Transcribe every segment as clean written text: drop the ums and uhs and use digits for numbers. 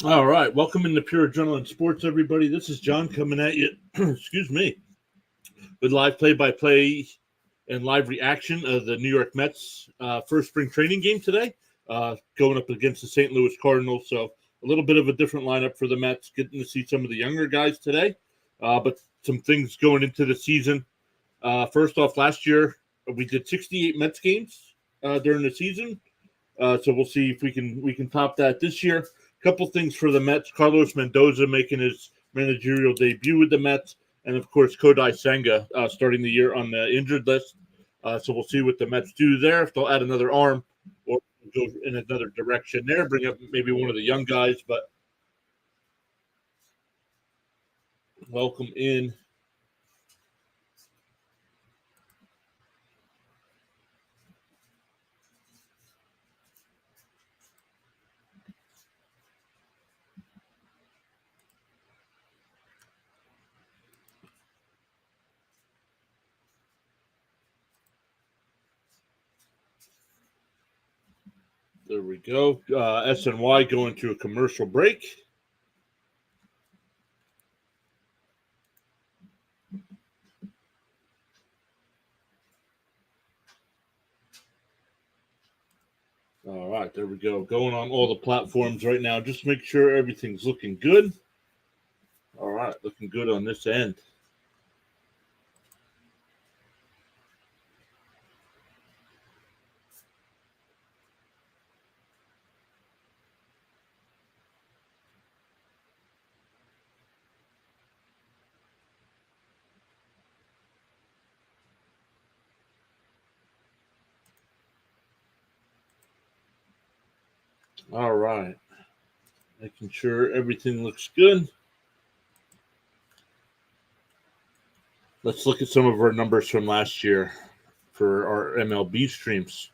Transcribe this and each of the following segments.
All right, welcome into Pure Adrenaline Sports, everybody. This is John coming at you. Excuse me, with live play-by-play and live reaction of the New York Mets' first spring training game today, going up against the St. Louis Cardinals. So a little bit of a different lineup for the Mets. Getting to see some of the younger guys today, but some things going into the season. First off, last year we did 68 Mets games during the season. So we'll see if we can top that this year. Couple things for the Mets: Carlos Mendoza making his managerial debut with the Mets, and of course Kodai Senga starting the year on the injured list. So we'll see what the Mets do there. If they'll add another arm or go in another direction there, bring up maybe one of the young guys. But welcome in. There we go. SNY going to a commercial break. All right, there we go. Going on all the platforms right now. Just make sure everything's looking good. All right, looking good on this end. All right. Making sure everything looks good. Let's look at some of our numbers from last year for our MLB streams.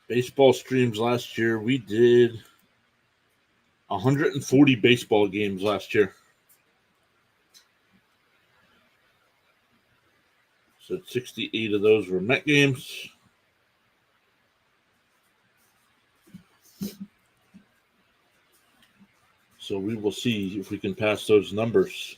Baseball streams last year, we did 140 baseball games last year. So 68 of those were Met games. So we will see if we can pass those numbers.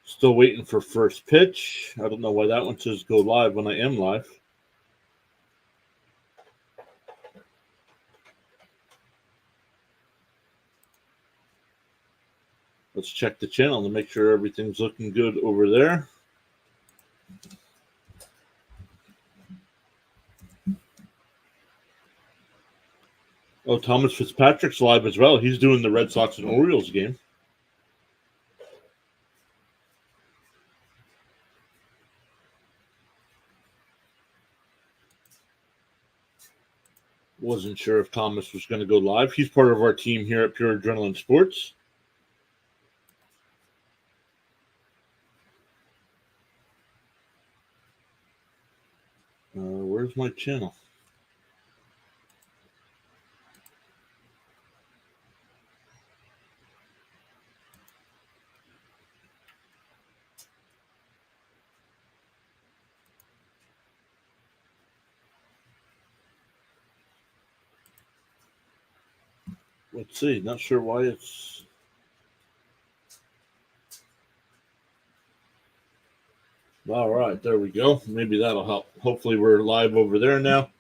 Still waiting for first pitch. I don't know why that one says go live when I am live. Let's check the channel to make sure everything's looking good over there. Oh, Thomas Fitzpatrick's live as well. He's doing the Red Sox and Orioles game. Wasn't sure if Thomas was going to go live. He's part of our team here at Pure Adrenaline Sports. Where's my channel? Let's see. Not sure why it's... All right, there we go. Maybe that'll help. Hopefully we're live over there now.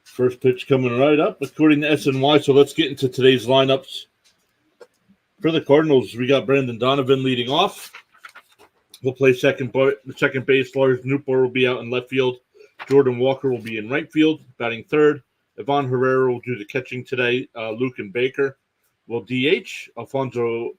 First pitch coming right up, according to SNY. So let's get into today's lineups. For the Cardinals, we got Brandon Donovan leading off. We'll play second base. Lars Nootbaar will be out in left field. Jordan Walker will be in right field, batting third. Ivan Herrera will do the catching today. Luke and Baker will DH. Alfonso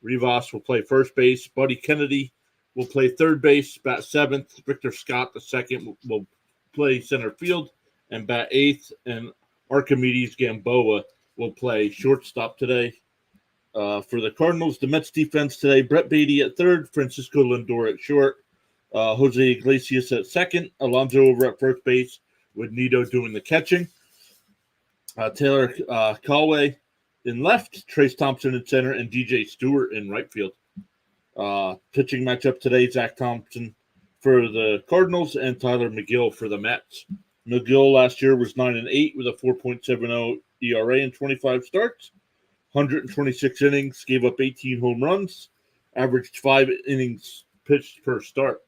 Rivas will play first base. Buddy Kennedy will play third base. Bat seventh. Victor Scott, the second, will play center field and bat eighth. And Archimedes Gamboa will play shortstop today. For the Cardinals, the Mets defense today, Brett Beatty at third, Francisco Lindor at short, Jose Iglesias at second, Alonso over at first base with Nito doing the catching, Taylor Callaway in left, Trace Thompson in center, and DJ Stewart in right field. Pitching matchup today, Zach Thompson for the Cardinals and Tyler McGill for the Mets. McGill last year was 9-8 with a 4.70 ERA in 25 starts. 126 innings, gave up 18 home runs, averaged 5 innings pitched per start.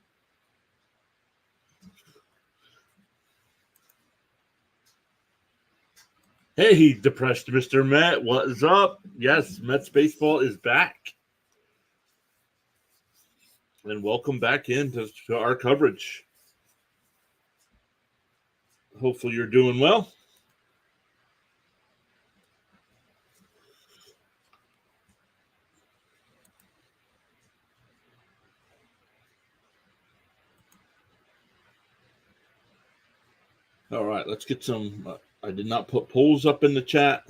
Hey, depressed Mr. Met, what is up? Yes, Mets baseball is back. And welcome back into our coverage. Hopefully you're doing well. All right, let's get some. I did not put polls up in the chat.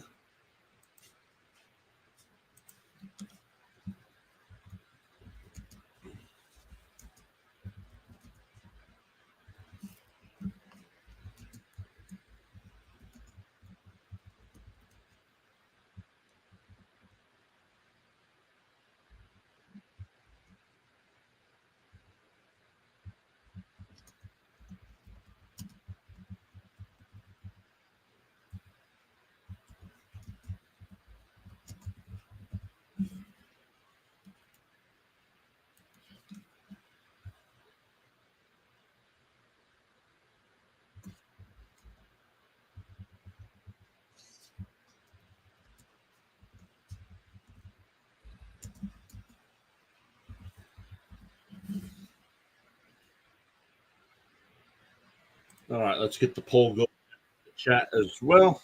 All right, let's get the poll going in the chat as well.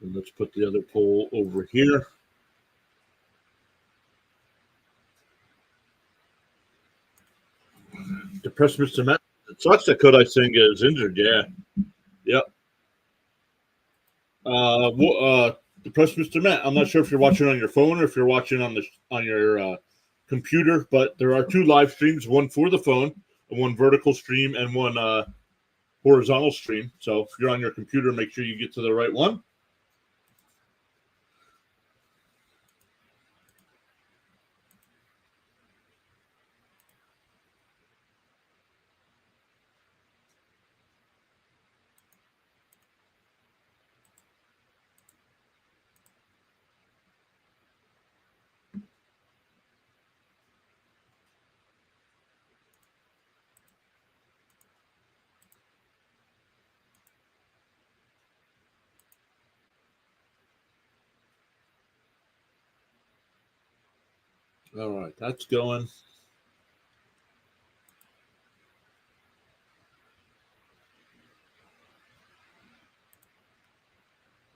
And let's put the other poll over here. Depressed Mr. Met. It sucks that Kodai Senga is injured, yeah. Yep. Depressed Mr. Met. I'm not sure if you're watching on your phone or if you're watching on your computer, but there are 2 live streams, one for the phone, one vertical stream, and one horizontal stream. So if you're on your computer, make sure you get to the right one. All right, that's going.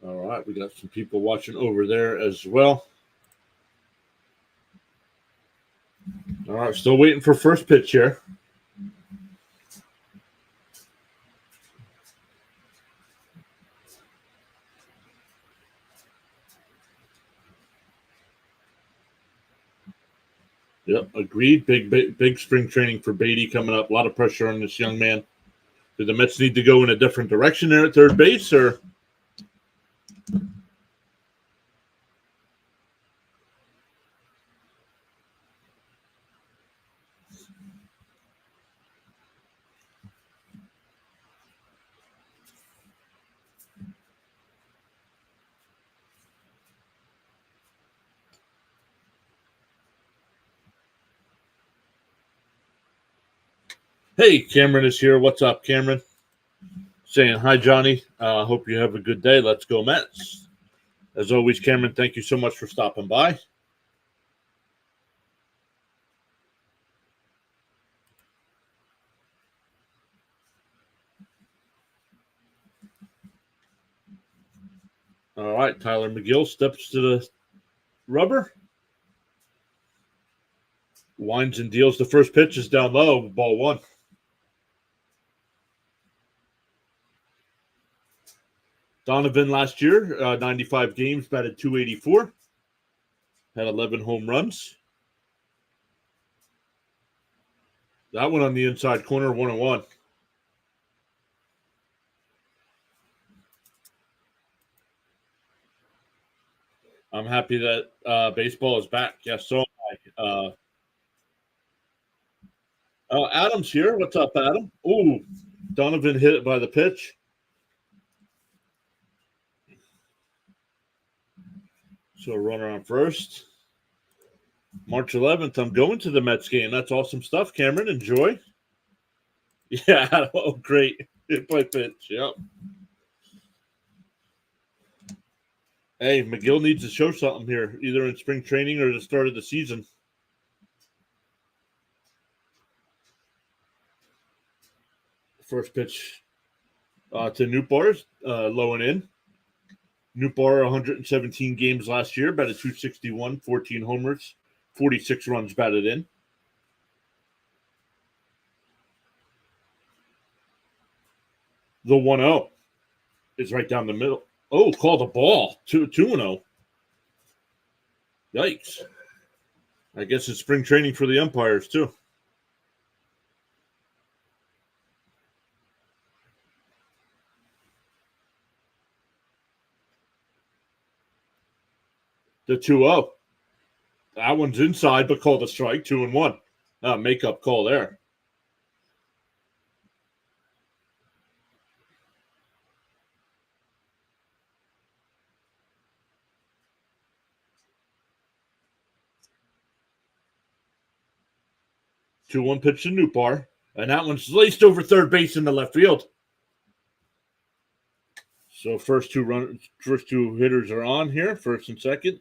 All right, we got some people watching over there as well. All right, still waiting for first pitch here. Yep, agreed. Big spring training for Beatty coming up. A lot of pressure on this young man. Do the Mets need to go in a different direction there at third base, or? Hey, Cameron is here. What's up, Cameron? Saying hi, Johnny. Hope you have a good day. Let's go, Mets. As always, Cameron, thank you so much for stopping by. All right, Tyler McGill steps to the rubber. Winds and deals. The first pitch is down low. Ball one. Donovan last year, 95 games, batted .284. Had 11 home runs. That one on the inside corner, 1-1. I'm happy that baseball is back. Yes, so am I. Adam's here. What's up, Adam? Ooh, Donovan hit it by the pitch. So runner on first. March 11th, I'm going to the Mets game. That's awesome stuff, Cameron. Enjoy. Yeah, oh, great. Hit by pitch, yep. Hey, McGill needs to show something here, either in spring training or the start of the season. First pitch to Newbar, low and in. Newbar, 117 games last year, batted .261, 14 homers, 46 runs batted in. The 1-0 is right down the middle. Oh, call the ball. 2-0. Yikes. I guess it's spring training for the umpires, too. The 2-0. That one's inside, but called a strike. 2-1. Makeup call there. Two one pitch to Newbar, and that one's laced over third base in the left field. So first two hitters are on here, first and second,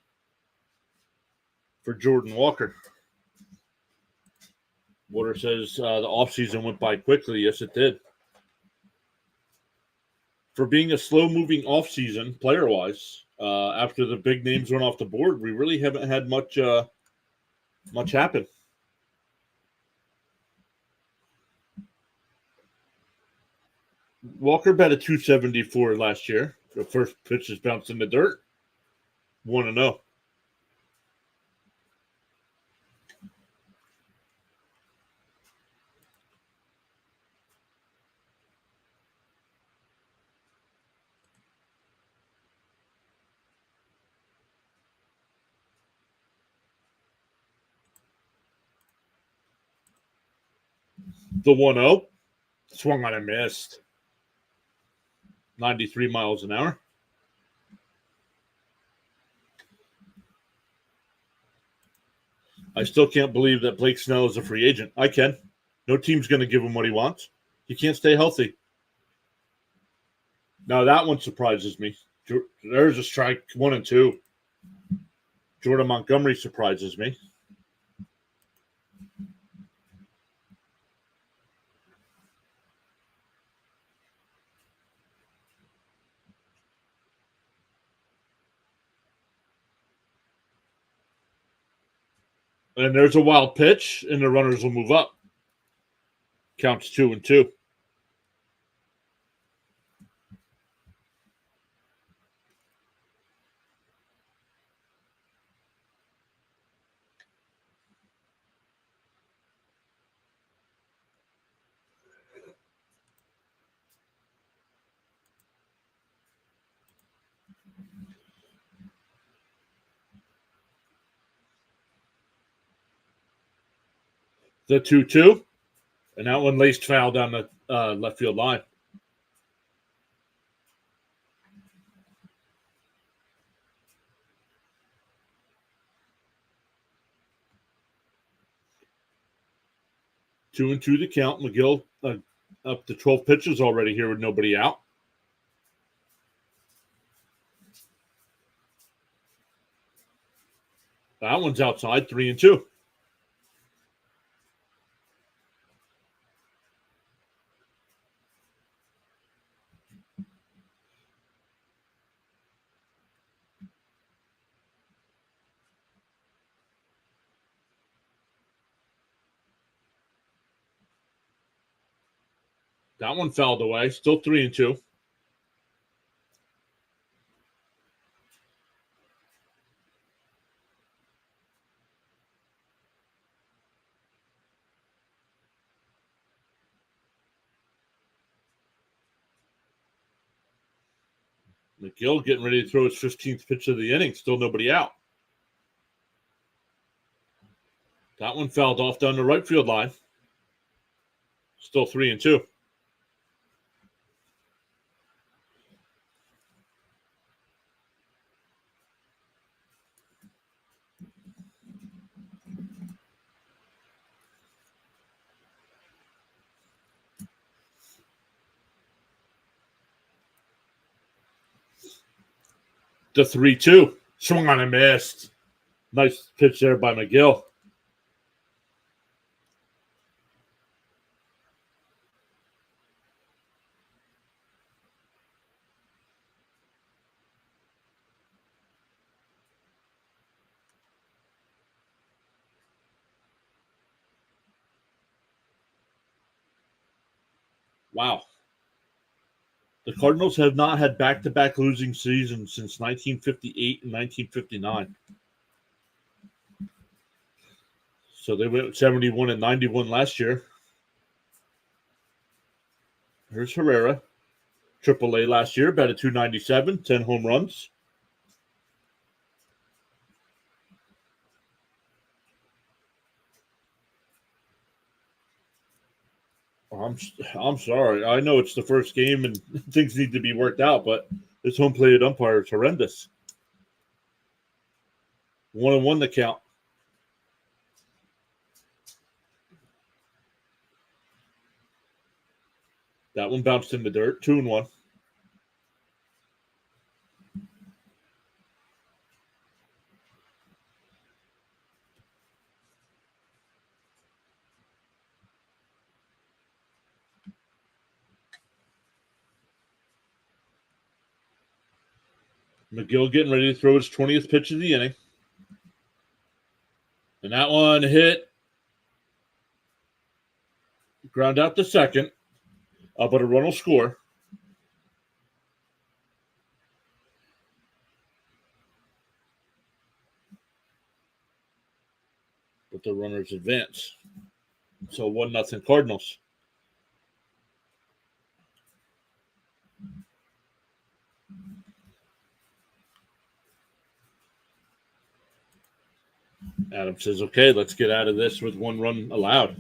for Jordan Walker. Water says the offseason went by quickly. Yes, it did. For being a slow-moving offseason, player-wise, after the big names went off the board, we really haven't had much happen. Walker batted .274 last year. The first pitch is bounced in the dirt. 1-0. The 1-0 swung on and missed. 93 miles an hour. I still can't believe that Blake Snell is a free agent. I can. No team's going to give him what he wants. He can't stay healthy. Now that one surprises me. There's a strike, 1 and 2. Jordan Montgomery surprises me. And there's a wild pitch, and the runners will move up. Counts 2 and 2. The 2-2, and that one laced foul down the left field line. Two and two the count. McGill up to 12 pitches already here with nobody out. That one's outside, 3 and 2. That one fouled away. Still 3-2. McGill getting ready to throw his 15th pitch of the inning. Still nobody out. That one fouled off down the right field line. Still 3-2. The 3-2. Swung on and missed. Nice pitch there by McGill. Wow. The Cardinals have not had back-to-back losing seasons since 1958 and 1959. So they went 71 and 91 last year. Here's Herrera. AAA last year, batted .297, 10 home runs. I'm sorry. I know it's the first game and things need to be worked out, but this home plate umpire is horrendous. 1-1 the count. That one bounced in the dirt. 2-1. McGill getting ready to throw his 20th pitch of the inning. And that one hit. Ground out to second. But a run will score. But the runners advance. So 1-0 Cardinals. Adam says, okay, let's get out of this with 1 run allowed.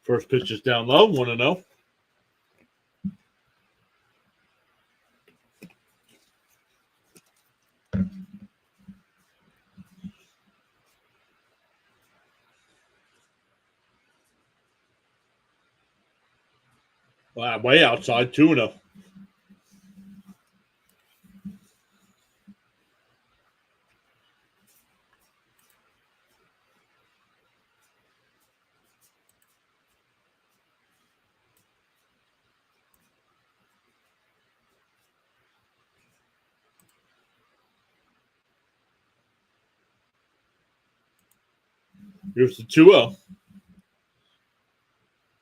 First pitch is down low, 1-0. Wow, way outside, 2-0. Here's the 2-0.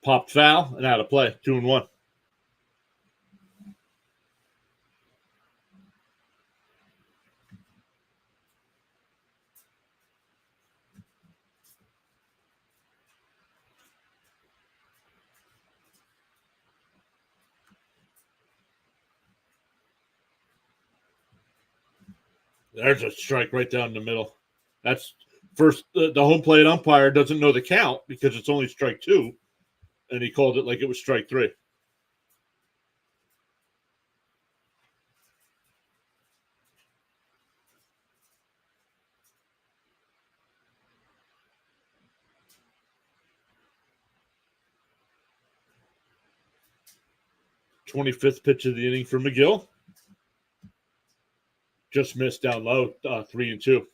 Popped foul and out of play. 2-1. There's a strike right down the middle. That's first. The home plate umpire doesn't know the count because it's only strike 2, and he called it like it was strike 3. '25th pitch of the inning for McGill. Just missed down low, 3-2.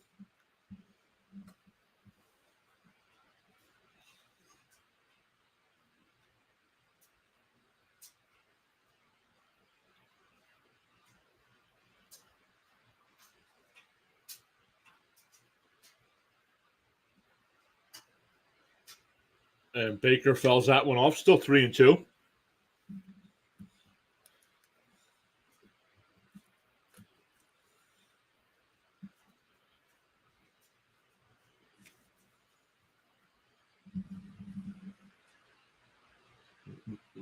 And Baker fouls that one off. Still 3-2.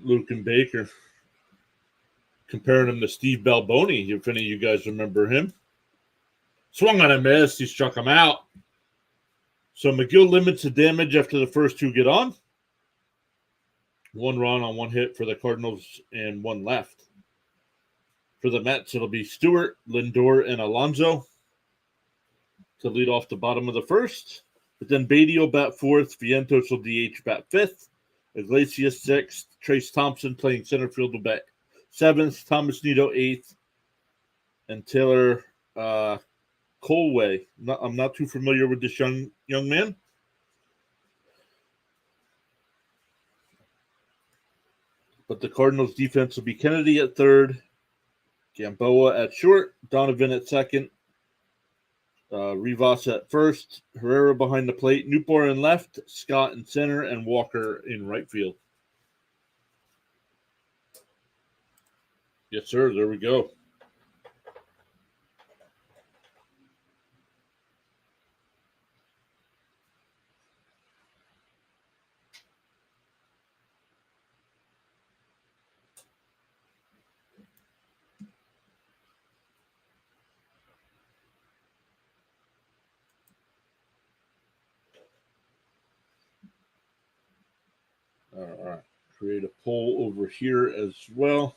Luke and Baker. Comparing him to Steve Balboni, if any of you guys remember him. Swung on a miss. He struck him out. So McGill limits the damage after the first two get on. 1 run on 1 hit for the Cardinals and 1 left. For the Mets, it'll be Stewart, Lindor, and Alonso to lead off the bottom of the first. But then Beatty will bat 4th. Vientos will DH bat 5th. Iglesias 6th. Trace Thompson playing center field will bat 7th. Thomas Nido 8th. And Taylor Colway. I'm not too familiar with this young man. But the Cardinals defense will be Kennedy at 3rd, Gamboa at short, Donovan at 2nd, Rivas at 1st, Herrera behind the plate, Newport in left, Scott in center, and Walker in right field. Yes, sir. There we go. All right. Create a poll over here as well.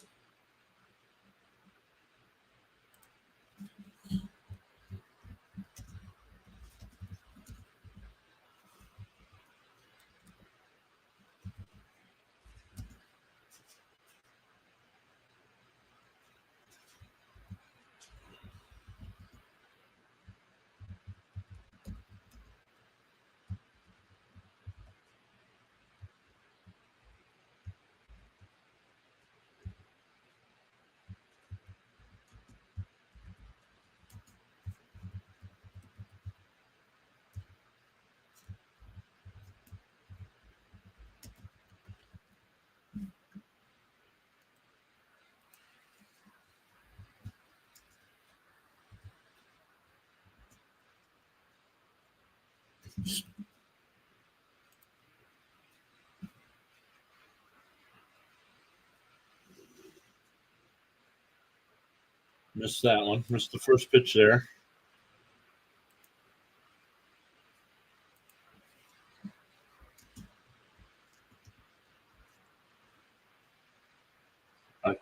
Missed that one. Missed the first pitch there.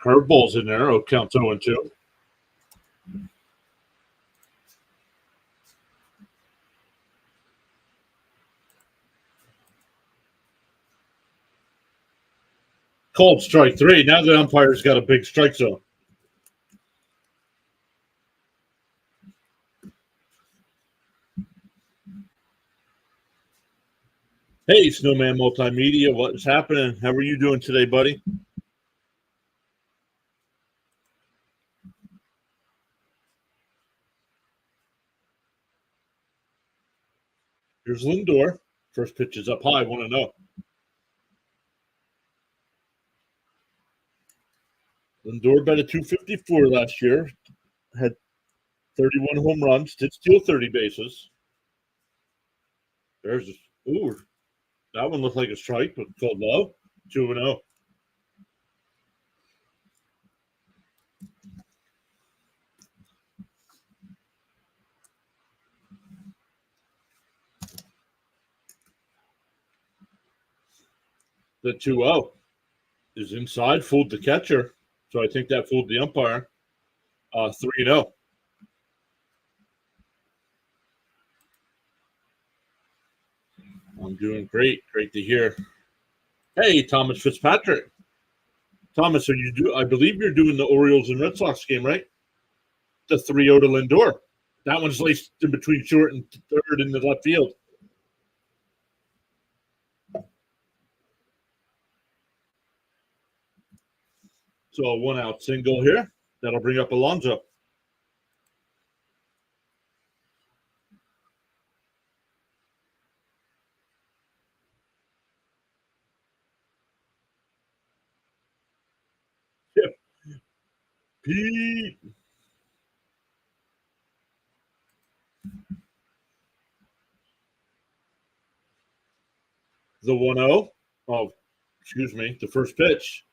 Curveball's in there. Oh, count 0-2. Called strike 3. Now the umpire's got a big strike zone. Hey, Snowman Multimedia, what's happening? How are you doing today, buddy? Here's Lindor. First pitch is up high, 1-0. Lindor batted .254 last year, had 31 home runs, did steal 30 bases. There's that one looked like a strike, but called low. 2-0. The 2-0 is inside, fooled the catcher. So I think that fooled the umpire. 3-0. I'm doing great. Great to hear. Hey, Thomas Fitzpatrick. Thomas, I believe you're doing the Orioles and Red Sox game, right? The 3-0 to Lindor. That one's laced in between short and third in the left field. So a 1-out single here. That'll bring up Alonso. Pete. The 1-0. Oh, excuse me. The first pitch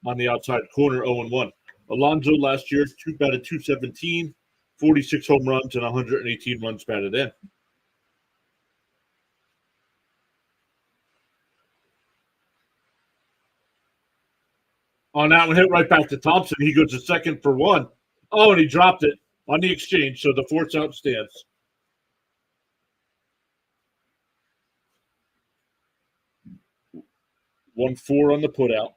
on the outside corner, 0-1. Alonso last year, batted 217, 46 home runs, and 118 runs batted in. On that one, hit right back to Thompson. He goes to second for 1. Oh, and he dropped it on the exchange, so the force out stands. 1-4 on the putout.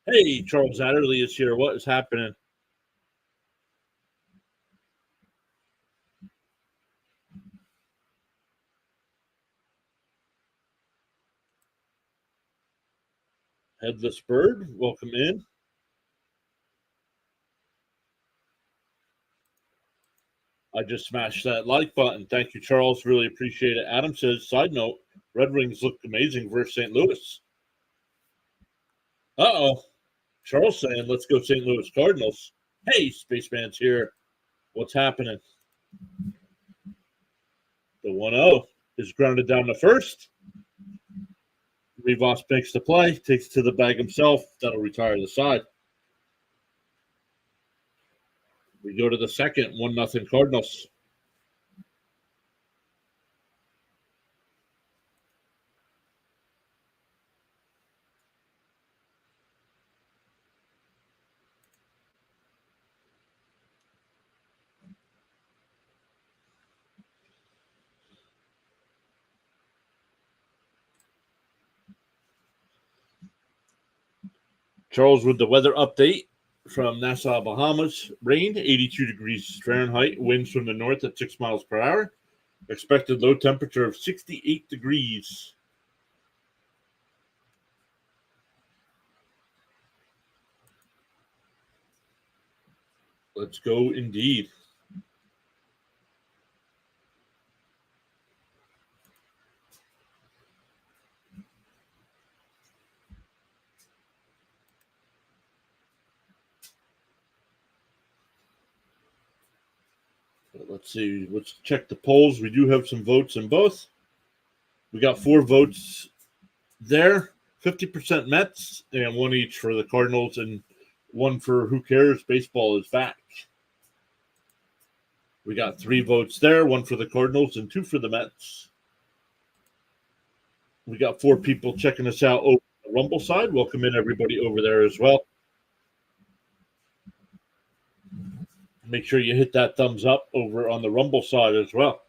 Hey, Charles Adderley is here. What is happening? Headless Bird, welcome in. I just smashed that like button. Thank you, Charles. Really appreciate it. Adam says, side note, Red Wings look amazing versus St. Louis. Uh-oh. Charles saying, let's go St. Louis Cardinals. Hey, Spaceman's here. What's happening? The 1-0 is grounded down to first. Rivas makes the play, takes it to the bag himself. That'll retire the side. We go to the second, 1-0 Cardinals. Charles with the weather update from Nassau, Bahamas. Rain, 82 degrees Fahrenheit. Winds from the north at 6 miles per hour. Expected low temperature of 68 degrees. Let's go indeed. Let's see. Let's check the polls. We do have some votes in both. We got 4 votes there. 50% Mets and 1 each for the Cardinals and 1 for Who Cares? Baseball is back. We got 3 votes there. 1 for the Cardinals and 2 for the Mets. We got 4 people checking us out over the Rumble side. Welcome in everybody over there as well. Make sure you hit that thumbs up over on the Rumble side as well.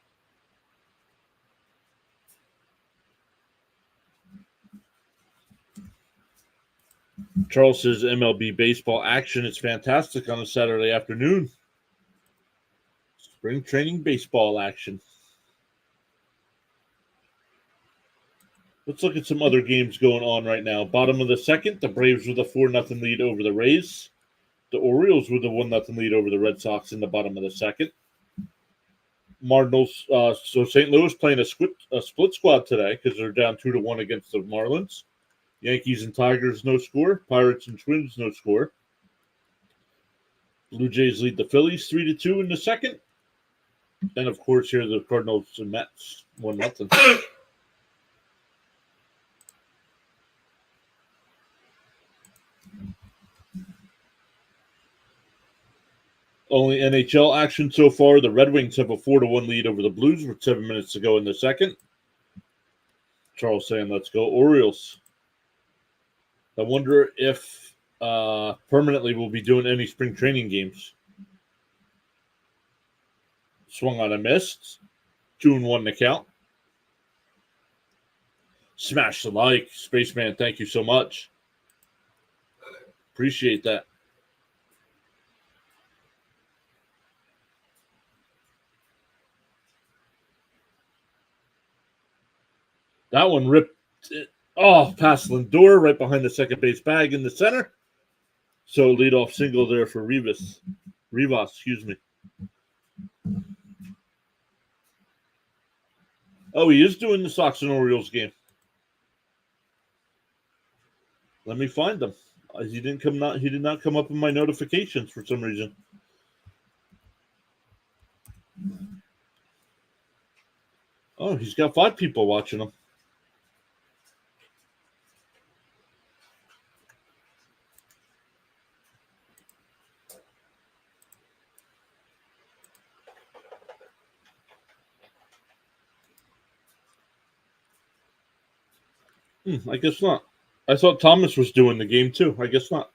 Charles says MLB baseball action is fantastic on a Saturday afternoon. Spring training baseball action. Let's look at some other games going on right now. Bottom of the second, the Braves with a 4-0 lead over the Rays. The Orioles with a 1-0 lead over the Red Sox in the bottom of the second. Cardinals, so St. Louis playing a split squad today because they're down 2-1 against the Marlins. Yankees and Tigers, no score. Pirates and Twins, no score. Blue Jays lead the Phillies 3-2 in the second. And, of course, here are the Cardinals and Mets, 1-0. Only NHL action so far. The Red Wings have a 4-1 lead over the Blues with 7 minutes to go in the second. Charles saying, let's go Orioles. I wonder if permanently we'll be doing any spring training games. Swung on a miss. 2-1 to count. Smash the like. Spaceman, thank you so much. Appreciate that. That one ripped it. Oh, past Lindor, right behind the second base bag in the center. So leadoff single there for Rivas, excuse me. Oh, he is doing the Sox and Orioles game. Let me find them. He did not come up in my notifications for some reason. Oh, he's got 5 people watching him. I guess not. I thought Thomas was doing the game too. I guess not.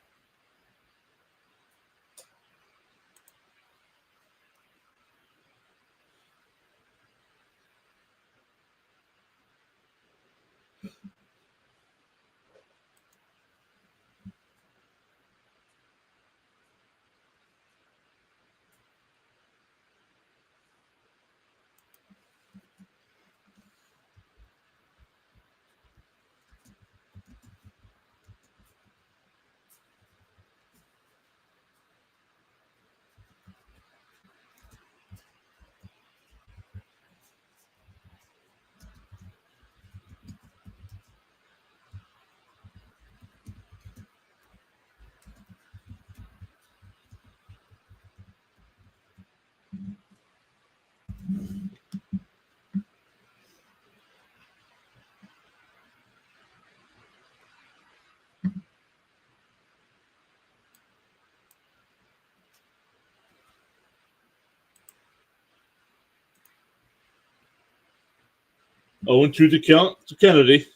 Oh, and 2 to count to Kennedy.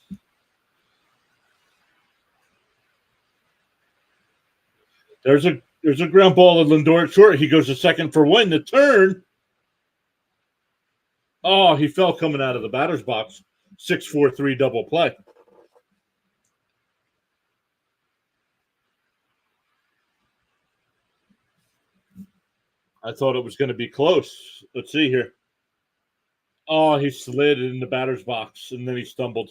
There's a ground ball to Lindor at short. He goes to second for win. The turn. Oh, he fell coming out of the batter's box. 6-4-3 double play. I thought it was going to be close. Let's see here. Oh, he slid in the batter's box, and then he stumbled.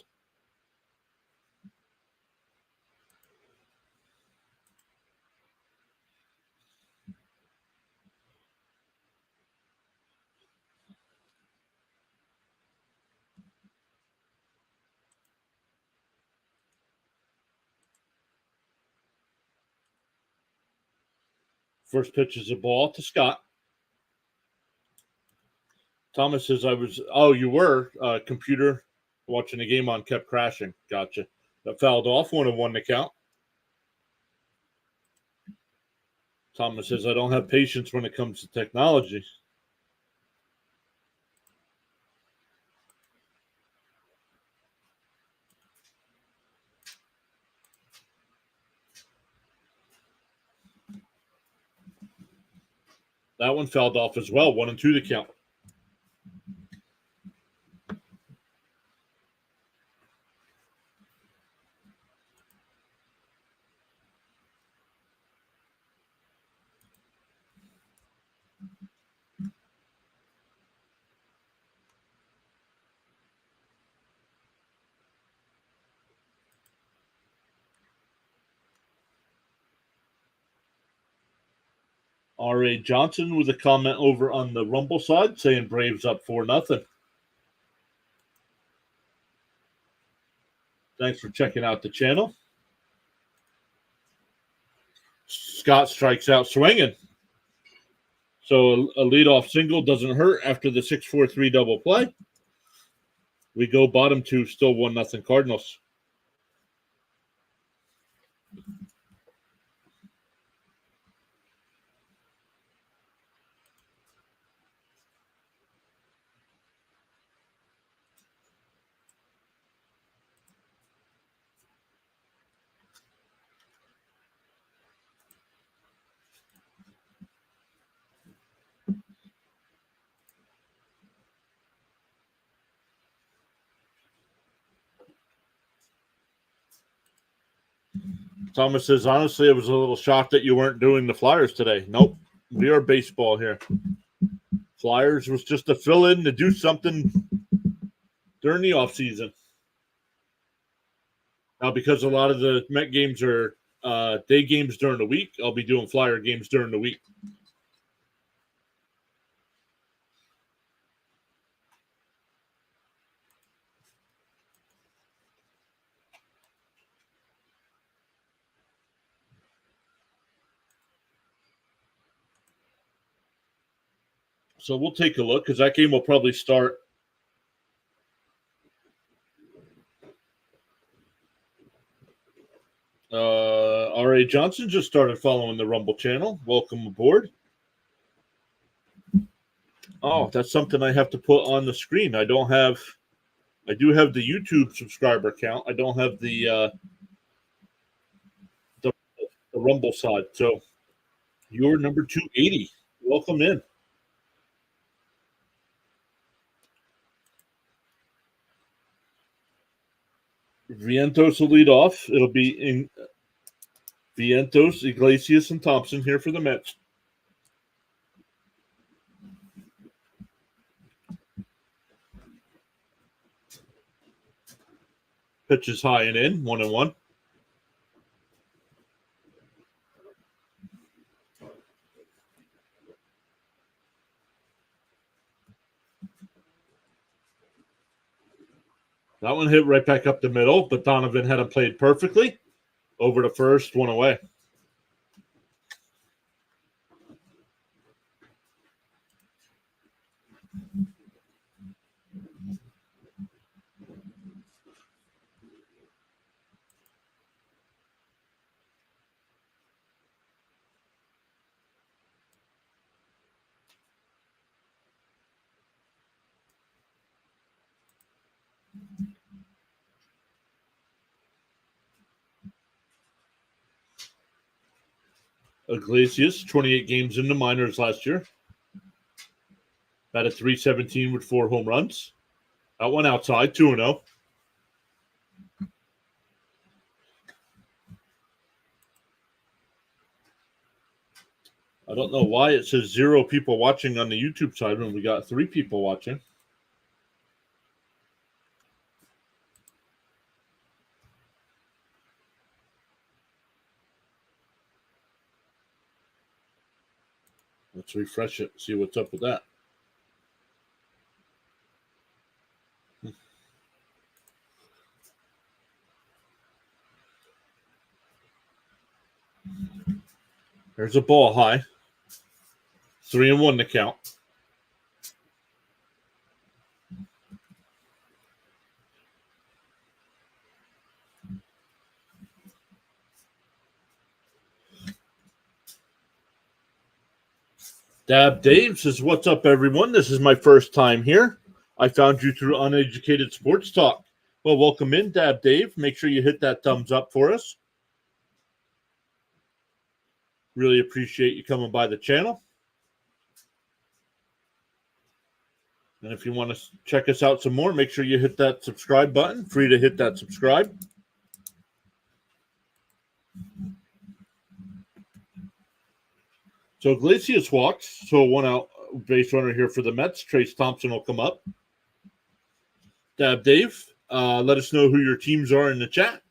First pitch is a ball to Scott. Thomas says, you were, computer watching the game on kept crashing. Gotcha. That fouled off, 1-1 to count. Thomas says, I don't have patience when it comes to technology. That one fouled off as well, 1-2 to count. R.A. Johnson with a comment over on the Rumble side saying Braves up 4-0. Thanks for checking out the channel. Scott strikes out swinging. So a leadoff single doesn't hurt after the 6-4-3 double play. We go bottom 2, still 1-0 Cardinals. Thomas says, honestly, I was a little shocked that you weren't doing the Flyers today. Nope. We are baseball here. Flyers was just a fill-in to do something during the offseason. Now, because a lot of the Met games are day games during the week, I'll be doing Flyer games during the week. So we'll take a look because that game will probably start. R.A. Johnson just started following the Rumble channel. Welcome aboard. Oh, that's something I have to put on the screen. I do have the YouTube subscriber count. I don't have the Rumble side. So you're number 280. Welcome in. Vientos will lead off. It'll be in Vientos, Iglesias, and Thompson here for the Mets. Pitch is high and in, 1-1. That one hit right back up the middle, but Donovan had him played perfectly. Over to first, one away. Iglesias, 28 games in the minors last year. Batted .317 with 4 home runs. That one outside, 2-0. I don't know why it says 0 people watching on the YouTube side when we got 3 people watching. Let's refresh it, see what's up with that. There's a ball high. 3-1 to count. Dab Dave says, "What's up, everyone? This is my first time here. I found you through Uneducated Sports Talk." Well, welcome in, Dab Dave. Make sure you hit that thumbs up for us. Really appreciate you coming by the channel. And if you want to check us out some more, make sure you hit that subscribe button. Free to hit that subscribe. So Iglesias walks. So 1 out base runner here for the Mets. Trace Thompson will come up. Dab Dave, let us know who your teams are in the chat.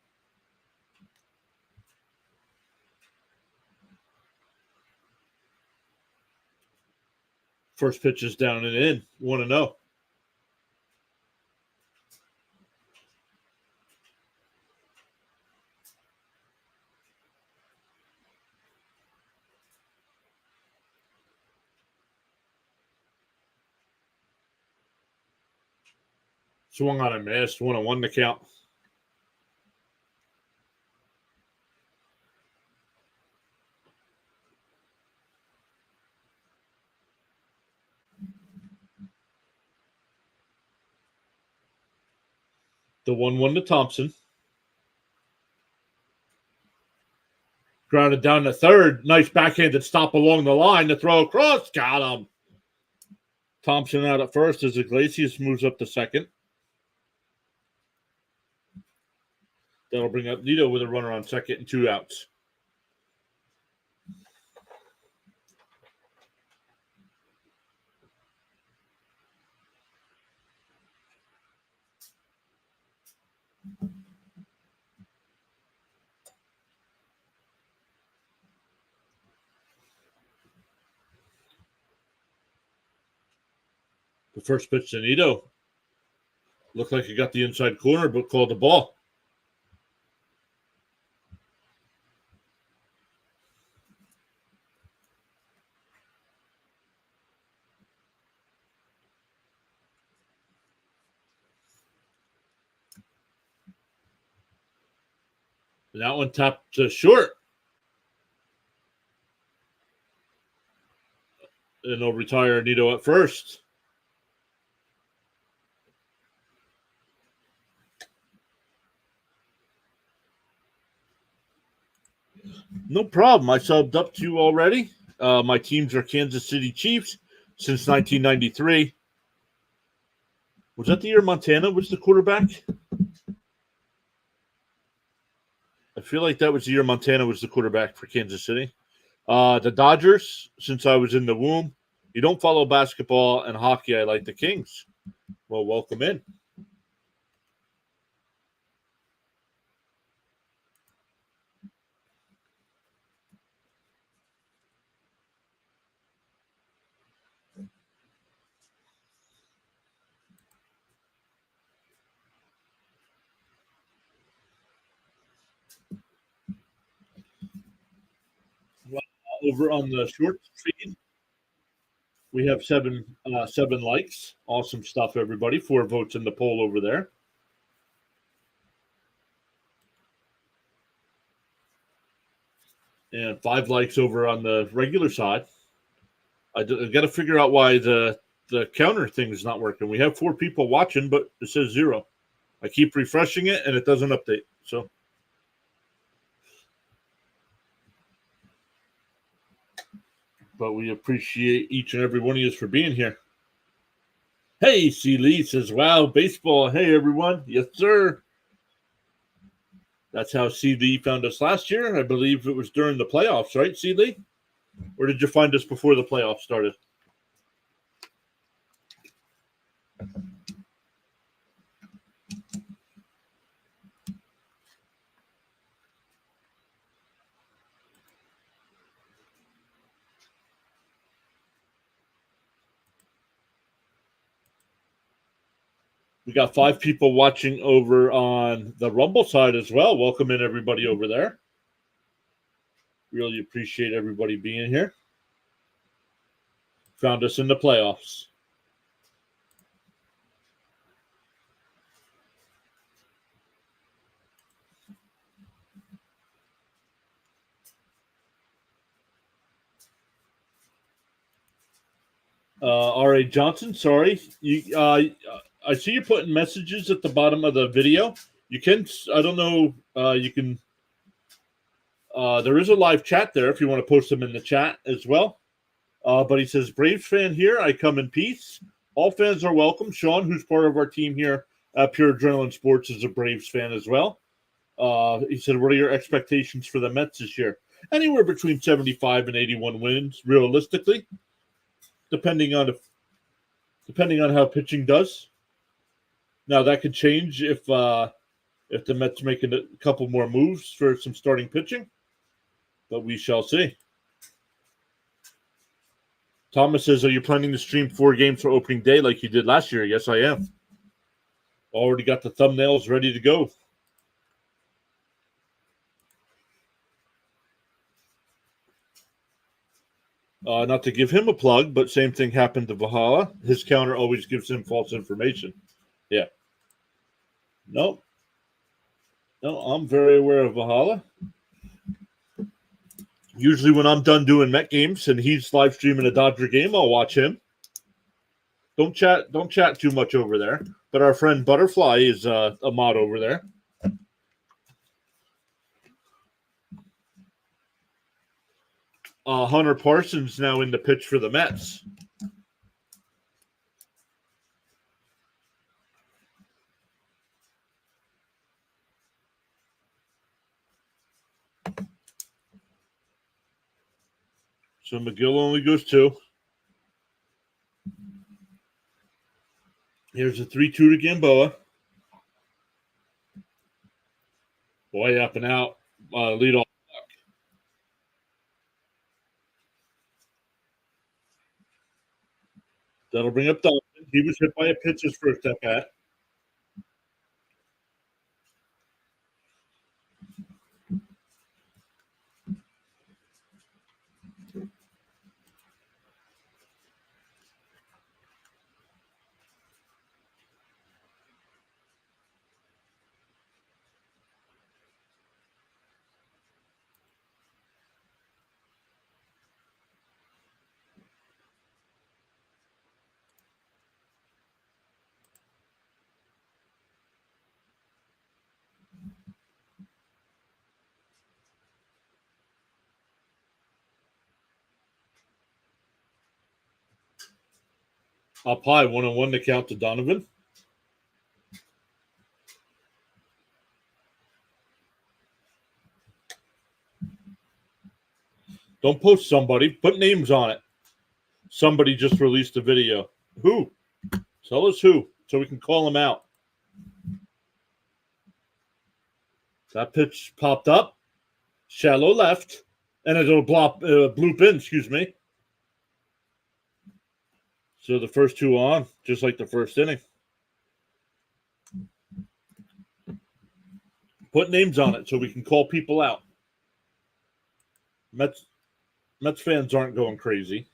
First pitch is down and in. 1-0. Swung on and missed. 1-1 to count. The 1-1 to Thompson. Grounded down to third. Nice backhanded stop along the line. The throw across. Got him. Thompson out at first as Iglesias moves up to second. That'll bring up Nito with a runner on second and 2 outs. The first pitch to Nito. Looked like he got the inside corner, but called the ball. That one tapped to short. And they'll retire Nito at first. No problem. I subbed up to you already. My teams are Kansas City Chiefs since 1993. Was that the year Montana was the quarterback? I feel like that was the year Montana was the quarterback for Kansas City. The Dodgers, since I was in the womb. You don't follow basketball and hockey. I like the Kings. Well, welcome in. Over on the short feed, we have seven likes. Awesome stuff, everybody. 4 votes in the poll over there. And 5 likes over on the regular side. I got to figure out why the counter thing is not working. We have 4 people watching, but it says 0. I keep refreshing it, and it doesn't update. So, but we appreciate each and every one of you for being here. Hey, C. Lee says, wow, baseball. Hey, everyone. Yes, sir. That's how C. Lee found us last year. I believe it was during the playoffs, right, C. Lee? Or did you find us before the playoffs started? We got 5 people watching over on the Rumble side as well. Welcome in, everybody over there. Really appreciate everybody being here. Found us in the playoffs. R.A. Johnson, sorry. I see you putting messages at the bottom of the video. You can, I don't know, you can, there is a live chat there if you want to post them in the chat as well. But he says, Braves fan here. I come in peace. All fans are welcome. Sean, who's part of our team here at PureAdrenaline Sports, is a Braves fan as well. He said, what are your expectations for the Mets this year? Anywhere between 75 and 81 wins, realistically, depending on how pitching does. Now that could change if the Mets make a couple more moves for some starting pitching, but we shall see. Thomas says, are you planning to stream 4 games for opening day like you did last year? Yes, I am. Already got the thumbnails ready to go. Not to give him a plug, but same thing happened to Valhalla. His counter always gives him false information. Yeah. No, I'm very aware of Valhalla. Usually when I'm done doing Met games and he's live streaming a Dodger game, I'll watch him. Don't chat too much over there. But our friend Butterfly is a mod over there. Hunter Parsons now in the pitch for the Mets. So McGill only goes 2. Here's a 3-2 to Gamboa. Boy, up and out. Lead off. That'll bring up Dalton. He was hit by a pitch his first at bat. Up high, 1-1 to count to Donovan. Don't post somebody. Put names on it. Somebody just released a video. Who? Tell us who, so we can call them out. That pitch popped up. Shallow left. And it'll bloop in, excuse me. So the first two on, just like the first inning. Put names on it so we can call people out. Mets fans aren't going crazy.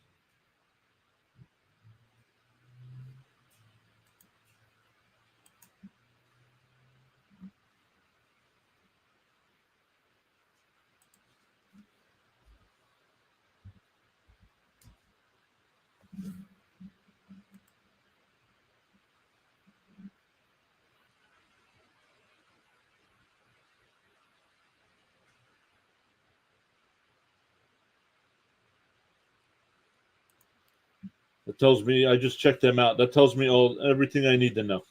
It tells me I just checked them out. That tells me everything I need to know.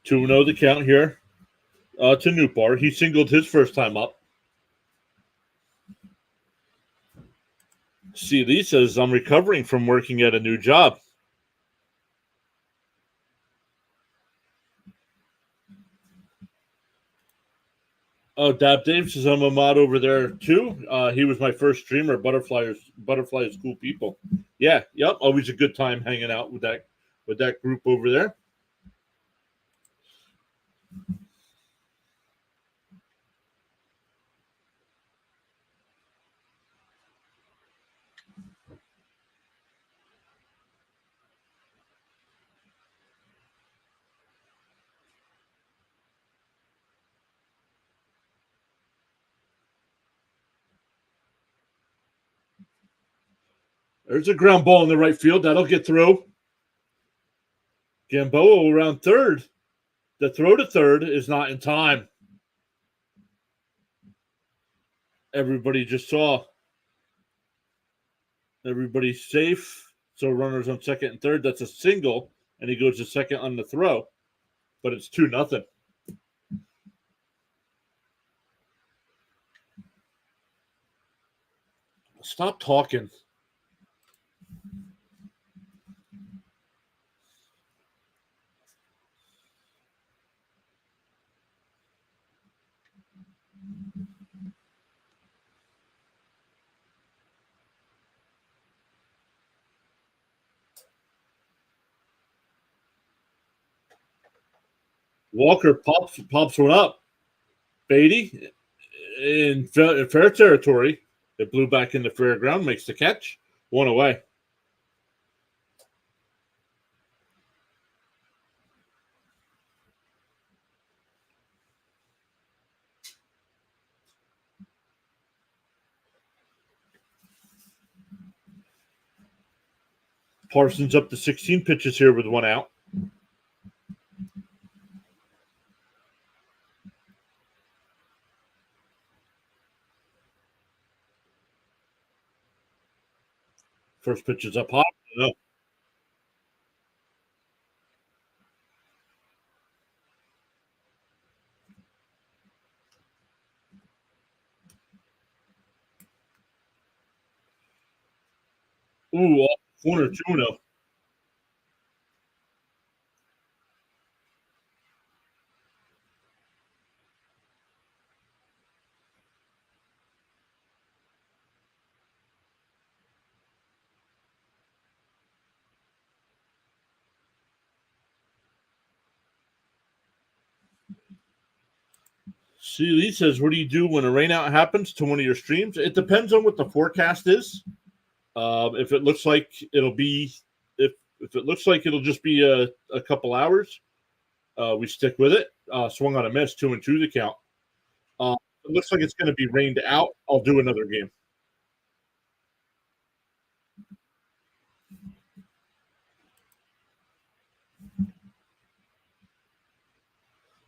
To know the count here to Newbar. He singled his first time up. See, Lee says, I'm recovering from working at a new job. Oh, Dab Dave says I'm a mod over there too. He was my first streamer. Butterfly is cool people. Yeah, yep. Always a good time hanging out with that group over there. There's a ground ball in the right field. That'll get through. Gamboa around third. The throw to third is not in time. Everybody just saw. Everybody's safe. So runners on second and third. That's a single, and he goes to second on the throw. But it's 2-0. Stop talking. Walker pops one up. Beatty in fair territory. It blew back into fair ground, makes the catch. One away. Parsons up to 16 pitches here with one out. First pitch is up high. No. Ooh, off the corner, 2-0. See, Lee says, what do you do when a rainout happens to one of your streams? It depends on what the forecast is. If it looks like it'll be, if it looks like it'll just be a couple hours, we stick with it. Swung on a miss, 2-2 the count. It looks like it's going to be rained out. I'll do another game.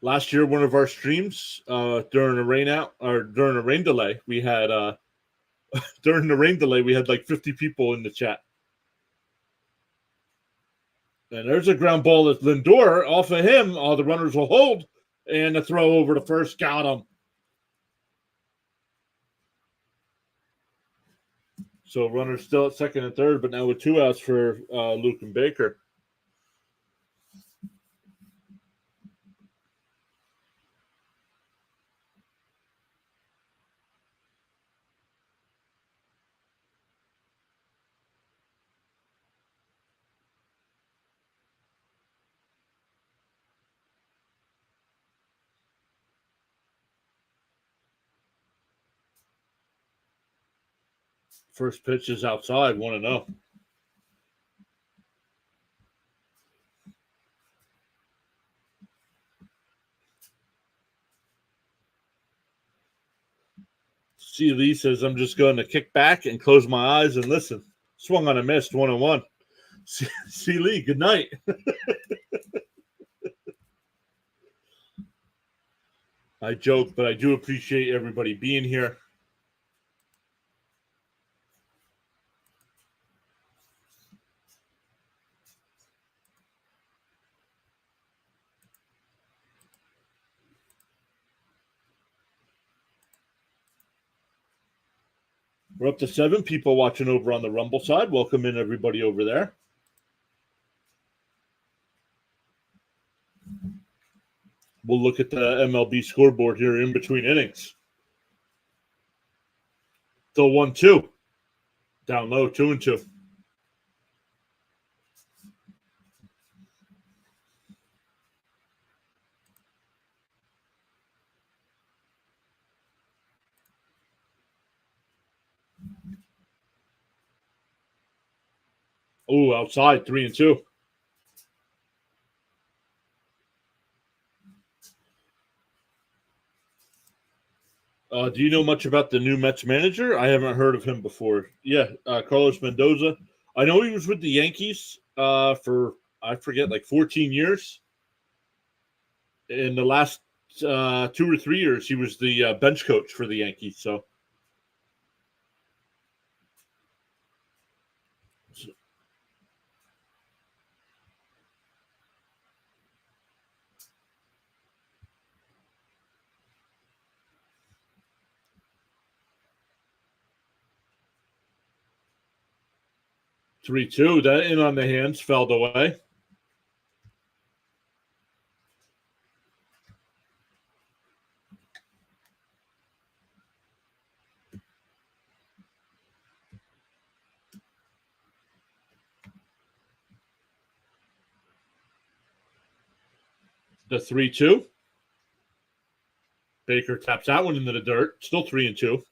Last year, one of our streams during a rain delay, we had during the rain delay, we had like 50 people in the chat. And there's a ground ball that Lindor off of him. All the runners will hold, and the throw over to first got him. So runners still at second and third, but now with 2 outs for Luke and Baker. First pitch is outside, 1-0. C. Lee says, I'm just going to kick back and close my eyes and listen. Swung on a missed, 1-1. C. Lee, good night. I joke, but I do appreciate everybody being here. We're up to 7 people watching over on the Rumble side. Welcome in, everybody over there. We'll look at the MLB scoreboard here in between innings. Still 1-2. Down low, 2-2. Oh, outside, 3-2. Do you know much about the new Mets manager? I haven't heard of him before. Yeah, Carlos Mendoza. I know he was with the Yankees for, I forget, like 14 years. In the last 2 or 3 years, he was the bench coach for the Yankees. So 3-2. That in on the hands, fouled away. The 3-2. Baker taps that one into the dirt. Still 3-2.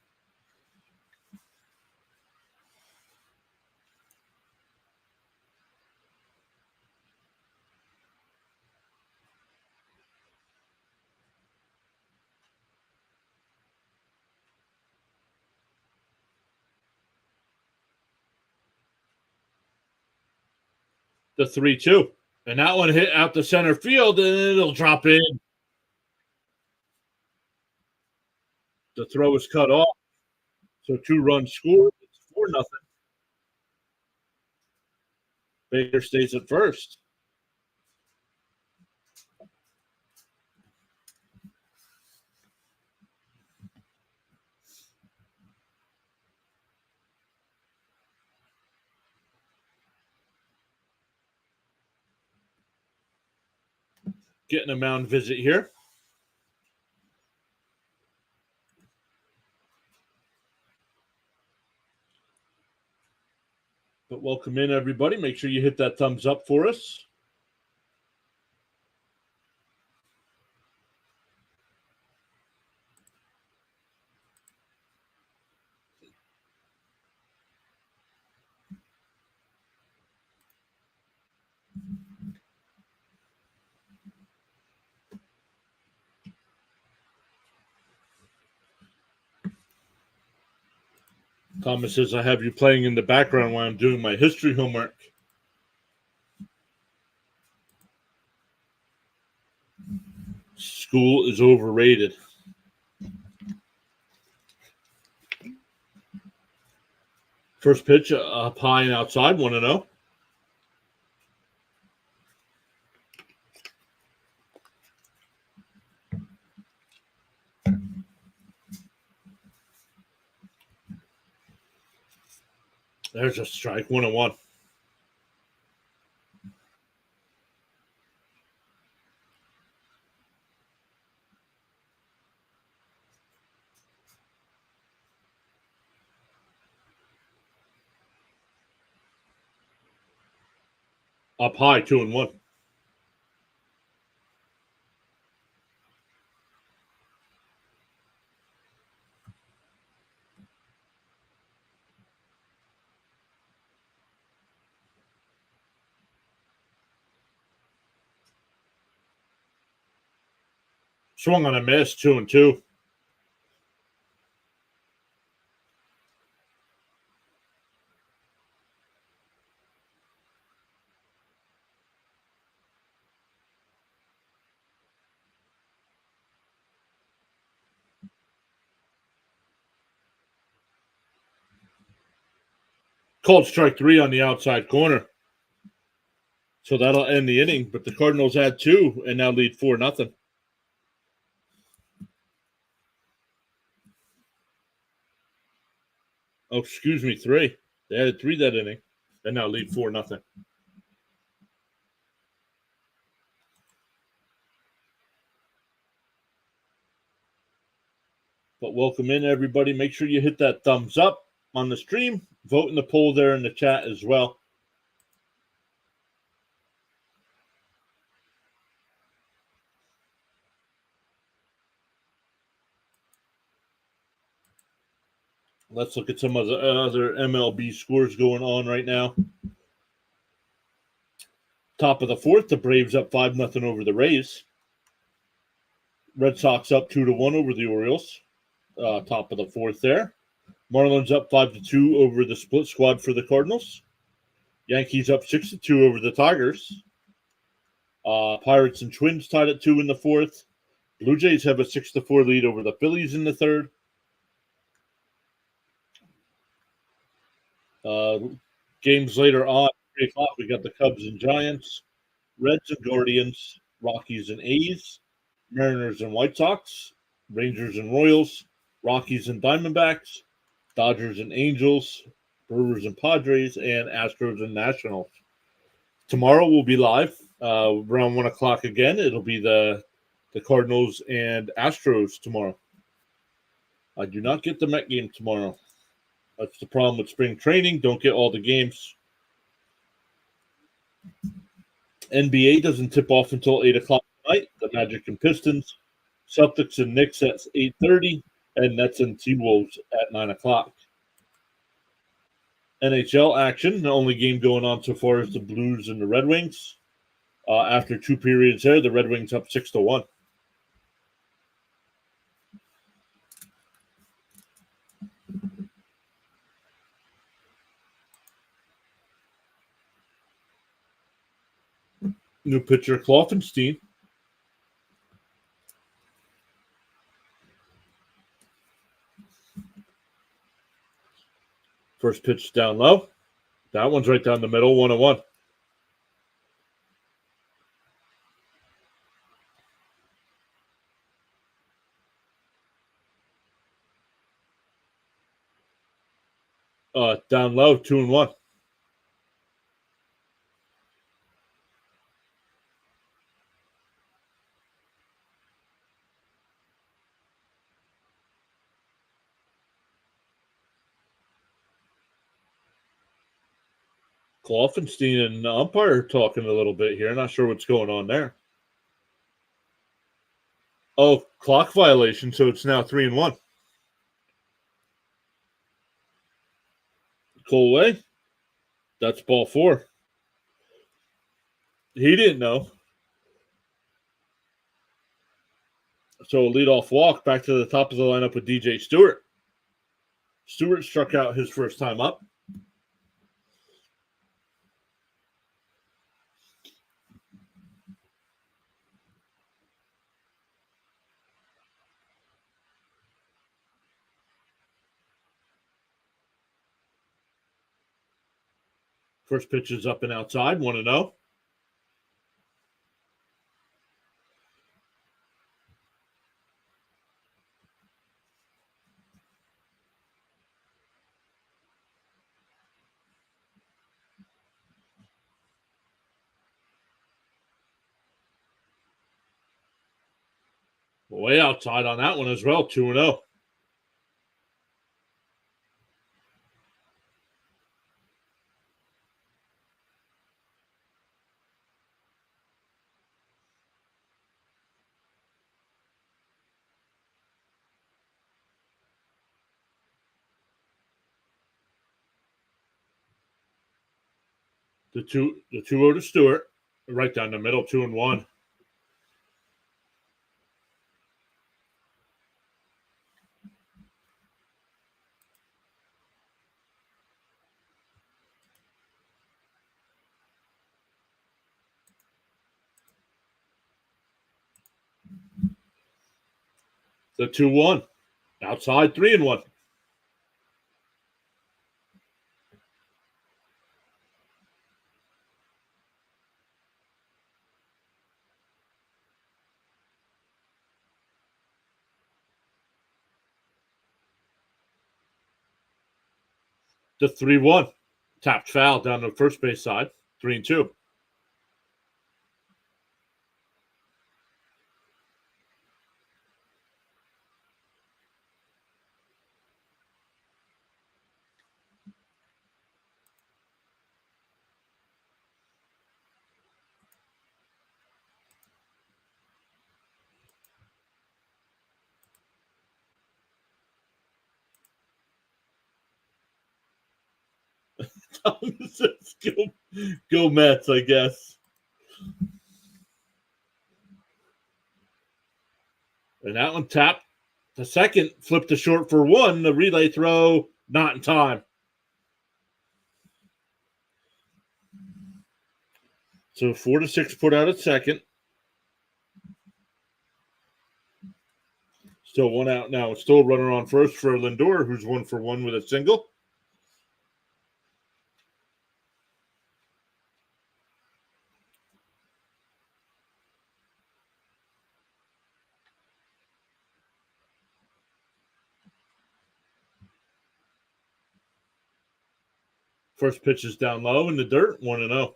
The 3-2. And that one hit out the center field, and it'll drop in. The throw is cut off. So 2 runs scored. It's 4-0. Baker stays at first. Getting a mound visit here. But welcome in, everybody. Make sure you hit that thumbs up for us. Thomas says, I have you playing in the background while I'm doing my history homework. School is overrated. First pitch up high and outside, 1-0. There's a strike, 1-1. Up high, 2-1. Swung on a miss, 2-2. Called strike 3 on the outside corner. So that'll end the inning. But the Cardinals add 2 and now lead 4-0. Oh, excuse me, 3. They added 3 that inning and now lead 4-0. But welcome in, everybody. Make sure you hit that thumbs up on the stream. Vote in the poll there in the chat as well. Let's look at some of the other MLB scores going on right now. Top of the 4th, the Braves up 5-0 over the Rays. Red Sox up 2-1 over the Orioles. Top of the 4th there. Marlins up 5-2 over the split squad for the Cardinals. Yankees up 6-2 over the Tigers. Pirates and Twins tied at 2 in the 4th. Blue Jays have a 6-4 lead over the Phillies in the 3rd. Games later on, 3 o'clock, we got the Cubs and Giants, Reds and Guardians, Rockies and A's, Mariners and White Sox, Rangers and Royals, Rockies and Diamondbacks, Dodgers and Angels, Brewers and Padres, and Astros and Nationals. Tomorrow we'll be live around 1 o'clock again. It'll be the Cardinals and Astros tomorrow. I do not get the Met game tomorrow. That's the problem with spring training. Don't get all the games. NBA doesn't tip off until 8 o'clock tonight. The Magic and Pistons, Celtics and Knicks at 8:30, and Nets and T-Wolves at 9 o'clock. NHL action. The only game going on so far is the Blues and the Red Wings. After 2 periods there, the Red Wings up 6-1. New pitcher Kloffenstein. First pitch down low. That one's right down the middle, 1-1. Down low, 2-1. Kloffenstein and the umpire talking a little bit here. Not sure what's going on there. Oh, clock violation, so it's now 3-1. Cole away. That's ball 4. He didn't know. So a leadoff walk back to the top of the lineup with DJ Stewart. Stewart struck out his first time up. First pitch is up and outside, 1-0. Way outside on that one as well, 2-0. The 2-0 to Stewart, right down the middle, 2-1. The 2-1. Outside, 3-1. The 3-1. Tapped foul down the first base side, 3-2. Go Mets, I guess. And that one tapped. The second flipped to short for 1. The relay throw, not in time. So 4-6 put out at second. Still 1 out now. Still a runner on first for Lindor, who's 1-for-1 with a single. First pitch is down low in the dirt, 1-0.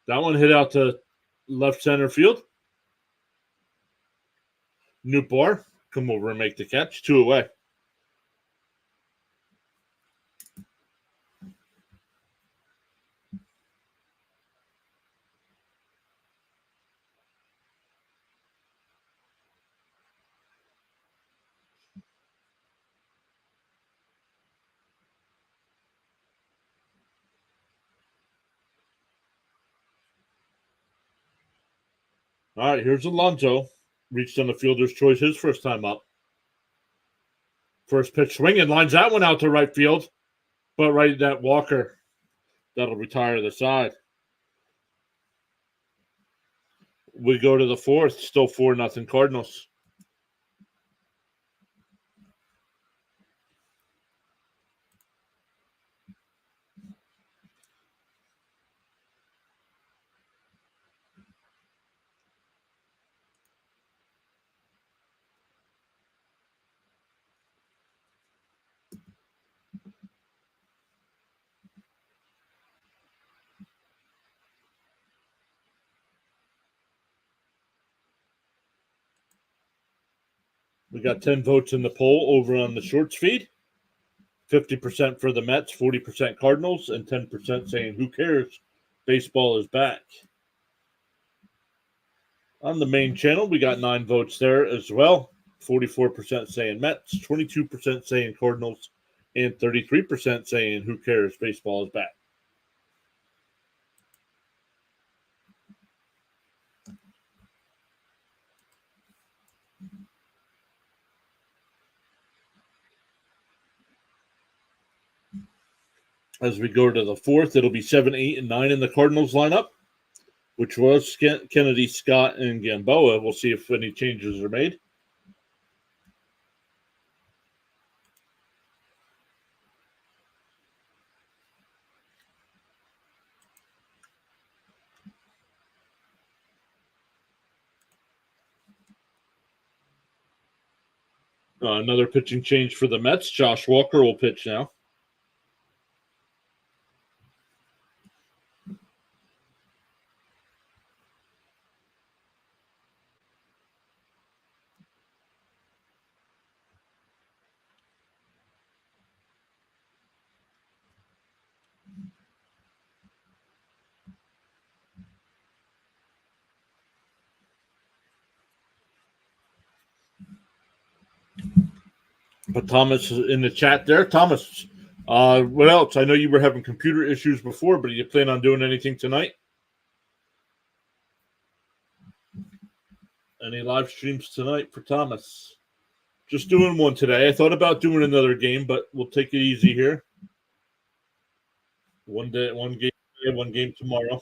That one hit out to left center field. Newbar, come over and make the catch. 2 away. All right, here's Alonso. Reached on the fielder's choice his first time up. First pitch swinging, lines that one out to right field. But right at Walker, that'll retire the side. We go to the fourth, still 4-0 Cardinals. We got 10 votes in the poll over on the shorts feed. 50% for the Mets, 40% Cardinals, and 10% saying, who cares? Baseball is back. On the main channel, we got 9 votes there as well. 44% saying Mets, 22% saying Cardinals, and 33% saying, who cares? Baseball is back. As we go to the fourth, it'll be 7, 8, and 9 in the Cardinals lineup, which was Kennedy, Scott, and Gamboa. We'll see if any changes are made. Another pitching change for the Mets. Josh Walker will pitch now. But Thomas is in the chat there. Thomas, what else? I know you were having computer issues before, but do you plan on doing anything tonight? Any live streams tonight for Thomas? Just doing one today. I thought about doing another game, but we'll take it easy here. One day, one game today, one game tomorrow.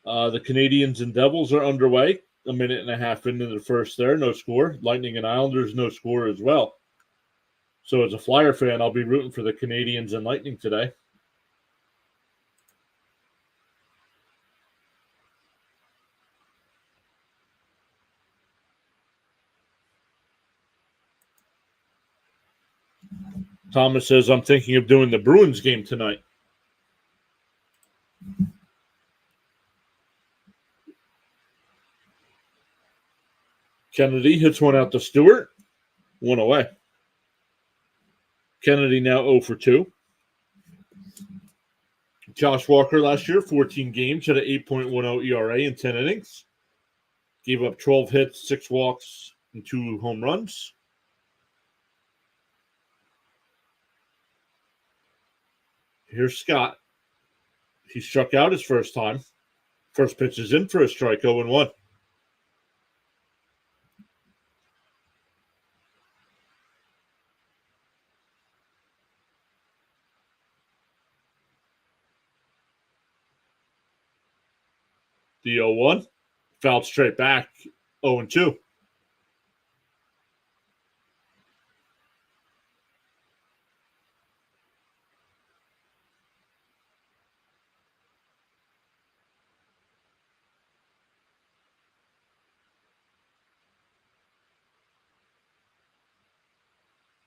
The Canadians and Devils are underway. A minute and a half into the first there. No score. Lightning and Islanders, no score as well. So as a Flyer fan, I'll be rooting for the Canadians and Lightning today. Thomas says, I'm thinking of doing the Bruins game tonight. Kennedy hits one out to Stewart. One away. Kennedy now 0 for 2. Josh Walker last year, 14 games, had an 8.10 ERA in 10 innings. Gave up 12 hits, 6 walks, and 2 home runs. Here's Scott. He struck out his first time. First pitch is in for a strike, 0-1. The 0-1. Fouled straight back, 0-2.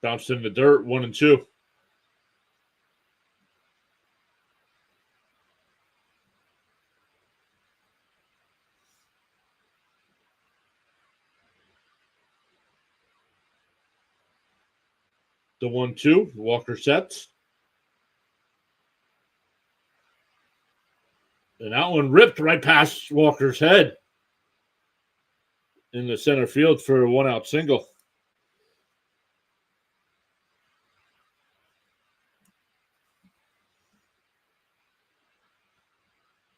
Bounced in the dirt, 1-2. The 1-2. Walker sets. And that one ripped right past Walker's head in the center field for a 1-out single.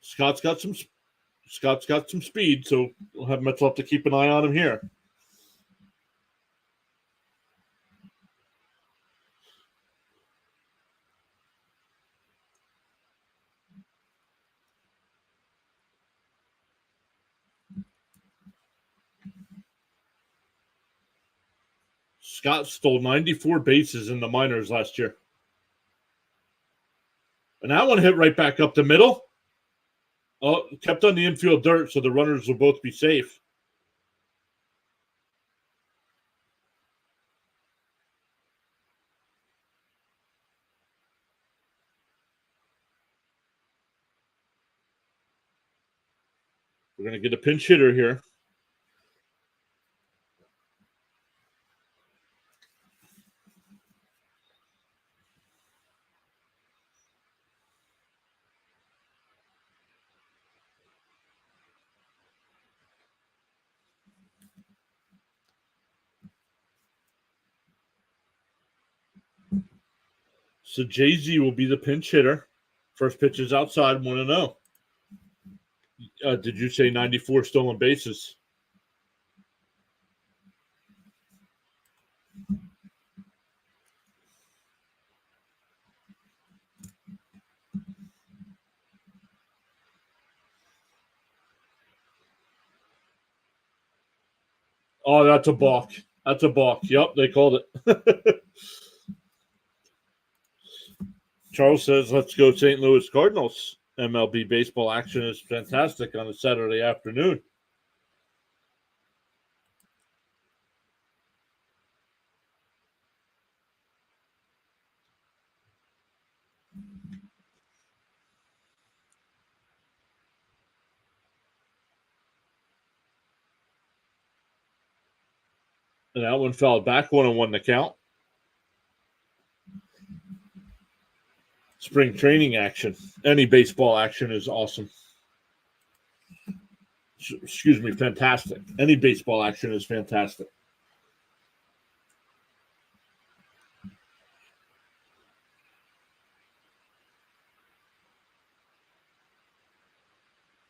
Scott's got some speed, so we'll have Mets have to keep an eye on him here. Scott stole 94 bases in the minors last year. And that one hit right back up the middle. Oh, kept on the infield dirt, so the runners will both be safe. We're going to get a pinch hitter here. So Jay-Z will be the pinch hitter. First pitch is outside, 1-0. Did you say 94 stolen bases? Oh, that's a balk. That's a balk. Yep, they called it. Charles says, let's go St. Louis Cardinals. MLB baseball action is fantastic on a Saturday afternoon. And that one fouled back, 1-1 the count. Spring training action. Any baseball action is awesome. Excuse me, fantastic. Any baseball action is fantastic.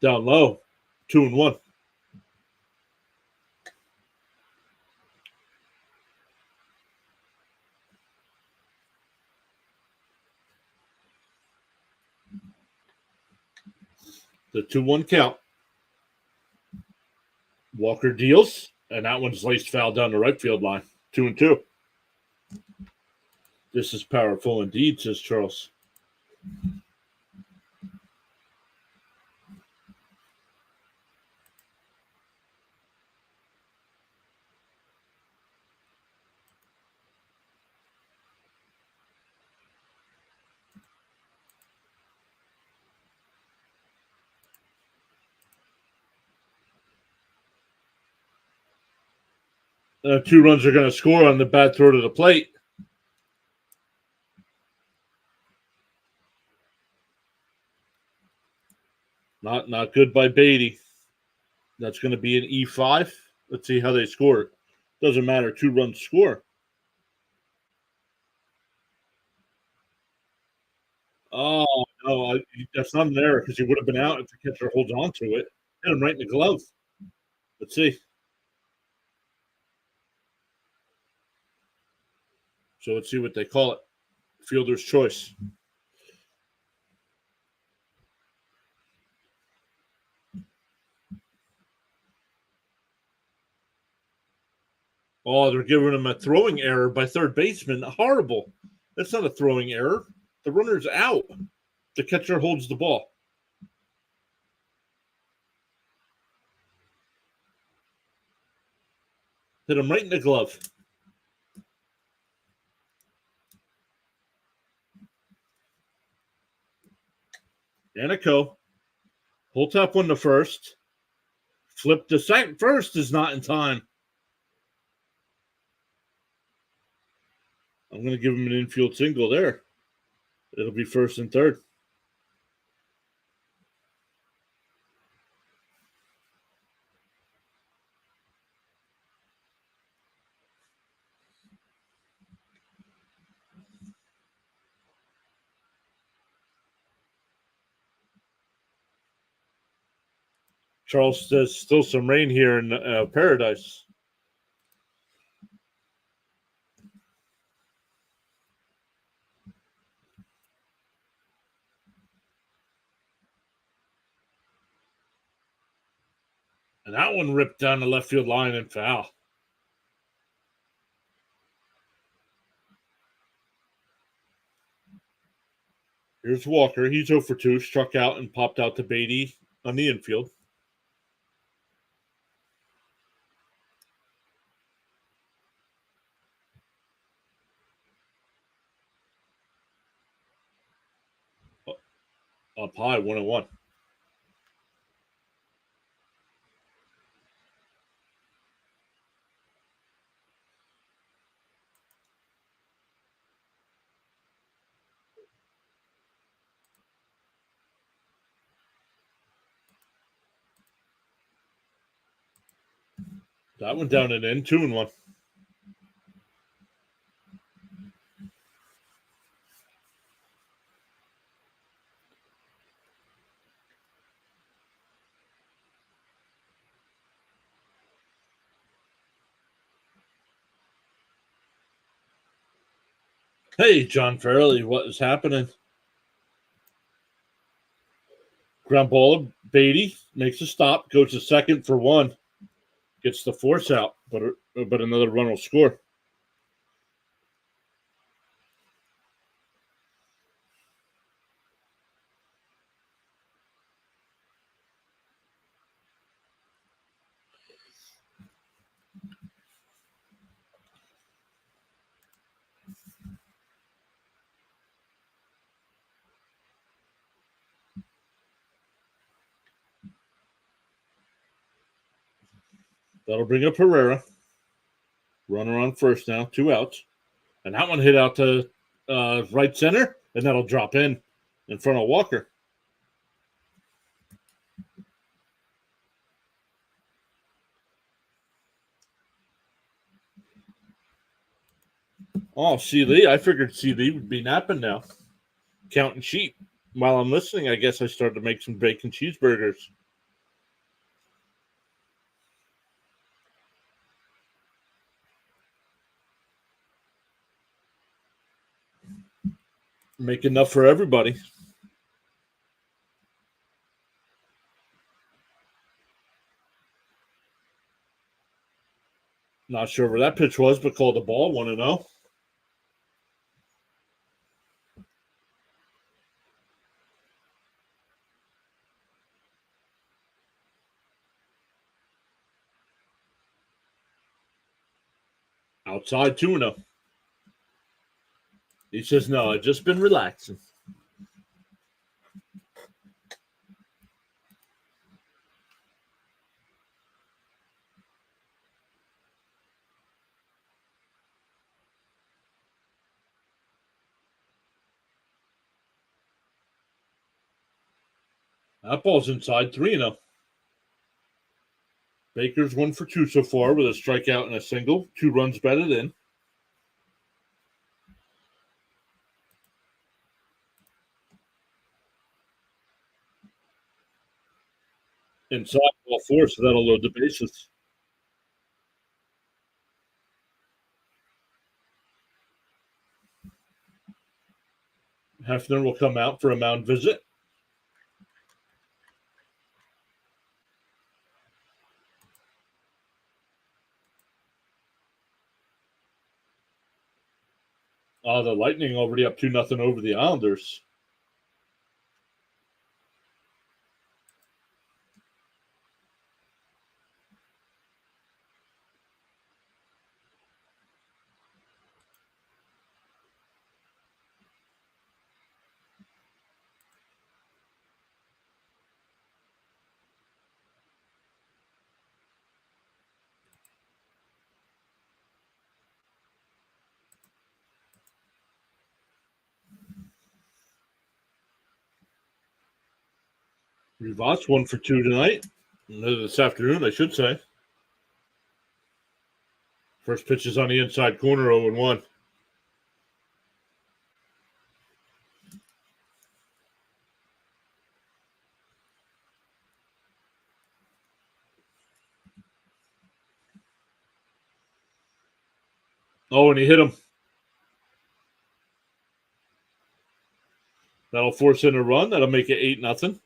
Down low, 2-1. The 2-1 count. Walker deals, and that one's laced foul down the right field line. 2-2. This is powerful indeed, says Charles. Two runs are going to score on the bad throw to the plate. Not good by Beatty. That's going to be an E5. Let's see how they score it. Doesn't matter. 2 runs score. Oh, no. That's not an error because he would have been out if the catcher holds on to it. Hit him right in the glove. Let's see. So let's see what they call it. Fielder's choice. Oh, they're giving him a throwing error by third baseman. Horrible. That's not a throwing error. The runner's out. The catcher holds the ball. Hit him right in the glove. Danico. Pull tap one to first. Flip to second. First is not in time. I'm going to give him an infield single there. It'll be first and third. Charles says still some rain here in Paradise. And that one ripped down the left field line and foul. Here's Walker. He's 0 for 2. Struck out and popped out to Beatty on the infield. Up high, 1-1. That one down and in, 2-1. Hey, John Fairley, what is happening? Ground ball, Beatty makes a stop, goes to second for 1, gets the force out. but another run will score. That'll bring up Herrera. Runner on first now, 2 outs. And that one hit out to right center, and that'll drop in front of Walker. Oh, C. Lee. I figured C. Lee would be napping now, counting sheep. While I'm listening, I guess I started to make some bacon cheeseburgers. Make enough for everybody. Not sure where that pitch was, but called the ball 1-0. Outside 2-0. He says, no, I've just been relaxing. That ball's inside 3-0. Baker's 1 for 2 so far with a strikeout and a single. 2 runs batted in. Inside ball 4, so that'll load the bases. Hefner will come out for a mound visit. The Lightning already up 2-0 over the Islanders. Rivas 1 for 2 tonight. This afternoon, I should say. First pitch is on the inside corner, 0-1. Oh, and he hit him. That'll force in a run. That'll make it 8-0.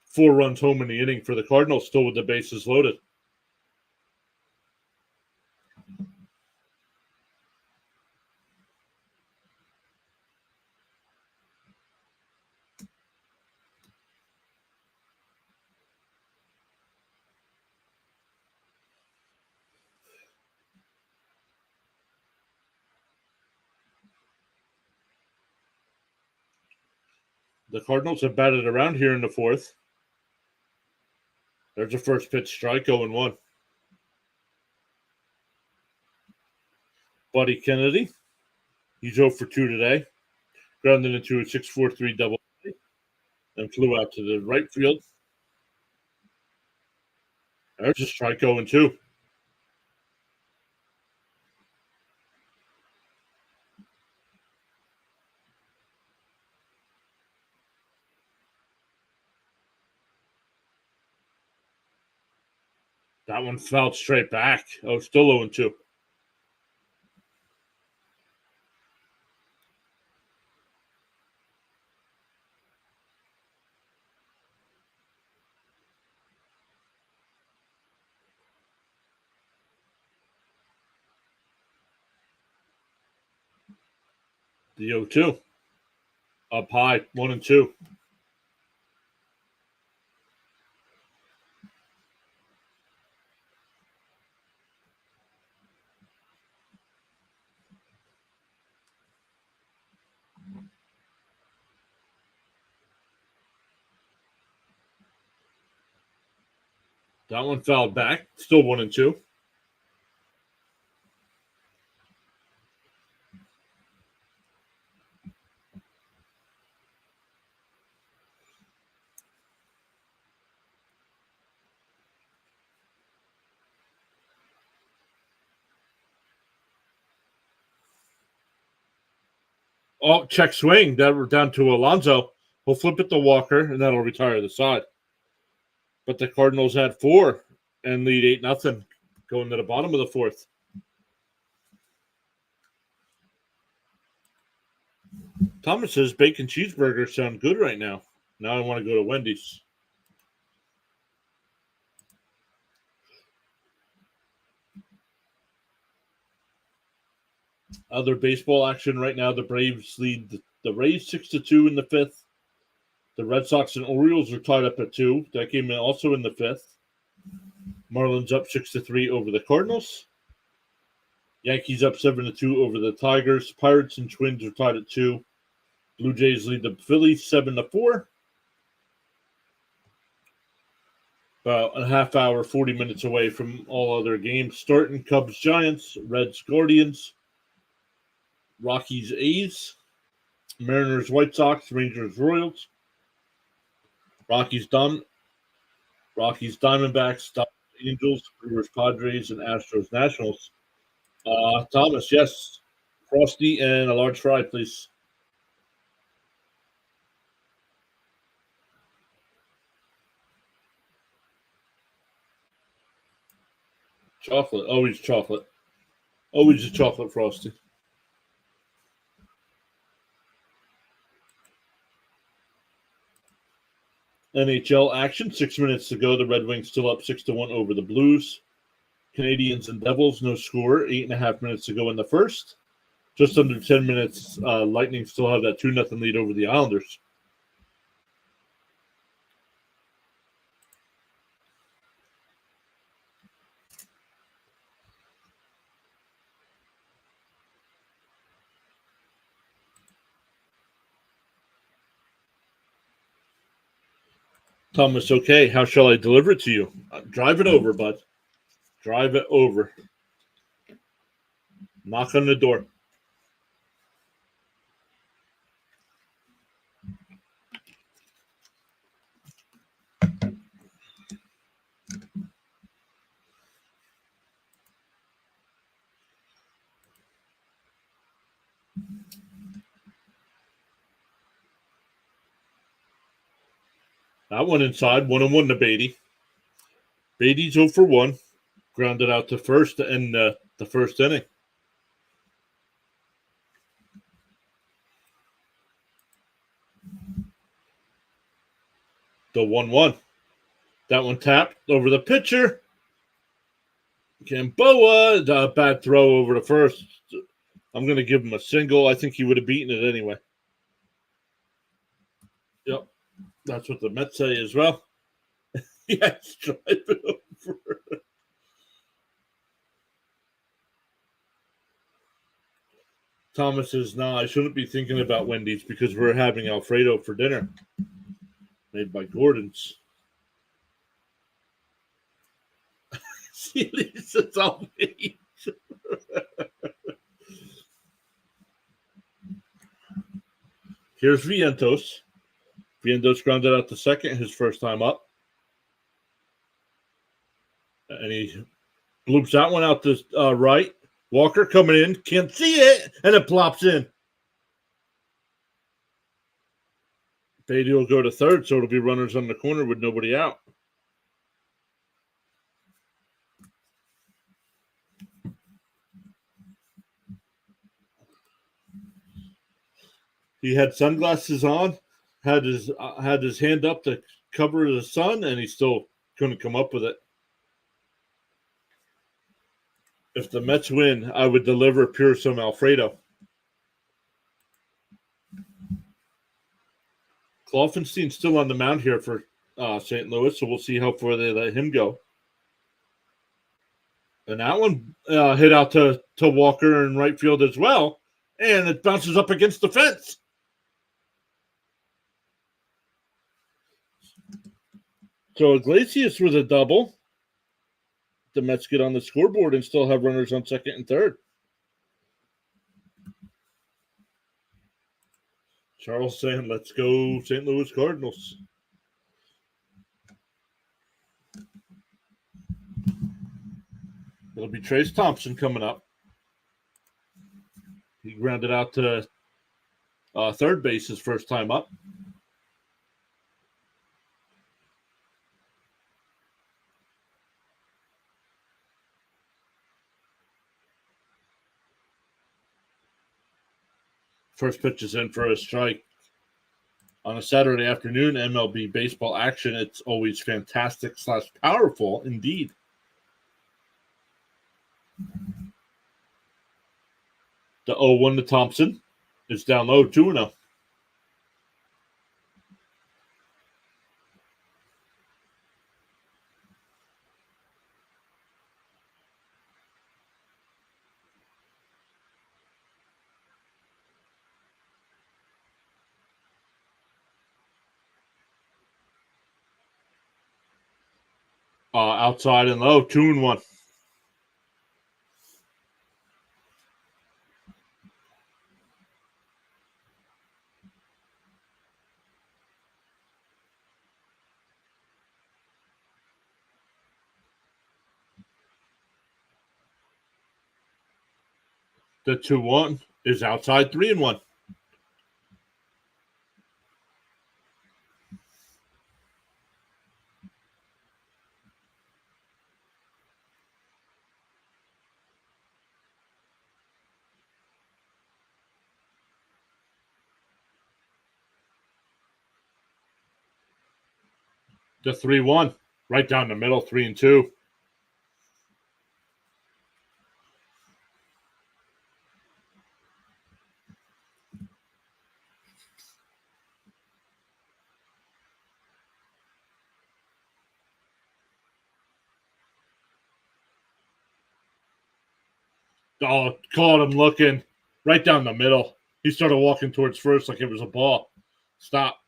4 runs home in the inning for the Cardinals, still with the bases loaded. The Cardinals have batted around here in the 4th. There's a first pitch strike, 0-1. Buddy Kennedy, he's 0 for 2 today. Grounded into a 6-4-3 double and flew out to the right field. There's a strike, 0-2. That one fouled straight back. Oh, still 0-2. The 0-2. Up high, 1-2. That one fouled back. Still 1-2. Oh, check swing. That we're down to Alonso. He'll flip it to Walker, and that'll retire the side. But the Cardinals had 4 and lead 8-0 going to the bottom of the 4th. Thomas says bacon cheeseburgers sound good right now. Now I want to go to Wendy's. Other baseball action right now, the Braves lead the Rays 6-2 in the 5th. The Red Sox and Orioles are tied up at 2. That game also in the 5th. Marlins up 6-3 over the Cardinals. Yankees up 7-2 over the Tigers. Pirates and Twins are tied at 2. Blue Jays lead the Phillies 7-4. About a half hour, 40 minutes away from all other games. Starting Cubs Giants, Reds Guardians, Rockies A's, Mariners White Sox, Rangers Royals, Rockies Diamondbacks, Dodgers Angels, Brewers Padres, and Astros Nationals. Thomas, yes. Frosty and a large fry, please. Chocolate. Always chocolate. Always a chocolate Frosty. NHL action. 6 minutes to go. The Red Wings still up 6-1 over the Blues. Canadians and Devils, no score. 8.5 minutes to go in the first. Just under 10 minutes, Lightning still have that 2-0 lead over the Islanders. Thomas, okay, how shall I deliver it to you? Drive it over, bud. Drive it over. Knock on the door. That one inside, 1-1 to Beatty. Beatty's 0 for 1. Grounded out to first to end the first inning. The 1-1. That one tapped over the pitcher. Gamboa, bad throw over to first. I'm going to give him a single. I think he would have beaten it anyway. Yep. That's what the Mets say as well. Yes, drive it over. Thomas says, no, I shouldn't be thinking about Wendy's because we're having Alfredo for dinner. Made by Gordon's. See, it's all me. Here's Vientos. Vientos grounded out to second, his first time up. And he bloops that one out to right. Walker coming in, can't see it, and it plops in. Beatty will go to third, so it'll be runners on the corner with nobody out. He had sunglasses on, had his hand up to cover the sun, and he still couldn't come up with it. If the Mets win, I would deliver Pure some Alfredo. Kloffenstein's still on the mound here for St. Louis, so we'll see how far they let him go. And that one hit out to Walker in right field as well, and it bounces up against the fence. So Iglesias with a double. The Mets get on the scoreboard and still have runners on second and third. Charles saying, let's go St. Louis Cardinals. It'll be Trace Thompson coming up. He grounded out to third base his first time up. First pitch is in for a strike. On a Saturday afternoon, MLB baseball action, it's always fantastic / powerful indeed. The 0-1 to Thompson is down low, 2-0. Outside and low, 2-1. The 2-1 is outside, 3-1. The 3-1, right down the middle, 3-2. Oh, caught him looking right down the middle. He started walking towards first like it was a ball. Stop.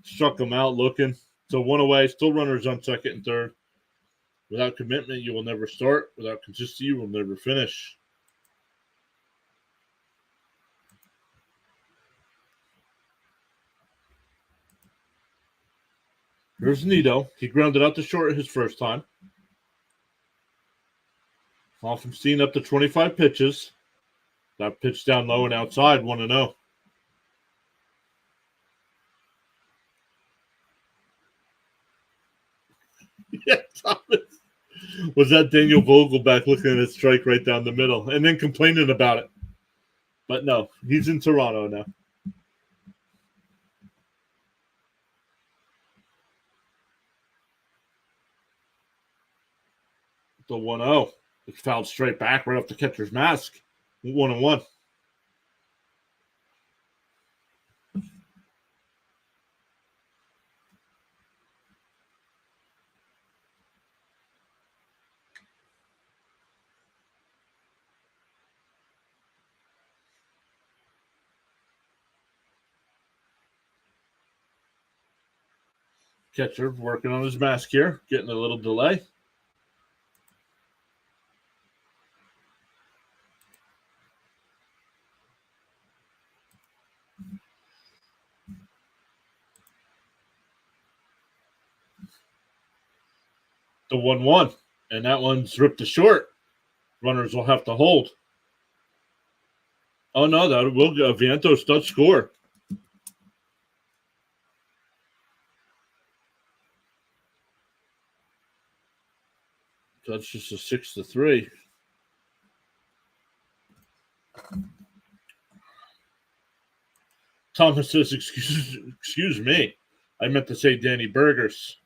Struck him out looking. So 1 away, still runners on second and third. Without commitment, you will never start. Without consistency, you will never finish. Here's Nito. He grounded out to short his first time. Kloffenstein up to 25 pitches. That pitch down low and outside, 1-0. Yeah, Thomas. Was that Daniel Vogelback looking at a strike right down the middle and then complaining about it? But no, he's in Toronto now. The 1-0. It's fouled straight back right off the catcher's mask. 1-1. Catcher working on his mask here, getting a little delay. The 1-1, and that one's ripped to short. Runners will have to hold. Oh, no, that will go. Vientos does score. So that's just a 6-3. Thomas says, excuse me. I meant to say Danny Burgers.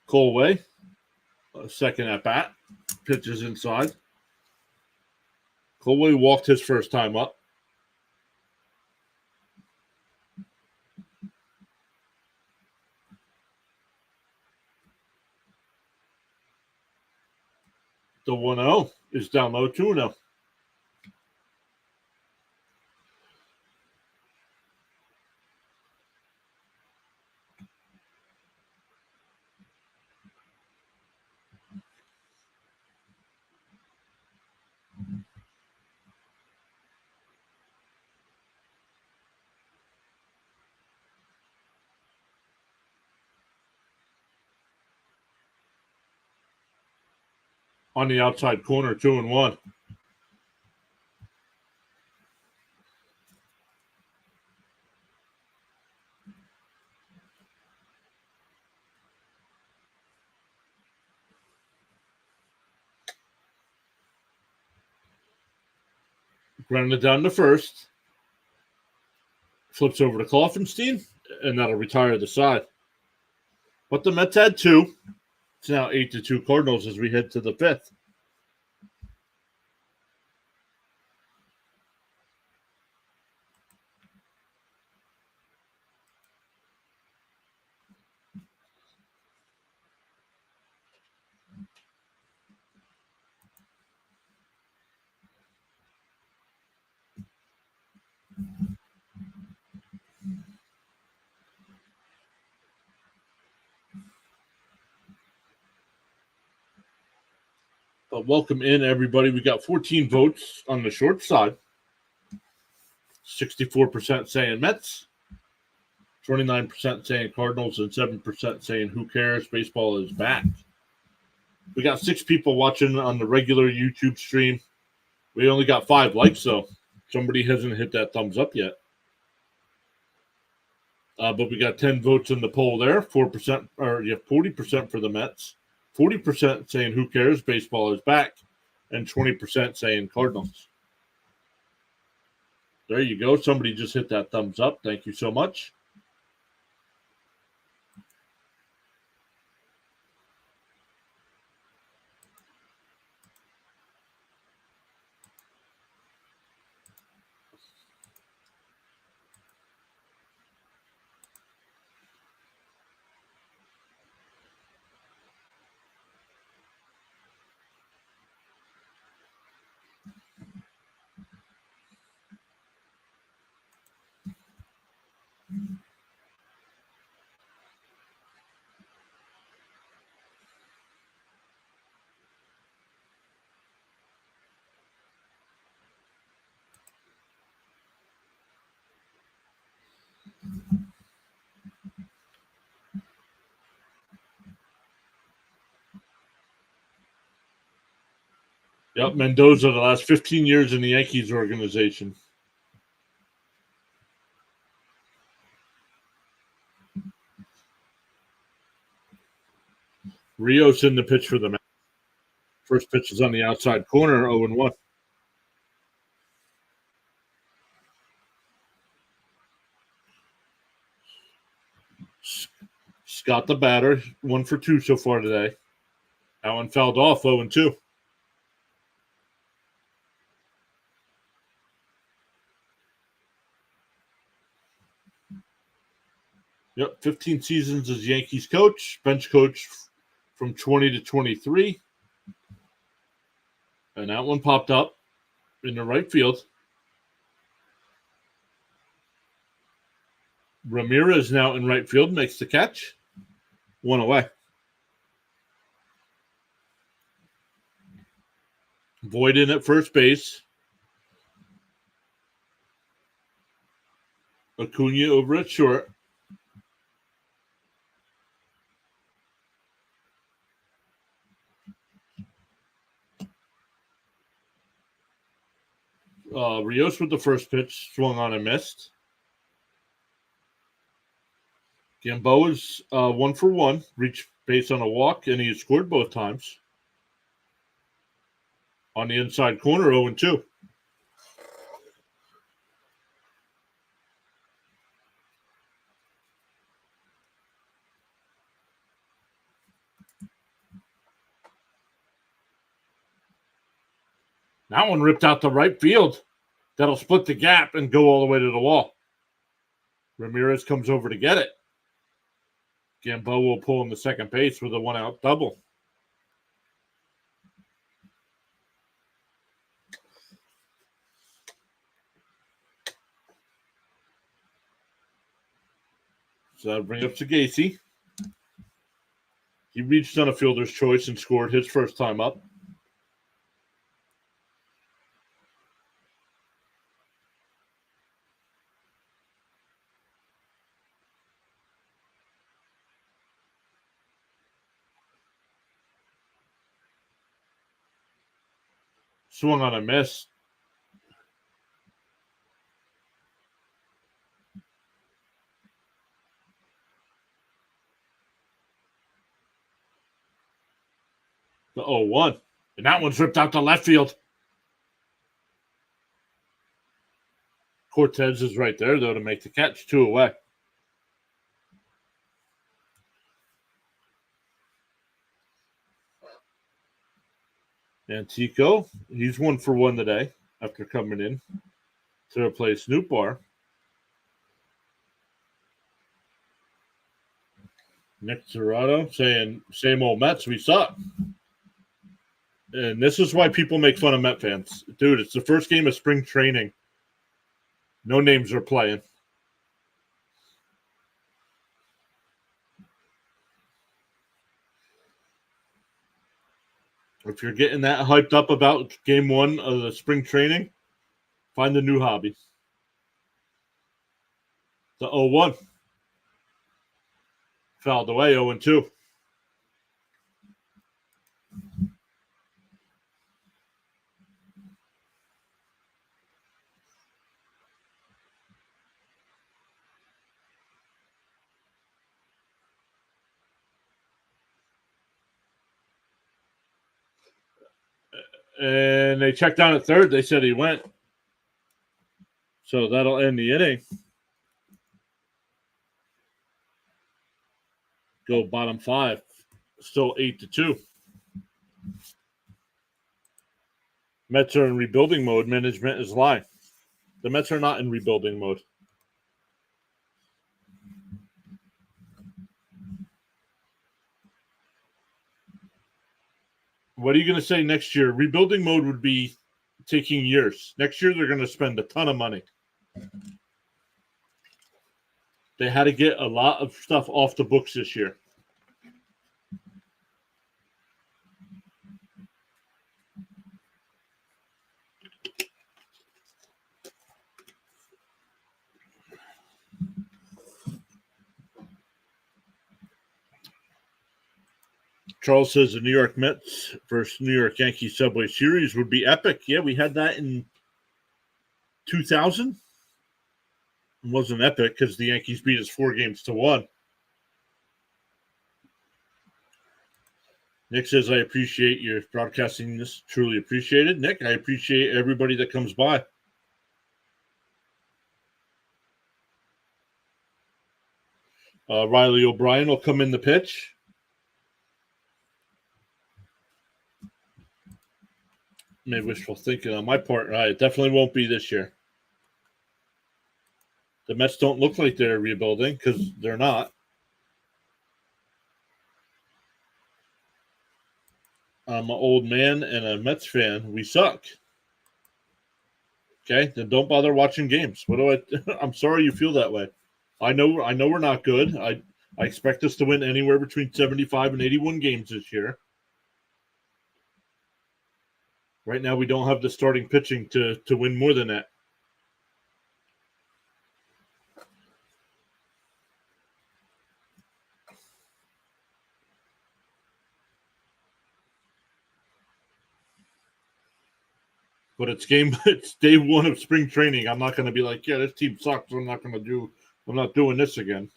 Colway, second at bat. Pitches inside. Colway walked his first time up. The 1-0 is down low 2-0. On the outside corner, 2-1. Grounded down to first. Flips over to Kloffenstein, and that'll retire the side. But the Mets had two. It's now 8-2 Cardinals as we head to the fifth. But welcome in, everybody. We got 14 votes on the short side. 64% saying Mets, 29% saying Cardinals, and 7% saying who cares, baseball is back. We got 6 people watching on the regular YouTube stream. We only got 5 likes, so somebody hasn't hit that thumbs up yet. But we got 10 votes in the poll there. 40% for the Mets, 40% saying who cares, baseball is back, and 20% saying Cardinals. There you go. Somebody just hit that thumbs up. Thank you so much. Yep, Mendoza, the last 15 years in the Yankees organization. Rios in the pitch for the Mets. First pitch is on the outside corner, 0-1. Scott the batter, 1 for 2 so far today. That one fouled off, 0-2. Yep, 15 seasons as Yankees coach, bench coach from 20 to 23. And that one popped up in the right field. Ramirez now in right field, makes the catch. 1 away. Void in at first base. Acuna over at short. Rios with the first pitch, swung on and missed. Gamboa's 1 for 1, reached base on a walk, and he scored both times. On the inside corner, 0-2. That one ripped out the right field. That'll split the gap and go all the way to the wall. Ramirez comes over to get it. Gamboa will pull in the second base with a 1-out double. So that'll bring up Sagasi. He reached on a fielder's choice and scored his first time up. Swung on a miss. The 0-1. And that one's ripped out to left field. Cortez is right there, though, to make the catch. 2 away. Antico, he's 1 for 1 today after coming in to replace Nootbaar. Nick Torado saying, same old Mets, we suck. And this is why people make fun of Met fans. Dude, it's the first game of spring training. No names are playing. If you're getting that hyped up about game 1 of the spring training, find a new hobby. The 0-1. Fouled away, 0-2. And they checked down at third. They said he went. So that'll end the inning. Go bottom 5. Still 8-2. Mets are in rebuilding mode. Management is lying. The Mets are not in rebuilding mode. What are you going to say next year? Rebuilding mode would be taking years. Next year, they're going to spend a ton of money. They had to get a lot of stuff off the books this year. Charles says the New York Mets versus New York Yankees Subway Series would be epic. Yeah, we had that in 2000. It wasn't epic because the Yankees beat us 4-1. Nick says, I appreciate your broadcasting this. Truly appreciated. Nick, I appreciate everybody that comes by. Riley O'Brien will come in the pitch. Maybe wishful thinking on my part. It definitely won't be this year. The Mets don't look like they're rebuilding because they're not. I'm an old man and a Mets fan. We suck. Okay, then don't bother watching games. What do I? I'm sorry you feel that way. I know we're not good. I expect us to win anywhere between 75 and 81 games this year. Right now, we don't have the starting pitching to win more than that. But it's day 1 of spring training. I'm not going to be like, yeah, this team sucks. I'm not doing this again.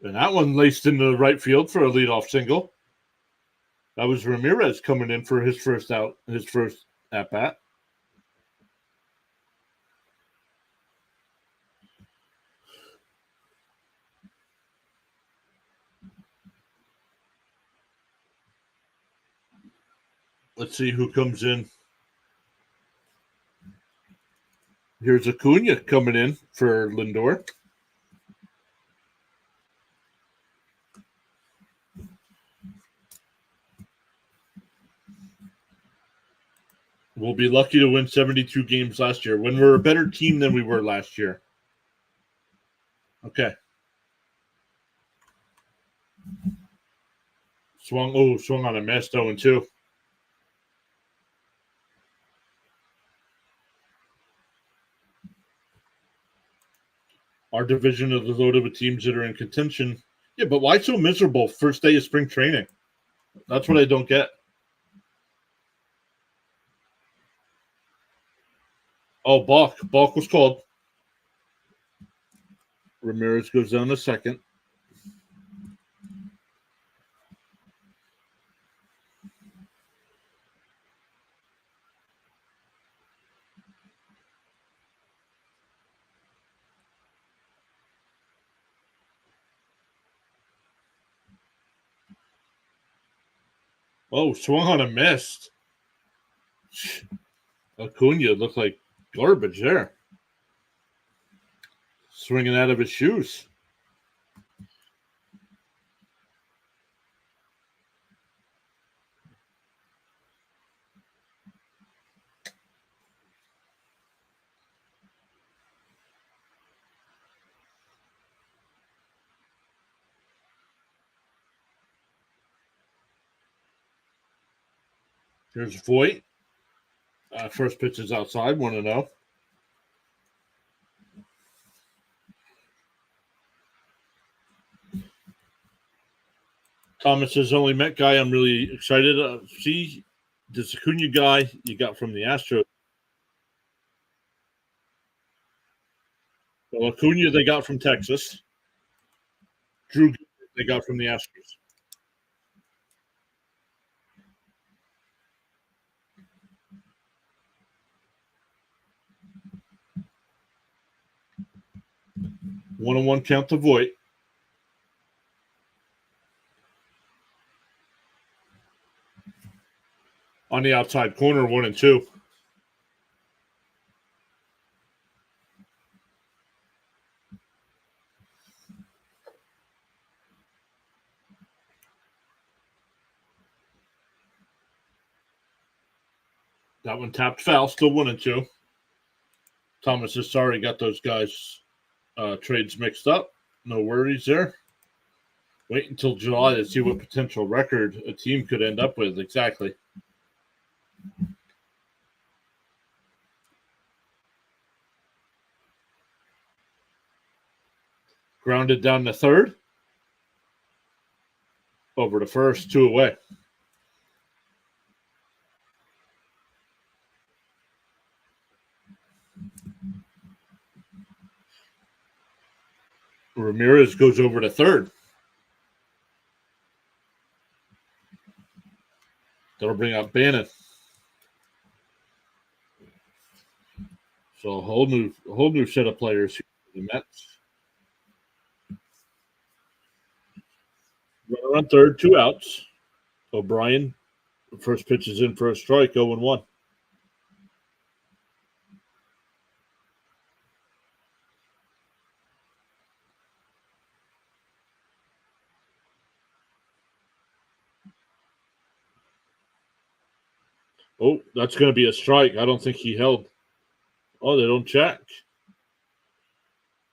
And that one laced into the right field for a leadoff single. That was Ramirez coming in for his first at bat. Let's see who comes in. Here's Acuna coming in for Lindor. We'll be lucky to win 72 games last year when we're a better team than we were last year. Okay. Swung on a miss, 0-2. Our division is loaded with teams that are in contention. Yeah, but why so miserable first day of spring training? That's what I don't get. Oh, balk. Balk was called. Ramirez goes down to second. Oh, swung on a miss. Acuna looked like garbage there. Swinging out of his shoes. Here's Voigt. First pitch is outside, 1-0. Thomas is only Met guy. I'm really excited to see this Acuna guy you got from the Astros. Well, Acuna they got from Texas. Drew they got from the Astros. One-on-one count to Voigt. On the outside corner, 1-2. That one tapped foul, still 1-2. Thomas is sorry, got those guys' trades mixed up. No worries there. Wait until July to see what potential record a team could end up with. Exactly. Grounded down to third. Over to first, 2 away. Ramirez goes over to third. That'll bring out Bannon. So a whole new set of players here for the Mets. Runner on third, 2 outs. O'Brien, first pitch is in for a strike, 0-1. Oh, that's going to be a strike. I don't think he held. Oh, they don't check.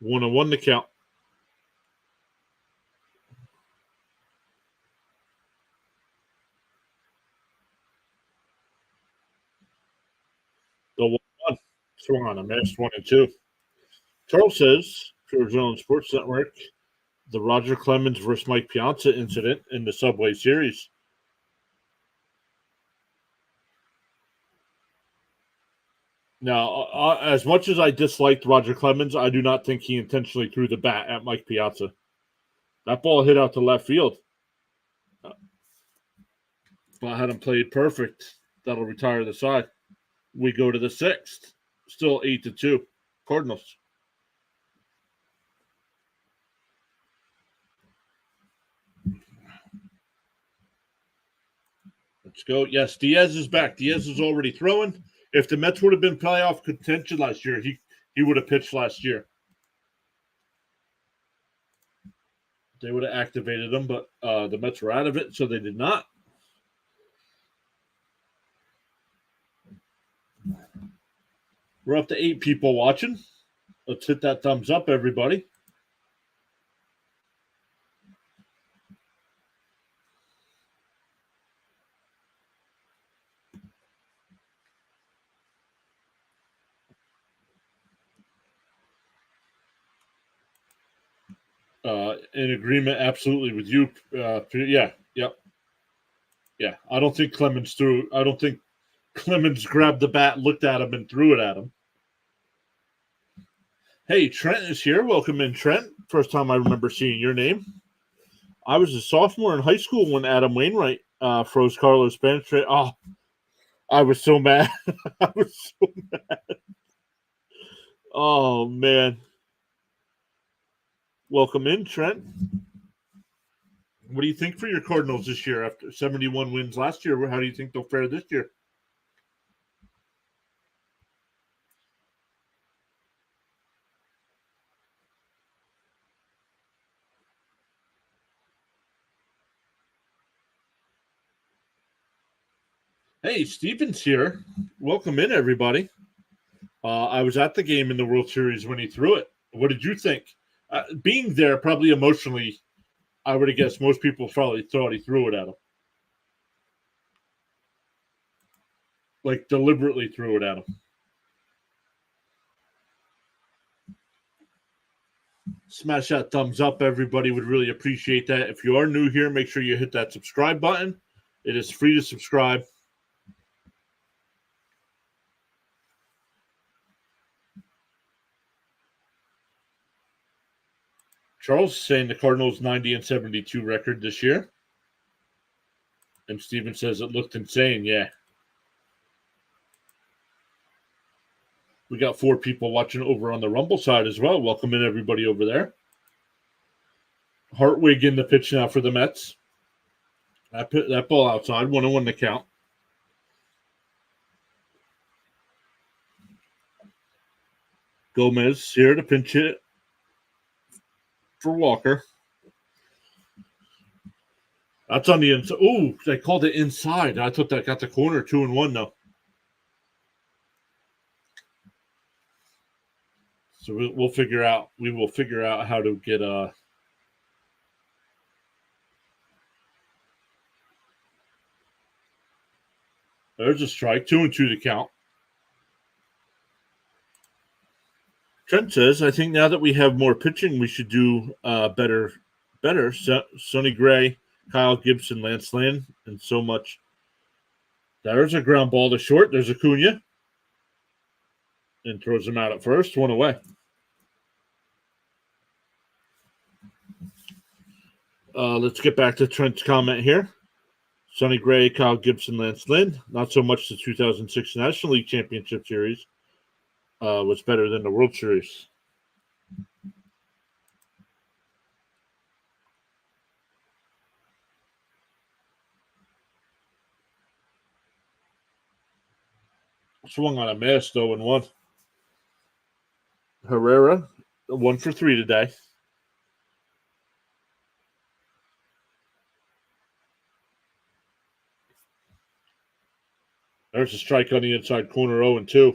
1-1 to count. The 1-1. Swung on a miss, 1-2. Charles says, PureAdrenaline Sports Network, the Roger Clemens versus Mike Piazza incident in the Subway Series. Now, as much as I disliked Roger Clemens, I do not think he intentionally threw the bat at Mike Piazza. That ball hit out to left field. If I had him played perfect, that'll retire the side. We go to the 6th. Still 8-2. Cardinals. Let's go. Yes, Diaz is back. Diaz is already throwing. If the Mets would have been playoff contention last year, he would have pitched last year. They would have activated him, but the Mets were out of it, so they did not. We're up to 8 people watching. Let's hit that thumbs up, everybody. In agreement, absolutely with you. Yeah. I don't think Clemens threw. I don't think Clemens grabbed the bat, looked at him, and threw it at him. Hey, Trent is here. Welcome in, Trent. First time I remember seeing your name. I was a sophomore in high school when Adam Wainwright froze Carlos Beltran. Oh, I was so mad. I was so mad. Oh, man. Welcome in, Trent. What do you think for your Cardinals this year after 71 wins last year? How do you think they'll fare this year? Hey, Steven's here. Welcome in, everybody. I was at the game in the World Series when he threw it. What did you think? Being there, probably emotionally, I would have guessed most people probably thought he threw it at him. Like, deliberately threw it at him. Smash that thumbs up, everybody. Would really appreciate that. If you are new here, make sure you hit that subscribe button. It is free to subscribe. Charles is saying the Cardinals 90-72 record this year. And Steven says it looked insane. Yeah. We got 4 people watching over on the Rumble side as well. Welcome in, everybody over there. Hartwig in the pitch now for the Mets. That ball outside, 1-1 to count. Gomez here to pinch hit for Walker. That's on the inside. Oh, they called it inside. I thought that got the corner. 2-1 though. So we'll figure out. We will figure out how to get There's a strike. 2-2 to count. Trent says, I think now that we have more pitching, we should do better. Sonny Gray, Kyle Gibson, Lance Lynn, and so much. There's a ground ball to short. There's Acuna. And throws him out at first. 1 away. Let's get back to Trent's comment here. Sonny Gray, Kyle Gibson, Lance Lynn. Not so much the 2006 National League Championship Series. Was better than the World Series. Swung on a miss, 0-1. Herrera, 1 for 3 today. There's a strike on the inside corner, 0-2.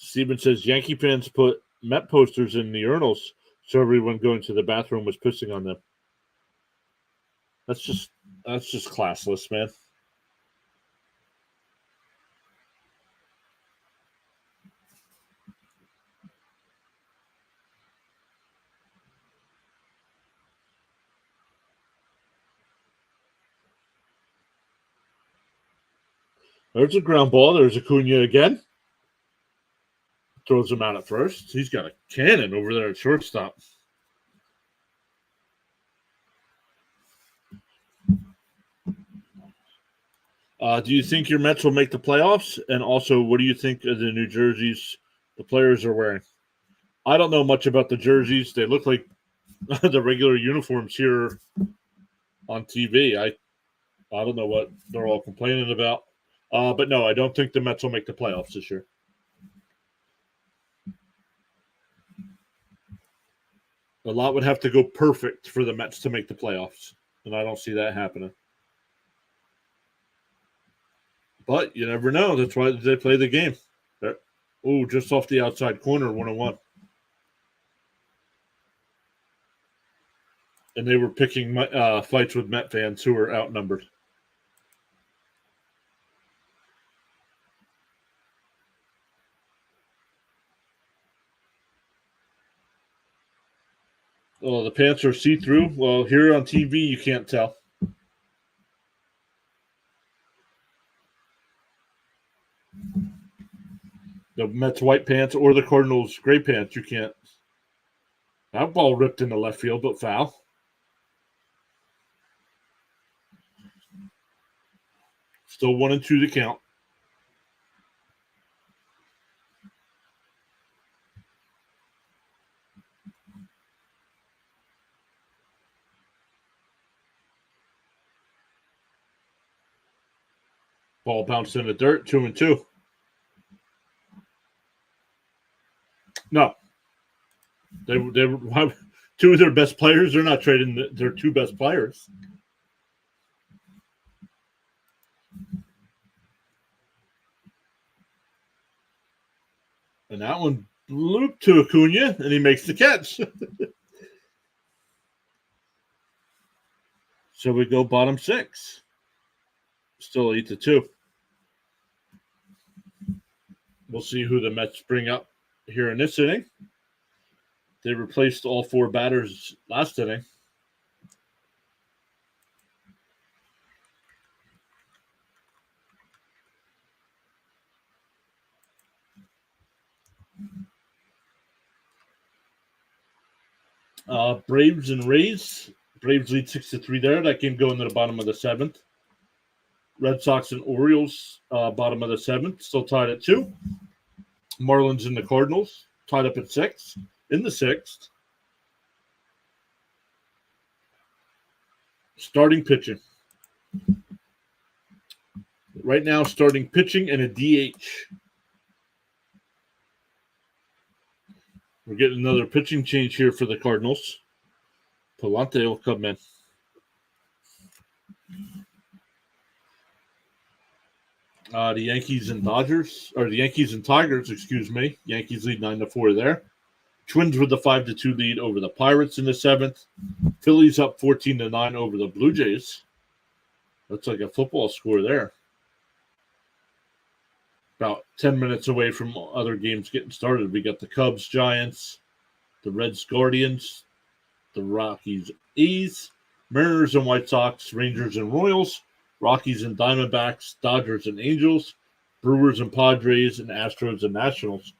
Steven says Yankee fans put Met posters in the urinals so everyone going to the bathroom was pissing on them. That's just classless, man. There's a ground ball. There's Acuna again. Throws him out at first. He's got a cannon over there at shortstop. Do you think your Mets will make the playoffs? And also, what do you think of the new jerseys the players are wearing? I don't know much about the jerseys. They look like the regular uniforms here on TV. I don't know what they're all complaining about. But no, I don't think the Mets will make the playoffs this year. A lot would have to go perfect for the Mets to make the playoffs, and I don't see that happening. But you never know. That's why they play the game. Oh, just off the outside corner, 101. And they were picking fights with Met fans who were outnumbered. Oh, the pants are see-through. Well, here on TV, you can't tell. The Mets white pants or the Cardinals gray pants, you can't. That ball ripped into left field, but foul. Still 1-2 to count. Ball bounced in the dirt, 2-2. No. They two of their best players. They're not trading their two best players. And that one looped to Acuna, and he makes the catch. So we go bottom 6. Still 8-2. We'll see who the Mets bring up here in this inning. They replaced all 4 batters last inning. Braves and Rays. Braves lead 6-3 there. That game going to the bottom of the 7th. Red Sox and Orioles, bottom of the 7th, still tied at 2. Marlins and the Cardinals, tied up at 6 in the 6th. Starting pitching. Right now, starting pitching and a DH. We're getting another pitching change here for the Cardinals. Palante will come in. The Yankees and Tigers, excuse me. Yankees lead 9-4 there. Twins with the 5-2 lead over the Pirates in the 7th. Phillies up 14-9 over the Blue Jays. Looks like a football score there. About 10 minutes away from other games getting started. We got the Cubs, Giants, the Reds, Guardians, the Rockies, A's, Mariners and White Sox, Rangers and Royals, Rockies and Diamondbacks, Dodgers and Angels, Brewers and Padres, and Astros and Nationals.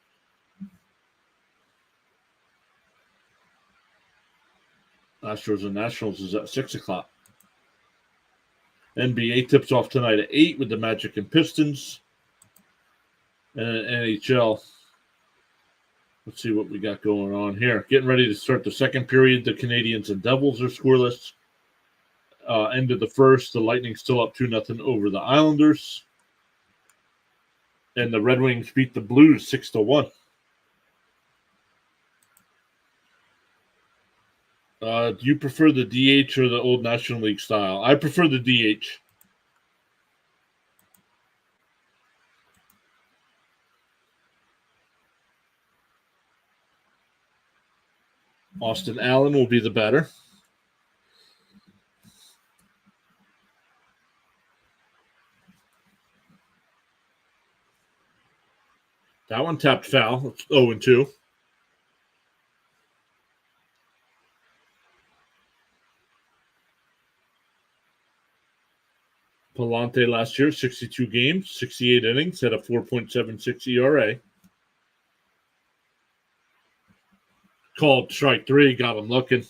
Astros and Nationals is at 6 o'clock. NBA tips off tonight at 8 with the Magic and Pistons. And NHL. Let's see what we got going on here. Getting ready to start the second period. The Canadians and Devils are scoreless. End of the first, the Lightning still up 2-0 over the Islanders. And the Red Wings beat the Blues 6-1. Do you prefer the DH or the old National League style? I prefer the DH. Austin Allen will be the batter. That one tapped foul. It's 0-2. Palante last year, 62 games, 68 innings, had a 4.76 ERA. Called strike 3, got him looking.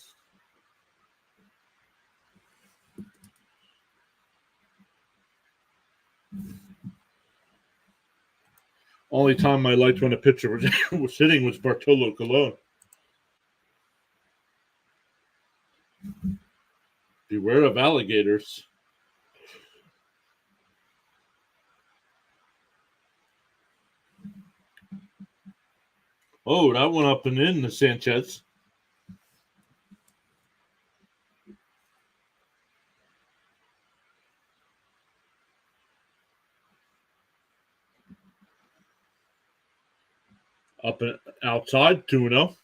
Only time I liked when a pitcher was hitting was Bartolo Colon. Beware of alligators. Oh, that went up and in the Sanchez. Up and outside, 2-0.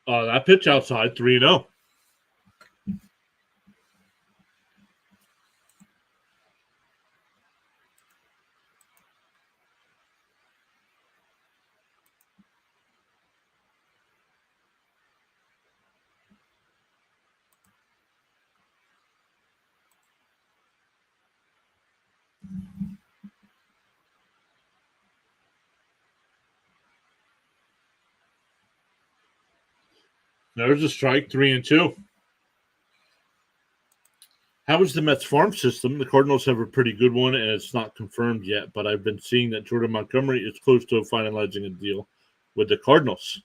That pitch outside, 3-0. There's a strike, 3-2. How is the Mets farm system? The Cardinals have a pretty good one, and it's not confirmed yet, but I've been seeing that Jordan Montgomery is close to finalizing a deal with the Cardinals.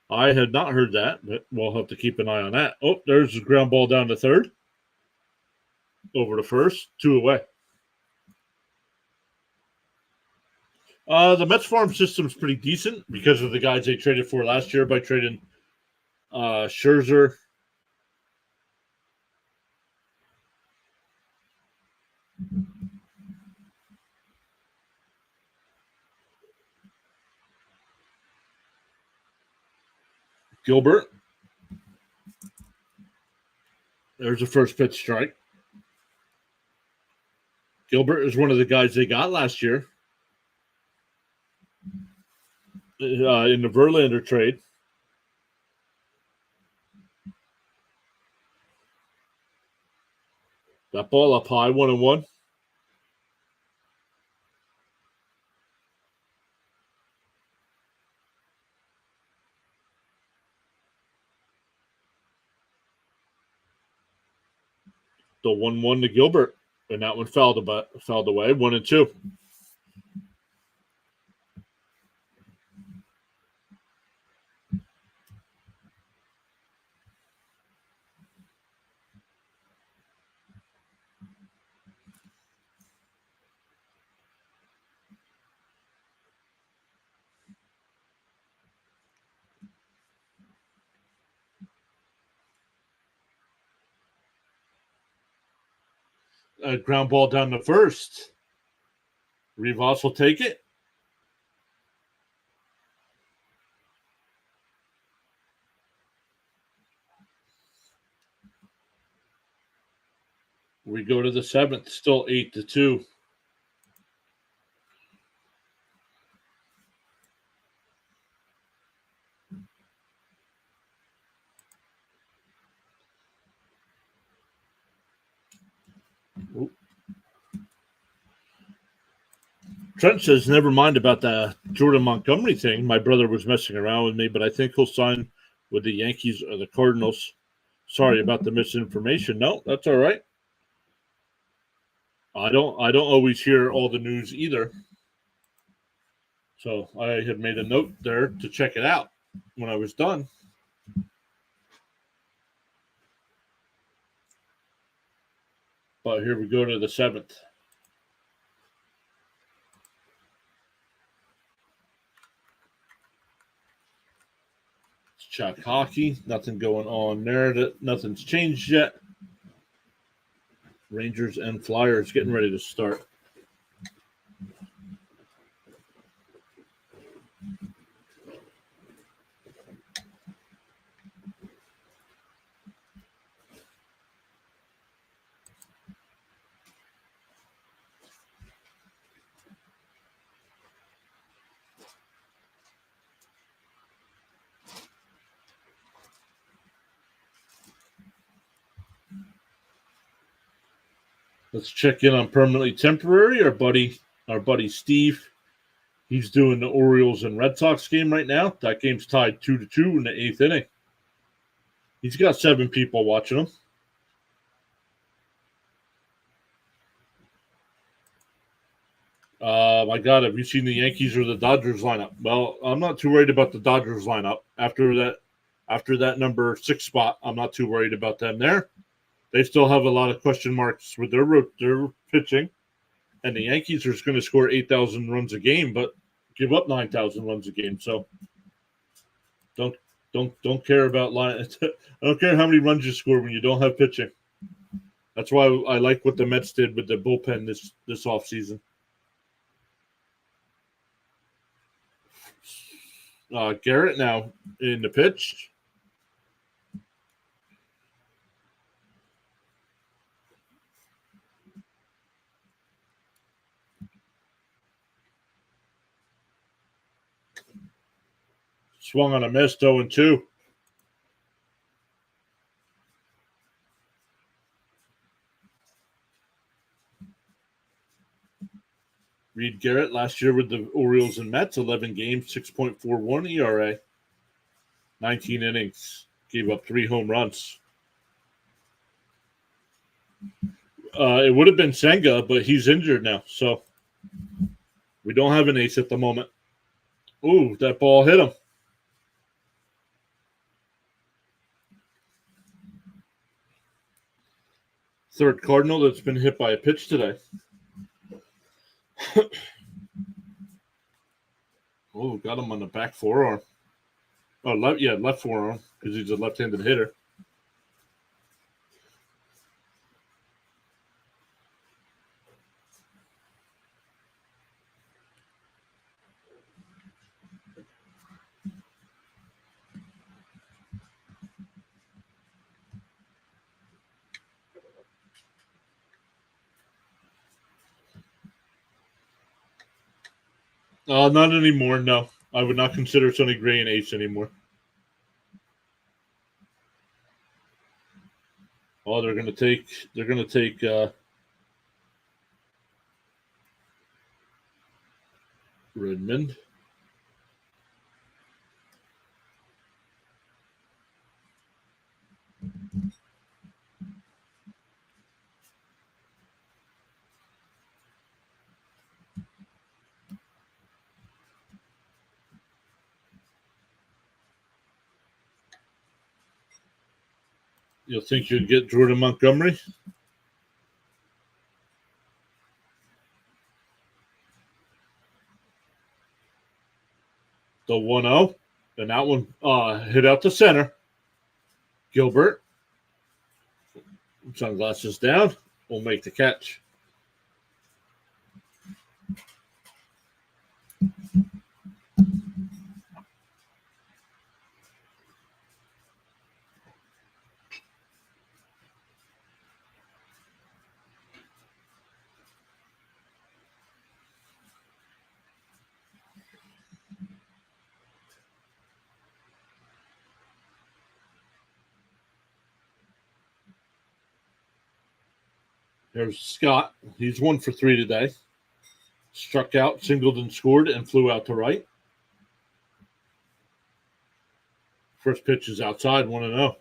I had not heard that, but we'll have to keep an eye on that. Oh, there's a ground ball down to third. Over to first, 2 away. The Mets farm system's pretty decent because of the guys they traded for last year by trading Scherzer. Gilbert. There's a first pitch strike. Gilbert is one of the guys they got last year in the Verlander trade. That ball up high, 1-1. The 1-1 to Gilbert, and that one fouled away, 1-2. A ground ball down to first. Rivas will take it. We go to the seventh, still 8-2. Trent says, never mind about the Jordan Montgomery thing. My brother was messing around with me, but I think he'll sign with the Yankees or the Cardinals. Sorry about the misinformation. No, that's all right. I don't always hear all the news either. So I had made a note there to check it out when I was done. But here we go to the seventh. Chuck hockey, nothing going on there. Nothing's changed yet. Rangers and Flyers getting ready to start. Let's check in on permanently temporary. Our buddy Steve. He's doing the Orioles and Red Sox game right now. That game's tied 2-2 in the 8th inning. He's got 7 people watching him. My God, have you seen the Yankees or the Dodgers lineup? Well, I'm not too worried about the Dodgers lineup. After that number 6 spot, I'm not too worried about them there. They still have a lot of question marks with their pitching, and the Yankees are going to score 8,000 runs a game, but give up 9,000 runs a game. So don't care about line. I don't care how many runs you score when you don't have pitching. That's why I like what the Mets did with the bullpen this offseason. Garrett now in the pitch. Swung on a miss, 0-2. Reed Garrett last year with the Orioles and Mets, 11 games, 6.41 ERA, 19 innings, gave up 3 home runs. It would have been Senga, but he's injured now, so we don't have an ace at the moment. Ooh, that ball hit him. Third Cardinal that's been hit by a pitch today. Oh, got him on the back forearm. Oh, left forearm, because he's a left-handed hitter. Not anymore, no. I would not consider Sonny Gray an ace anymore. Oh, they're gonna take Redmond. You'll think you'd get Jordan Montgomery? The 1-0. And that one hit out to center. Gilbert. Sunglasses down. Will make the catch. There's Scott. He's 1 for 3 today. Struck out, singled and scored, and flew out to right. First pitch is outside, 1-0.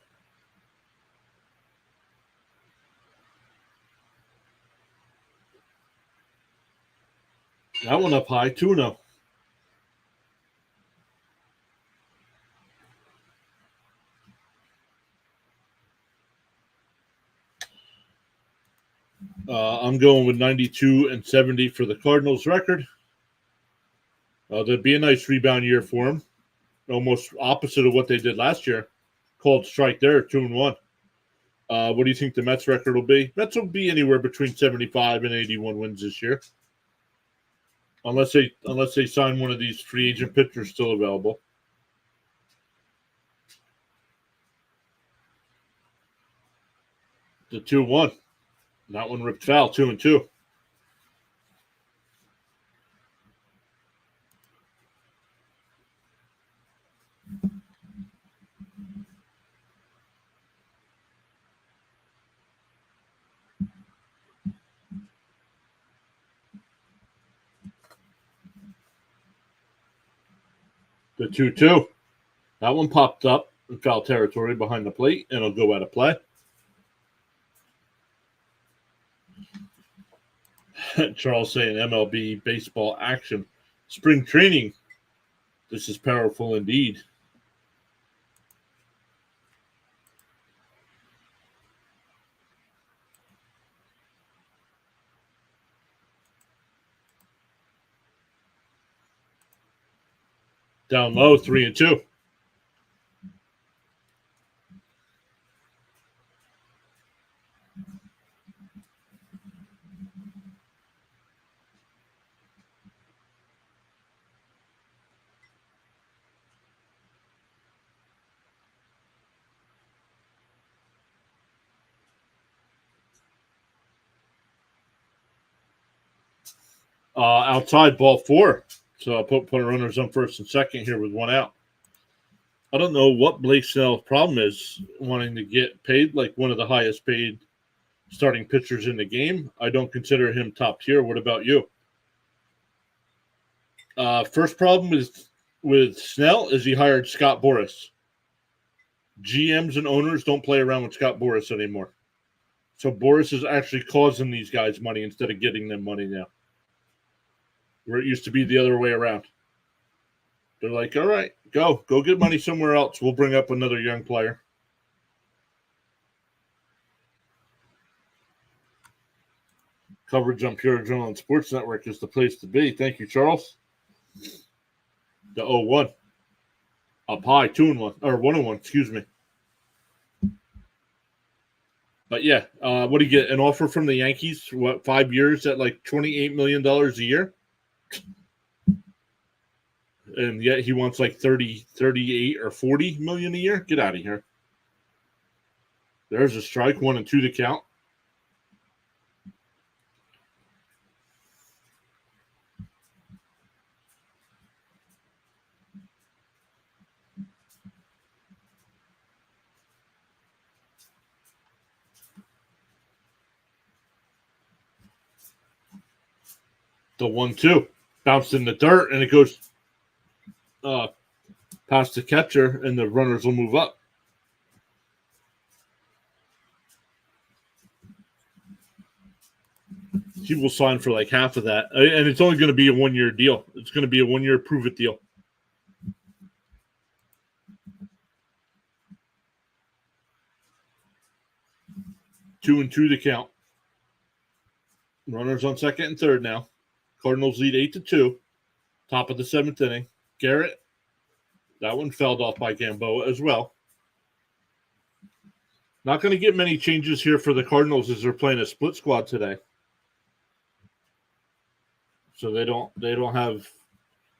That one up high, 2-0. I'm going with 92 and 70 for the Cardinals record. That'd be a nice rebound year for them. Almost opposite of what they did last year. Called strike there, 2-1. What do you think the Mets record will be? Mets will be anywhere between 75 and 81 wins this year. Unless they sign one of these free agent pitchers still available. The 2-1. That one ripped foul, 2-2. The 2-2. That one popped up in foul territory behind the plate, and it'll go out of play. Charles saying MLB baseball action. Spring training. This is powerful indeed. Down low, 3-2. Outside, ball 4. So I'll put runners on first and second here with 1 out. I don't know what Blake Snell's problem is wanting to get paid like one of the highest paid starting pitchers in the game. I don't consider him top tier. What about you? First problem with Snell is he hired Scott Boras. GMs and owners don't play around with Scott Boras anymore. So Boras is actually causing these guys money instead of getting them money now. Where it used to be the other way around. They're like, all right, go get money somewhere else. We'll bring up another young player. Coverage on PureAdrenaline Sports Network is the place to be. Thank you, Charles. The 0-1. Up high, 2-1, or 1-1, excuse me. But yeah, what do you get? An offer from the Yankees? What, 5 years at like $28 million a year? And yet he wants like 30, 38 or 40 million a year. Get out of here. There's a strike, 1 and 2 to count. The 1-2 bounced in the dirt, and it goes past the catcher, and the runners will move up. He will sign for like half of that, and it's only going to be a 1-year deal. It's going to be a 1-year prove-it deal. Two and 2 to count. Runners on second and third now. Cardinals lead 8-2. Top of the 7th inning. Garrett. That one fouled off by Gamboa as well. Not going to get many changes here for the Cardinals as they're playing a split squad today. So they don't have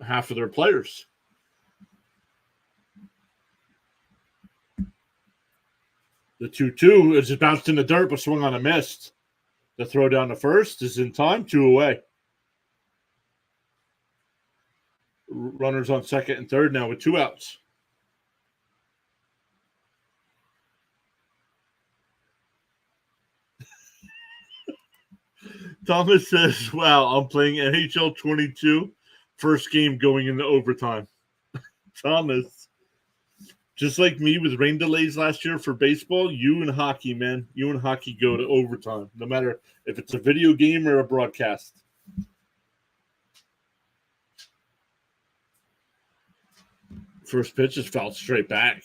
half of their players. The 2-2 is just bounced in the dirt but swung on a miss. The throw down to first is in time, 2 away. Runners on second and third now with 2 outs. Thomas says, wow, I'm playing NHL 22. First game going into overtime. Thomas, just like me with rain delays last year for baseball, you and hockey, man. You and hockey go to overtime, no matter if it's a video game or a broadcast. First pitch is fouled straight back.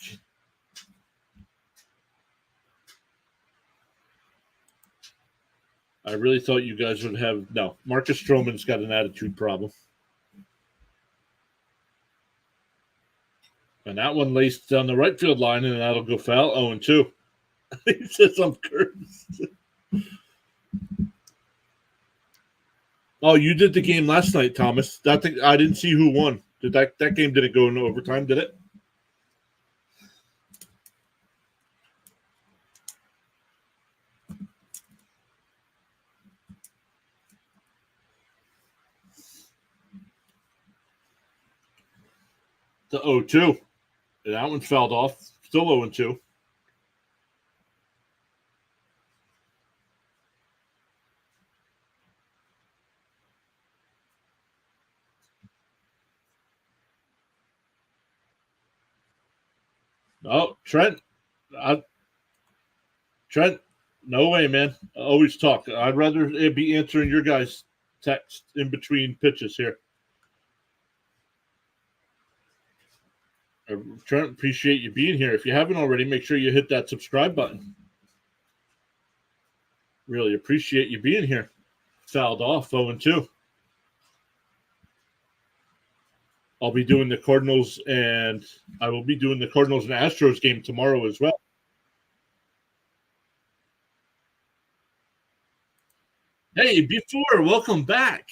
I really thought you guys would have... No, Marcus Stroman's got an attitude problem. And that one laced down the right field line, and that'll go foul. 0-2. He says I'm cursed. Oh, you did the game last night, Thomas. I didn't see who won. That game didn't go into overtime, did it? The 0-2. And that one's fouled off. Still 0-2. Oh, Trent. Trent, no way, man. I always talk. I'd rather it be answering your guys' text in between pitches here. Trent, appreciate you being here. If you haven't already, make sure you hit that subscribe button. Really appreciate you being here. Fouled off 0-2. I'll be doing the Cardinals, and I will be doing the Cardinals and Astros game tomorrow as well. Hey, before, welcome back.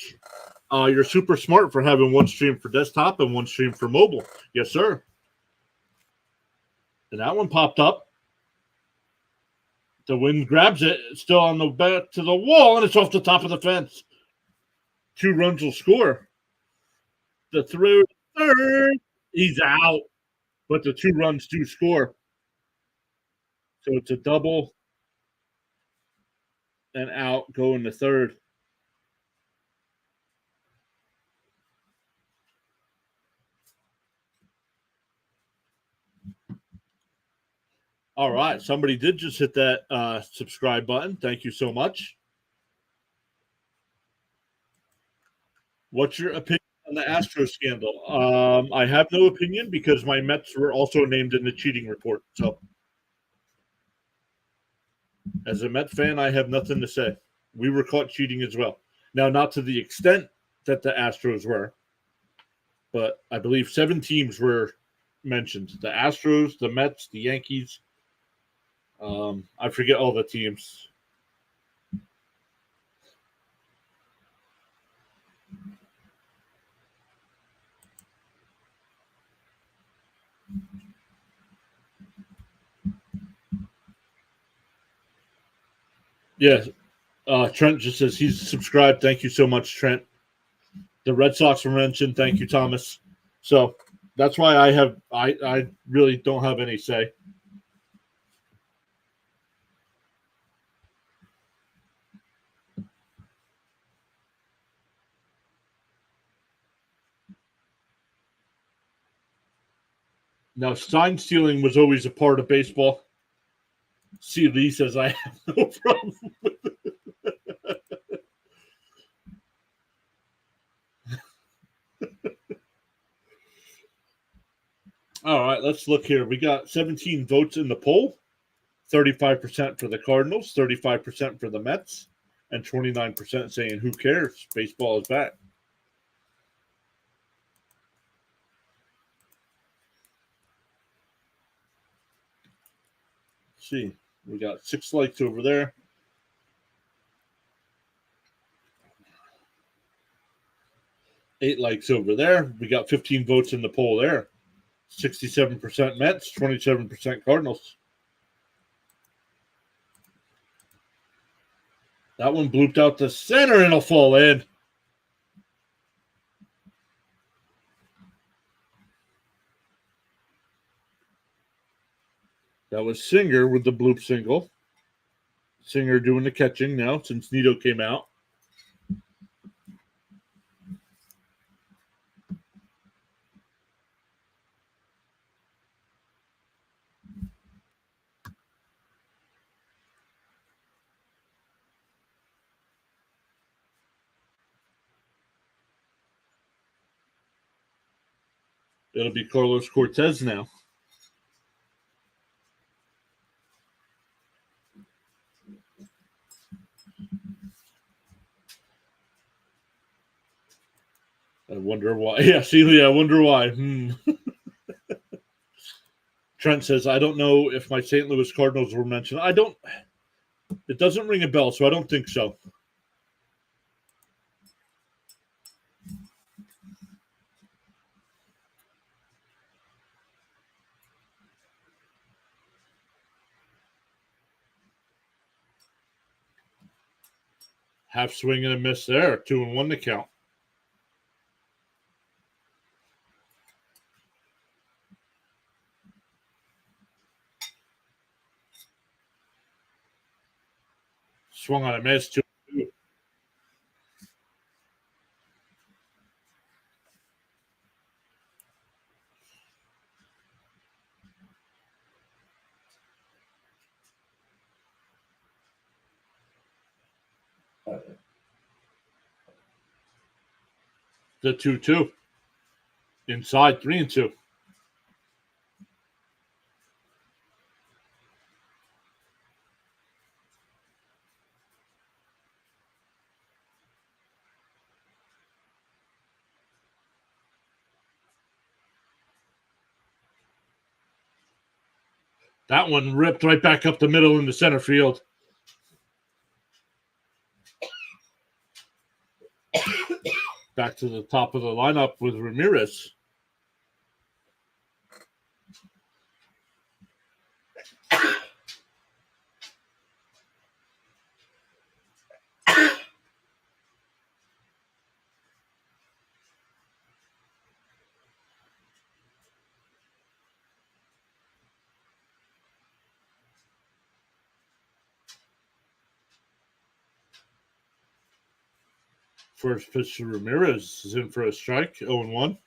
You're super smart for having one stream for desktop and one stream for mobile. Yes, sir. And that one popped up. The wind grabs it. It's still on the back to the wall, and it's off the top of the fence. 2 runs will score. The third, he's out. But the 2 runs do score. So it's a double and out going to third. All right. Somebody did just hit that subscribe button. Thank you so much. What's your opinion on the Astros scandal? I have no opinion because my Mets were also named in the cheating report. So as a Met fan, I have nothing to say. We were caught cheating as well. Now, not to the extent that the Astros were, but I believe 7 teams were mentioned. The Astros, the Mets, the Yankees. I forget all the teams. Yeah. Trent just says he's subscribed. Thank you so much, Trent. The Red Sox were mentioned. Thank you, Thomas. So that's why I really don't have any say. Now, sign stealing was always a part of baseball. C. Lee says I have no problem with it. All right, let's look here. We got 17 votes in the poll. 35% for the Cardinals, 35% for the Mets, and 29% saying, who cares? Baseball is back. Let's see. We got 6 likes over there. 8 likes over there. We got 15 votes in the poll there. 67% Mets, 27% Cardinals. That one blooped out to center and it'll fall in. That was Singer with the bloop single. Singer doing the catching now since Nito came out. It'll be Carlos Cortez now. I wonder why. Yeah, Celia, I wonder why. Trent says, I don't know if my St. Louis Cardinals were mentioned. It doesn't ring a bell, so I don't think so. Half swing and a miss there. 2-1 to count. Swung on a miss. 2-2. The 2-2. Inside, 3-2. That one ripped right back up the middle in the center field. Back to the top of the lineup with Ramirez. First pitch to Ramirez is in for a strike, 0-1.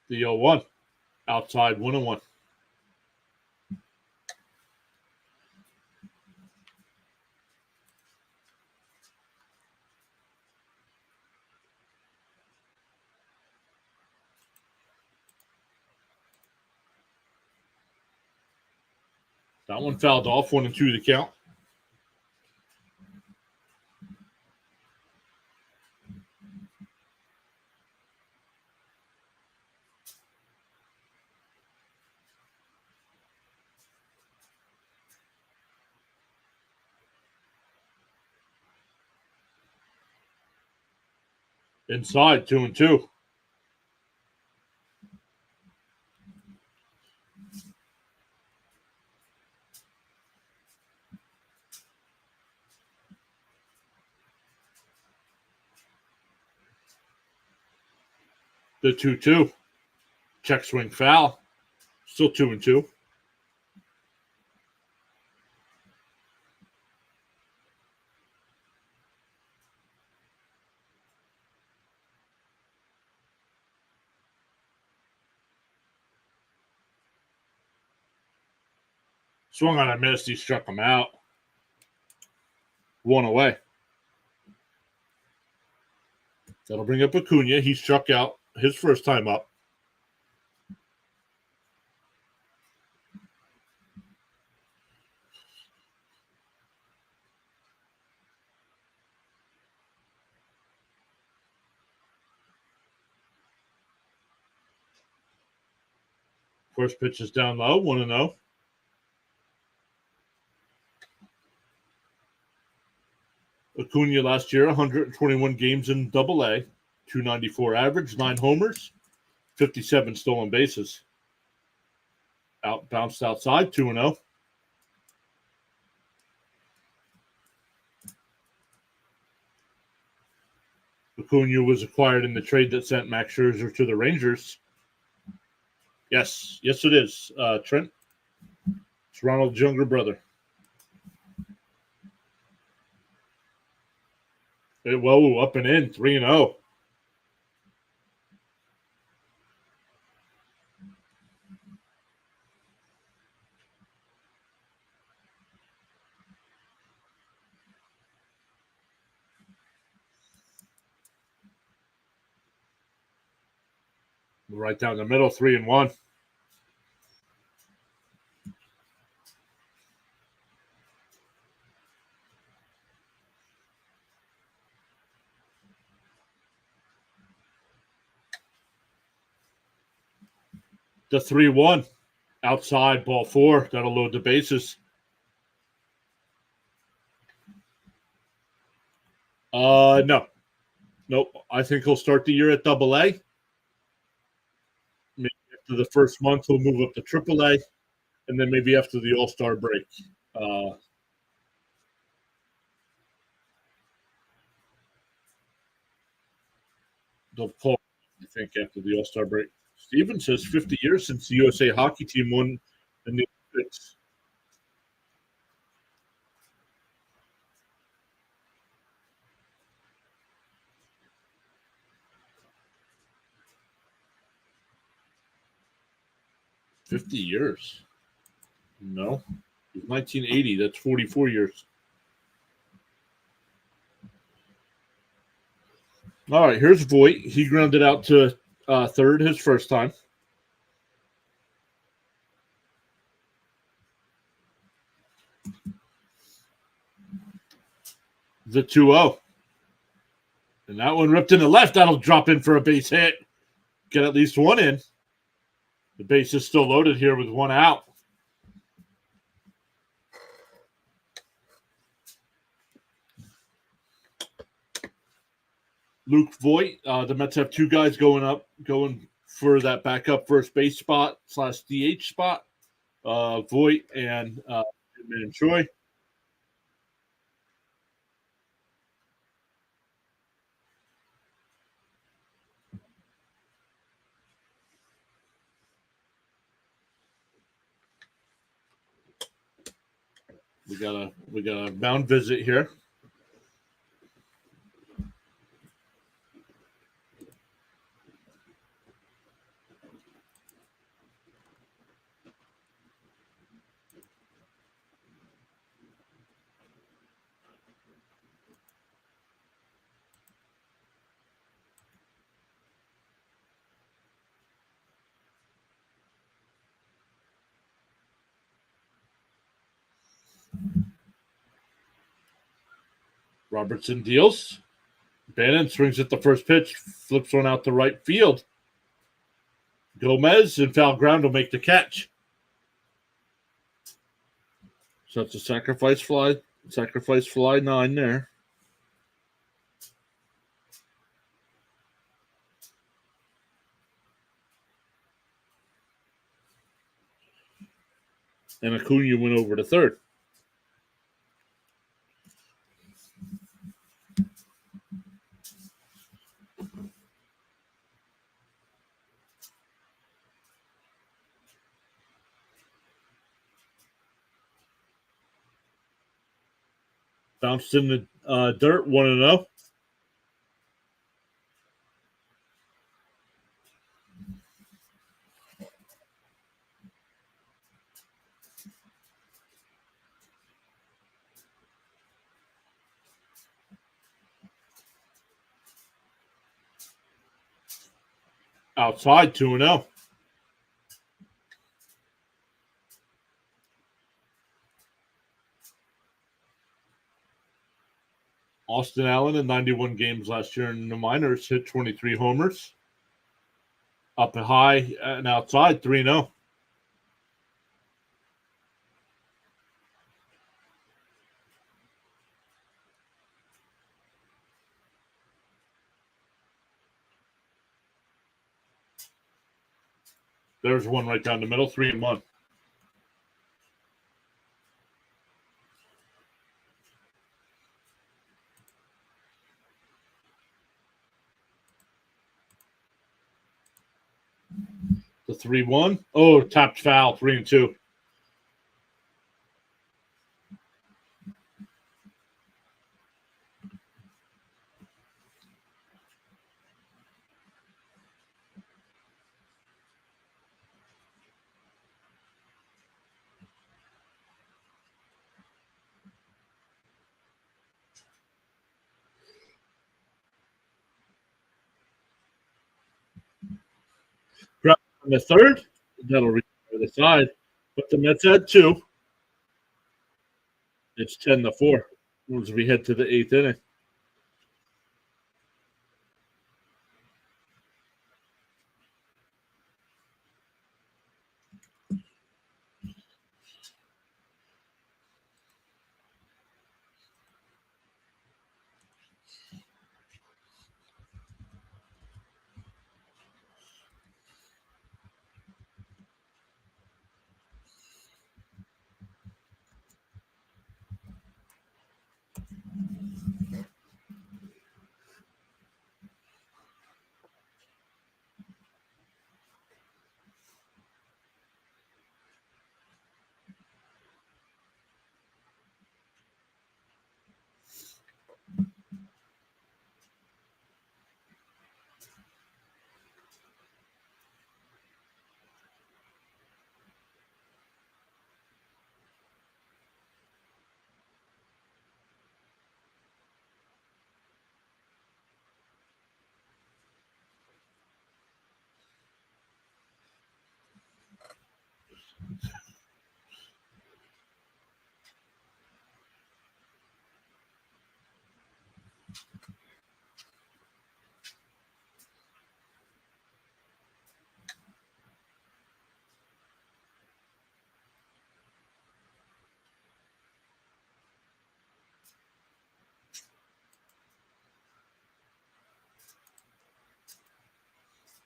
The 0-1. Outside, 1-1. That one fouled off, 1-2 to count. Inside, 2-2. The 2-2. Check swing foul. Still 2-2. Swung on a miss. He struck him out. 1 away. That'll bring up Acuna. He struck out his first time up. First pitch is down low, 1-0. Acuna last year, 121 games in Double-A, 294 average, 9 homers, 57 stolen bases. Bounced outside, 2-0. Acuna was acquired in the trade that sent Max Scherzer to the Rangers. Yes, it is. Trent, it's Ronald's younger brother. Whoa, up and in, 3-0. Right down the middle, 3-1. The 3-1. Outside, ball 4. That'll load the bases. No. Nope. I think he'll start the year at Double-A. Maybe after the first month, he'll move up to Triple-A. And then maybe after the All-Star break. They'll call, I think, after the All-Star break. Steven says 50 years since the USA hockey team won in the Olympics. $50 years. No. He's 1980. That's 44 years. All right, here's Voigt. He grounded out to third his first time. The 2-0. And that one ripped in the left. That'll drop in for a base hit. Get at least one in. The base is still loaded here with one out. Luke Voigt. The Mets have two guys going for that backup first base spot / DH spot. Voigt and Man Choi. We got a mound visit here. Robertson deals. Bannon swings at the first pitch, flips one out to right field. Gomez in foul ground will make the catch. So that's a sacrifice fly 9 there. And Acuna went over to third. Bounced in the dirt, 1-0. Outside, 2-0. Austin Allen in 91 games last year in the minors hit 23 homers. Up and high and outside, 3-0. There's one right down the middle, 3-1. The 3-1. Oh, tapped foul, 3-2. Ground on the third. That'll reach to the side. But the Mets had 2. It's 10-4 as we head to the 8th inning.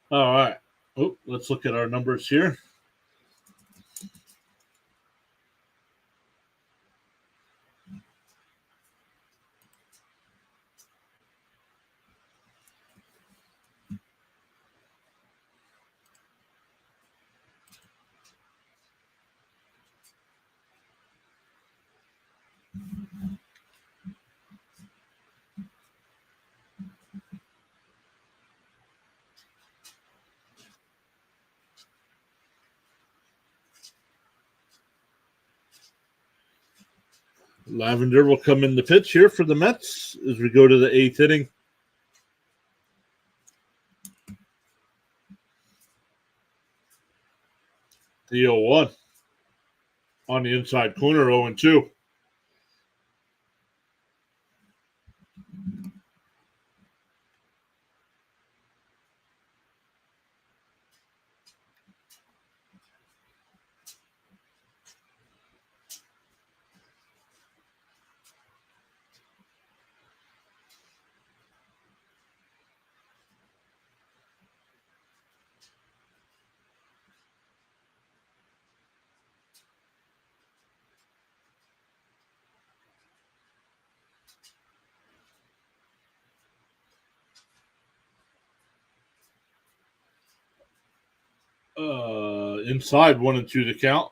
All right. Oh, let's look at our numbers here. Lavender will come in the pitch here for the Mets as we go to the 8th inning. The 0-1 on the inside corner, 0-2. Inside 1-2 to count.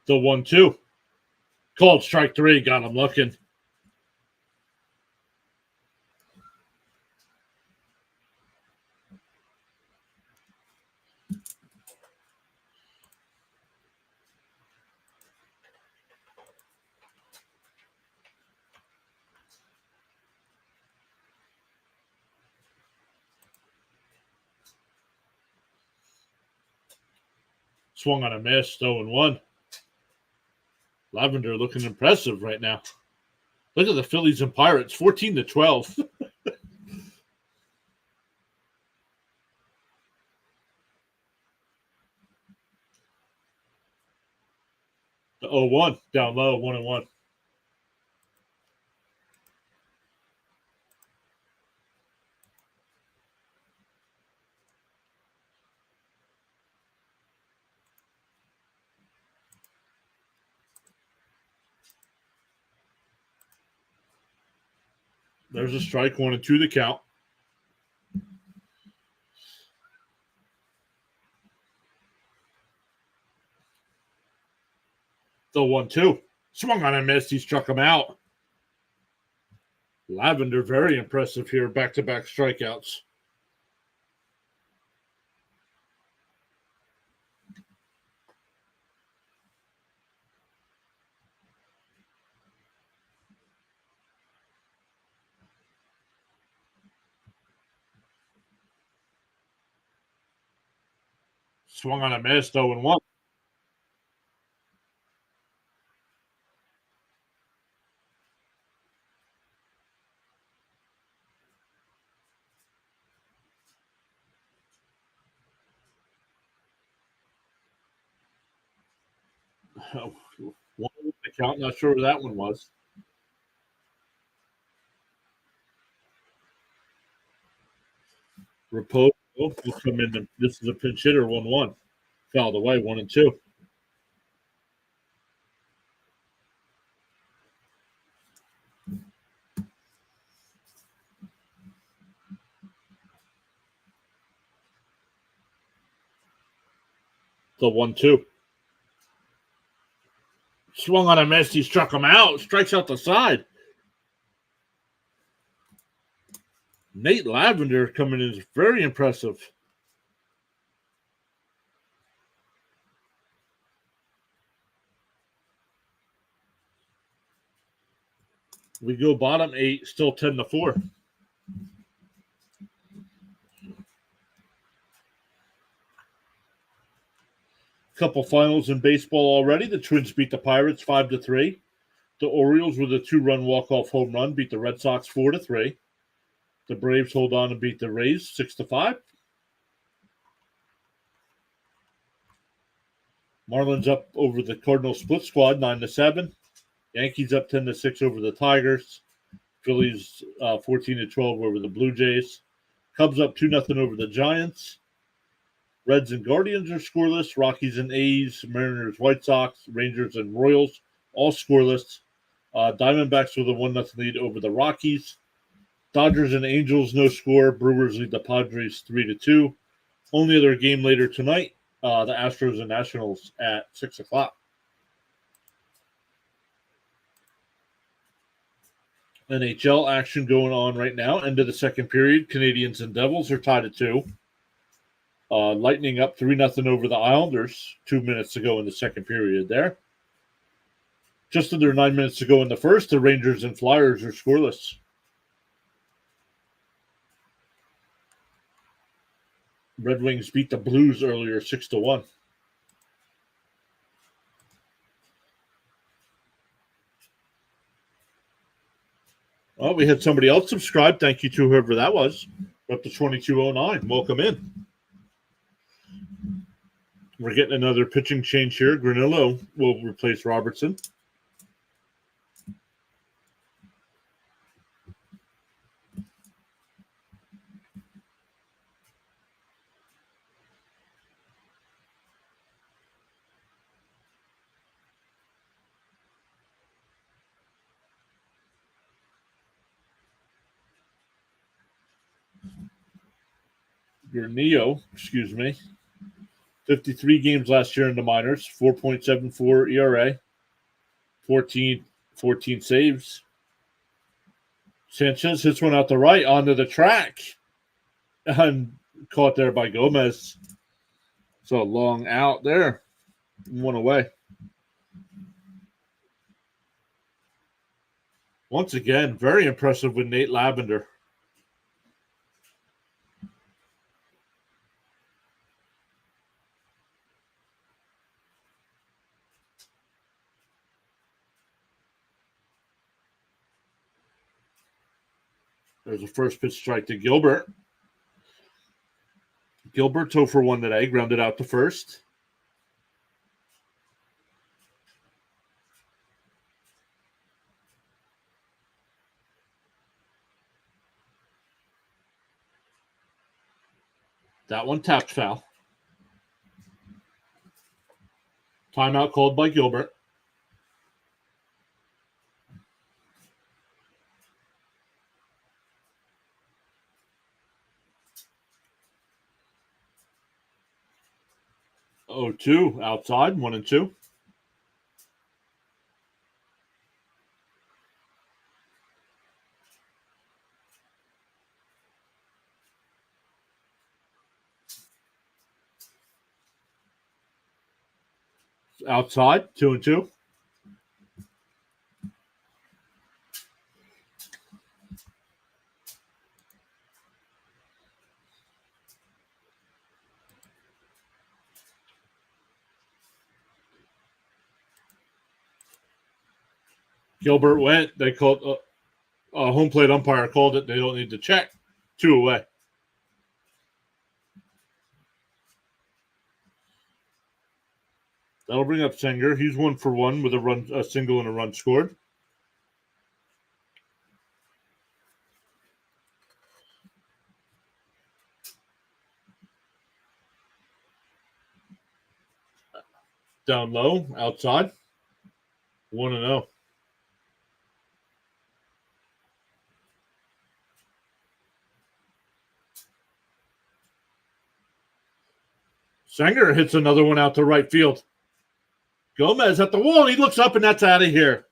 The 1-2. Called strike 3. Got him looking. Swung on a miss, 0-1. Lavender looking impressive right now. Look at the Phillies and Pirates, 14-12. The 0-1 down low, 1-1. There's a strike, 1-2 to count. The 1-2. Swung on a miss. He struck him out. Lavender very impressive here. Back-to-back strikeouts. Swung on a miss, 0-1. One to count. Not sure where that one was. Raposo will come in. This is a pinch hitter, 1-1. Fouled away, 1-2. The 1-2. Swung on a miss. He struck him out. Strikes out the side. Nate Lavender coming in is very impressive. We go bottom 8, still 10-4. Couple finals in baseball already. The Twins beat the Pirates 5-3. The Orioles with a 2-run walk-off home run beat the Red Sox 4-3. The Braves hold on and beat the Rays 6-5. Marlins up over the Cardinals split squad 9-7. Yankees up 10-6 over the Tigers. Phillies 14-12 over the Blue Jays. Cubs up 2-0 over the Giants. Reds and Guardians are scoreless. Rockies and A's, Mariners, White Sox, Rangers and Royals all scoreless. Diamondbacks with a 1-0 lead over the Rockies. Dodgers and Angels no score. Brewers lead the Padres 3-2. Only other game later tonight, the Astros and Nationals at 6 o'clock. NHL action going on right now. End of the second period. Canadians and Devils are tied at 2. Lightning up 3-0 over the Islanders. 2 minutes to go in the second period there. Just under 9 minutes to go in the first. The Rangers and Flyers are scoreless. Red Wings beat the Blues earlier 6-1. Well, we had somebody else subscribe. Thank you to whoever that was. Up to 2209. Welcome in. We're getting another pitching change here. Granillo will replace Robertson. Granillo, 53 games last year in the minors, 4.74 ERA, 14 saves. Sanchez hits one out the right onto the track and caught there by Gomez. So long out there. One away. Once again, very impressive with Nate Lavender. There's a first pitch strike to Gilbert. Gilbert 0 for 1 today, grounded out to first. That one tapped foul. Timeout called by Gilbert. Oh, 2 outside, 1-2. Outside, 2-2. Gilbert went. They called a home plate umpire called it. They don't need to check. 2 away. That'll bring up Sanger. He's 1 for 1 with a single and a run scored. Down low, outside. 1-0. Sanger hits another one out to right field. Gomez at the wall. He looks up, and that's out of here.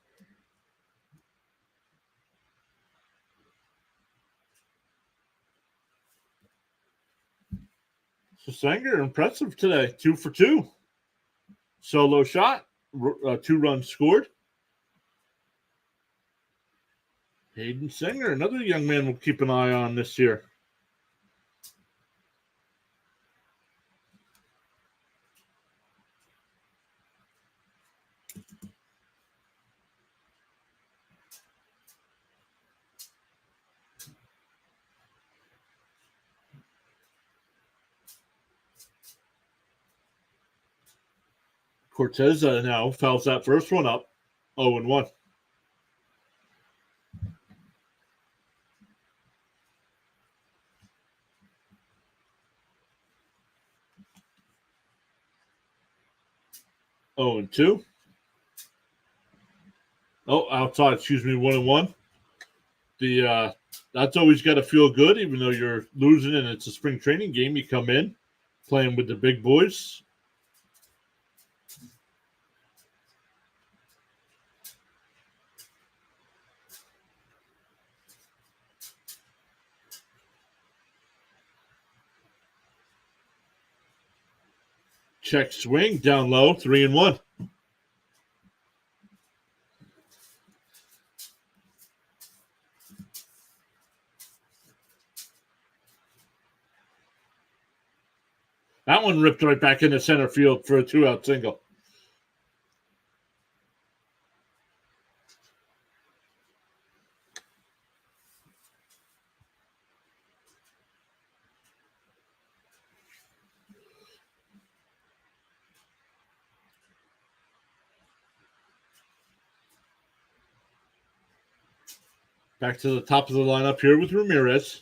So Sanger, impressive today. 2 for 2. Solo shot. 2 runs scored. Hayden Singer, another young man we'll keep an eye on this year. Cortez now fouls that first one up. 0-1. Oh, and 2. Oh, outside. Excuse me. 1-1. That's always got to feel good, even though you're losing and it's a spring training game. You come in playing with the big boys. Check swing down low. 3-1. That one ripped right back into center field for a 2-out single. Back to the top of the lineup here with Ramirez.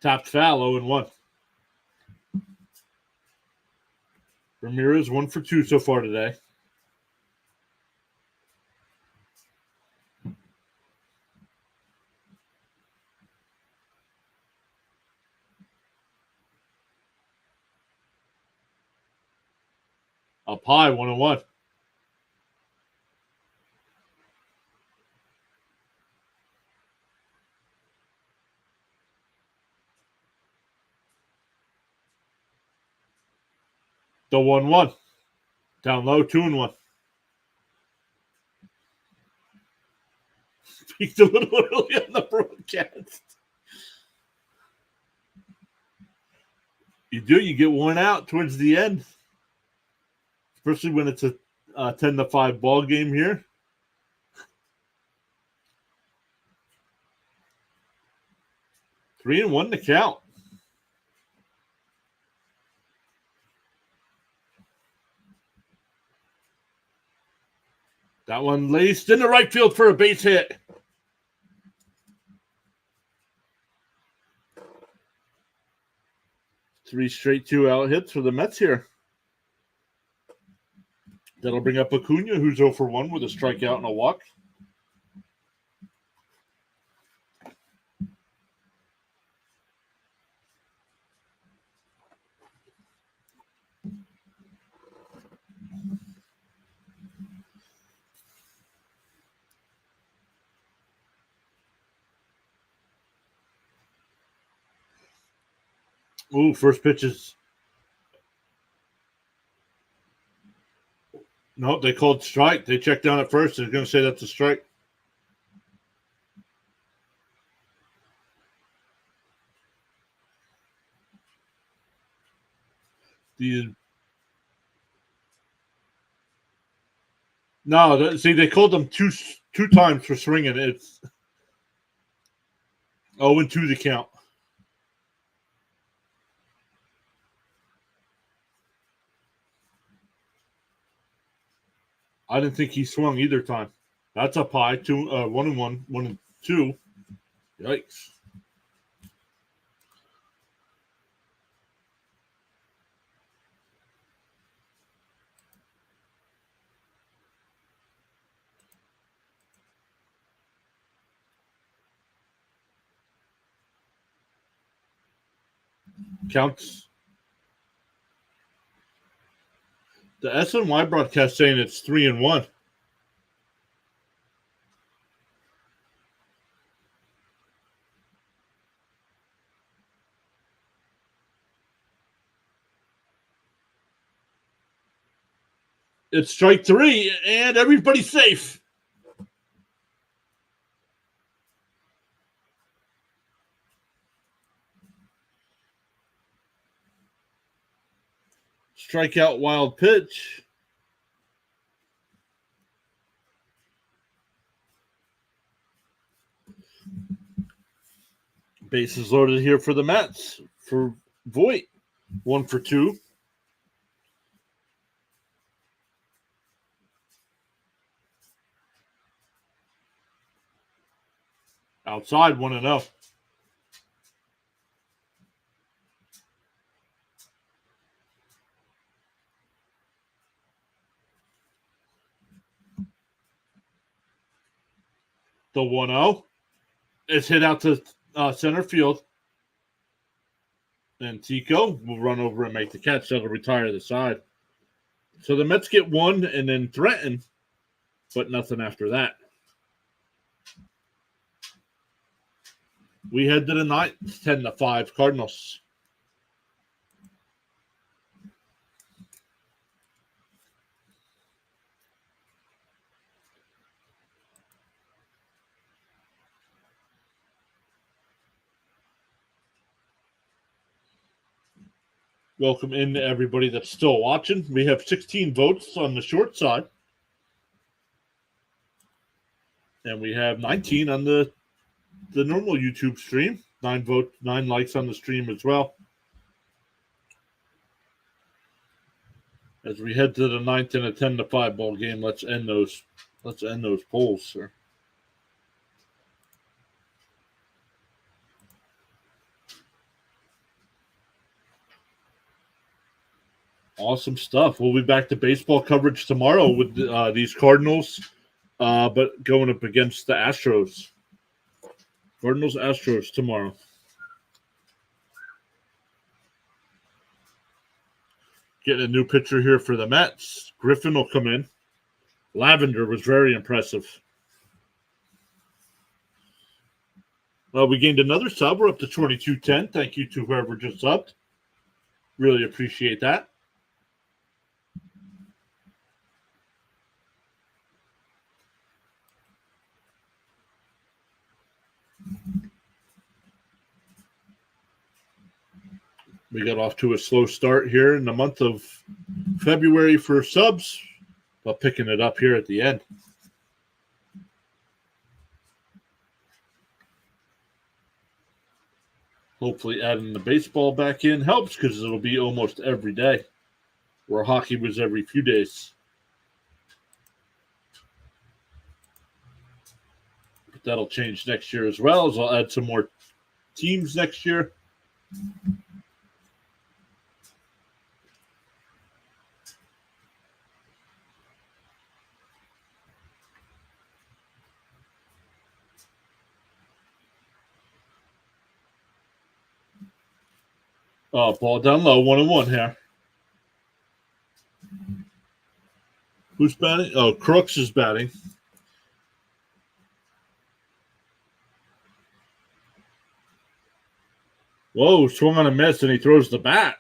Tapped foul, 0-1. Ramirez 1 for 2 so far today. Up high, 1-1. The 1-1. Down low, 2-1. Peaked a little early on the broadcast. You do. You get worn out towards the end, especially when it's a 10-5 ball game here. 3-1 to count. That one laced in the right field for a base hit. Three straight 2-out hits for the Mets here. That'll bring up Acuna, who's 0 for 1 with a strikeout and a walk. Ooh, first pitch is... Nope, they called strike. They checked down at first. They're going to say that's a strike. They called them two times for swinging. It's 0-2 the count. I didn't think he swung either time. That's up high. 1-1, 1-2. Yikes. Counts. The SNY broadcast saying it's 3-1. It's strike three, and everybody's safe. Strikeout, wild pitch. Bases loaded here for the Mets. For Voit, 1-for-2. Outside, 1-0. The 1-0 is hit out to center field. And Tico will run over and make the catch. That'll retire the side. So the Mets get one and then threaten, but nothing after that. We head to the ninth, 10-5 Cardinals. Welcome in to everybody that's still watching. We have 16 votes on the short side. And we have 19 on the normal YouTube stream. 9 votes, 9 likes on the stream as well. As we head to the ninth and a 10-5 ball game, let's end those polls, sir. Awesome stuff. We'll be back to baseball coverage tomorrow with these Cardinals, but going up against the Astros. Cardinals-Astros tomorrow. Getting a new pitcher here for the Mets. Griffin will come in. Lavender was very impressive. We gained another sub. We're up to 2210. Thank you to whoever just subbed. Really appreciate that. We got off to a slow start here in the month of February for subs, but picking it up here at the end. Hopefully adding the baseball back in helps because it'll be almost every day, where hockey was every few days. But that'll change next year as well, as I'll add some more teams next year. Ball down low, 1-1 here. Who's batting? Oh, Crooks is batting. Whoa, swung on a miss, and he throws the bat.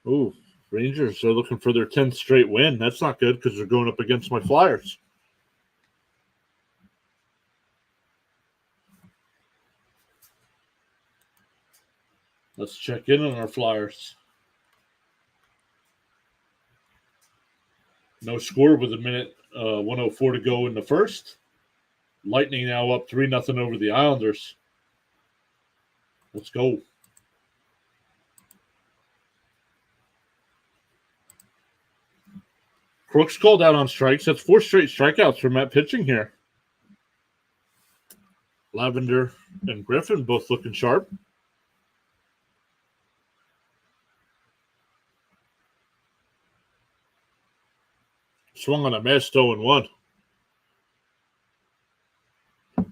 Ooh, Rangers are looking for their 10th straight win. That's not good because they're going up against my Flyers. Let's check in on our Flyers. No score with a minute 1:04 to go in the first. Lightning now up 3-0 over the Islanders. Let's go. Crooks called out on strikes. That's 4 straight strikeouts from Matt pitching here. Lavender and Griffin both looking sharp. Swung on a miss, 0-1.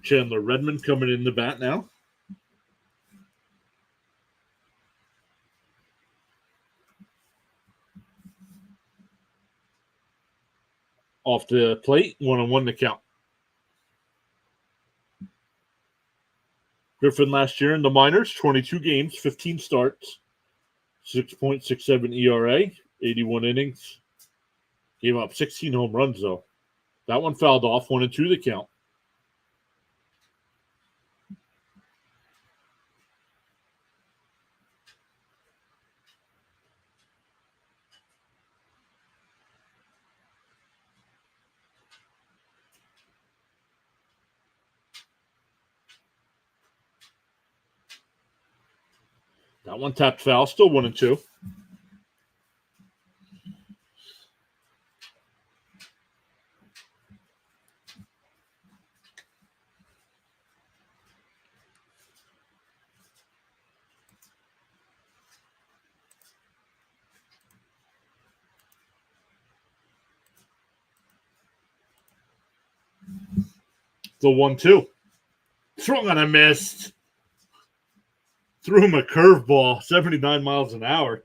Chandler Redmond coming in the bat now. Off the plate, 1-1 to count. Griffin last year in the minors, 22 games, 15 starts, 6.67 ERA, 81 innings. Gave up 16 home runs, though. That one fouled off, 1-2 to count. That one tapped foul, still 1-2. The 1-2. Swung on a miss. Threw him a curveball, 79 miles an hour.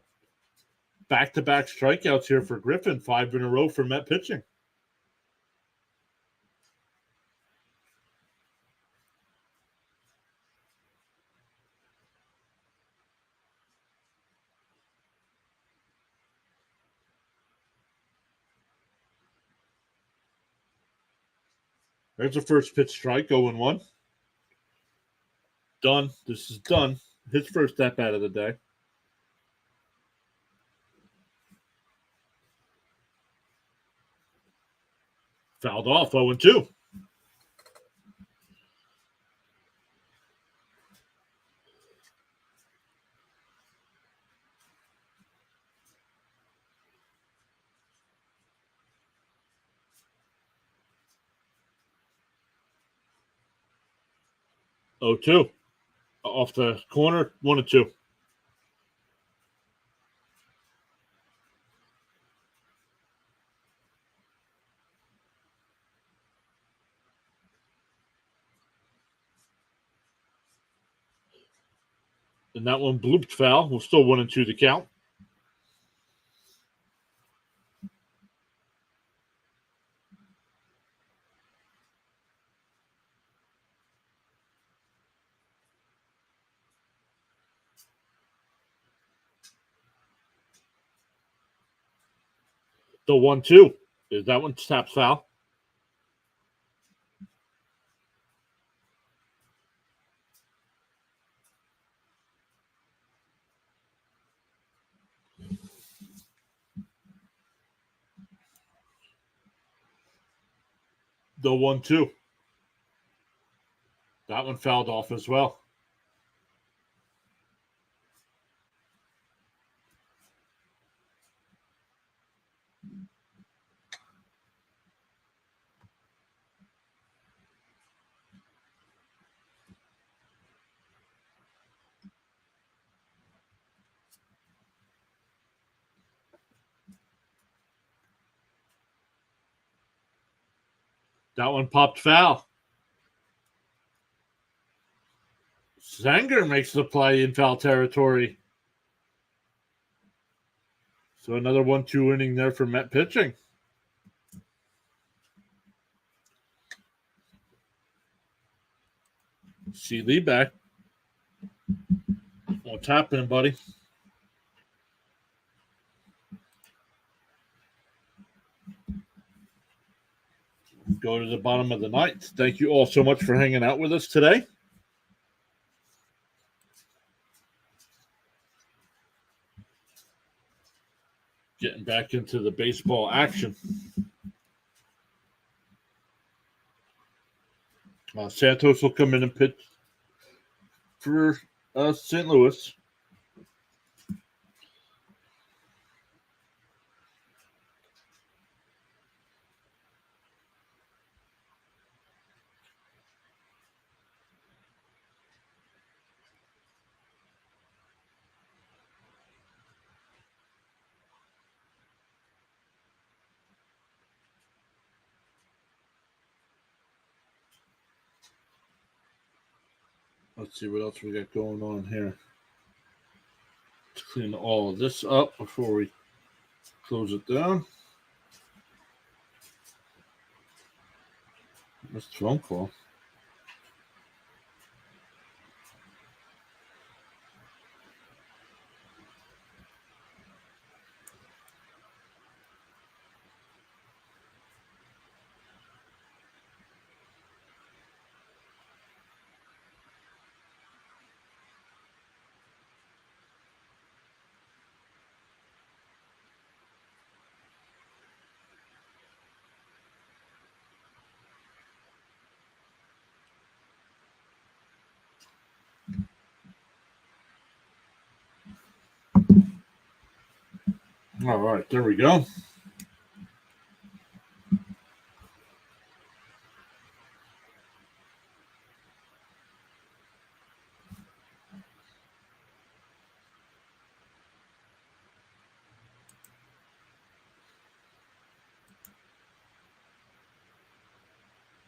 Back-to-back strikeouts here for Griffin, 5 in a row for Met pitching. There's a first pitch strike, 0-1. Done. This is done. His first step out of the day. Fouled off, 0-2. Oh, 2. Off the corner, 1-2. And that one blooped foul. We're still 1-2 to count. The 1-2. Is that one taps foul? The 1-2. That one fouled off as well. That one popped foul. Sanger makes the play in foul territory. So another 1-2 inning there for Met pitching. See Lee back. What's happening, buddy? Go to the bottom of the ninth. Thank you all so much for hanging out with us today. Getting back into the baseball action. Santos will come in and pitch for St. Louis. Let's see what else we got going on here. Let's clean all of this up before we close it down. Missed phone call. All right, there we go.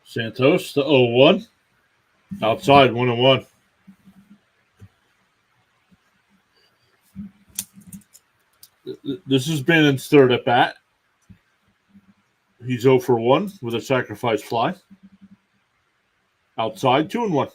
Santos, the 0-1. Outside, 1-1. This is Bannon's third at bat. He's 0 for 1 with a sacrifice fly. Outside, 2-1.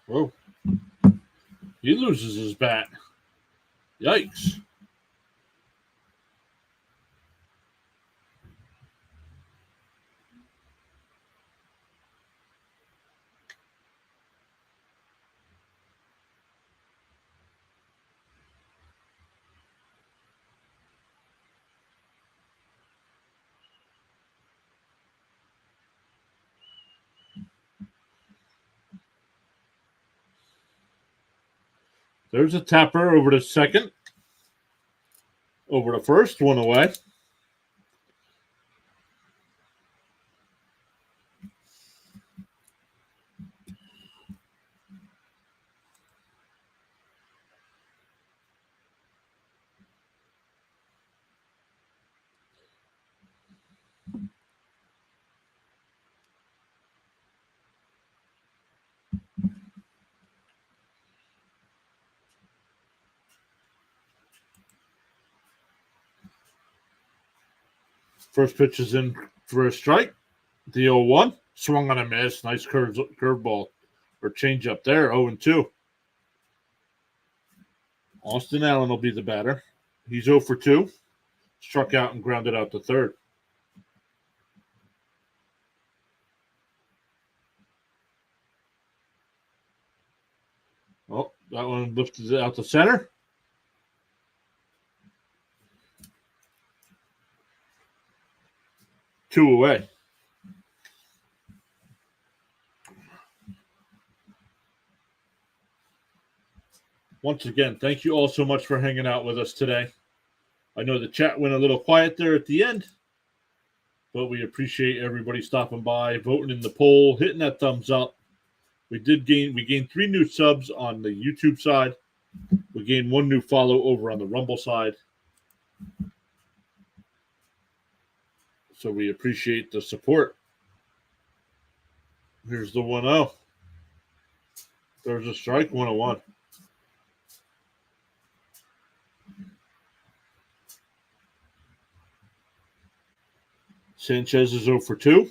Whoa. He loses his bat. Yikes. There's a tapper over to second. Over to first, 1 away. First pitch is in for a strike. The 0-1. Swung on a miss. Nice curveball or change up there. 0-2. Austin Allen will be the batter. He's 0 for 2. Struck out and grounded out to third. Oh, that one lifted it out to center. Two away. Once again, thank you all so much for hanging out with us today. I know the chat went a little quiet there at the end, but we appreciate everybody stopping by, voting in the poll, hitting that thumbs up. We gained 3 new subs on the YouTube side. We gained 1 new follow over on the Rumble side. So we appreciate the support. Here's the 1-0. There's a strike, 1-1. Sanchez is 0 for 2.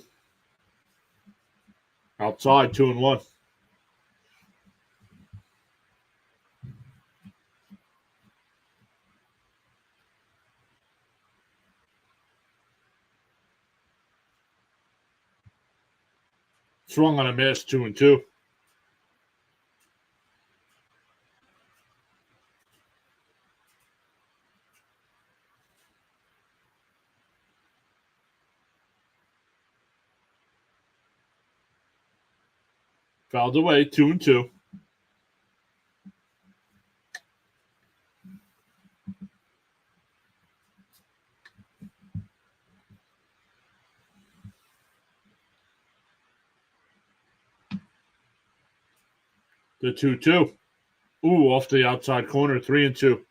Outside, 2-1. Swung on a miss, 2-2. Fouled away, 2-2. The 2-2. Ooh, off the outside corner, 3-2.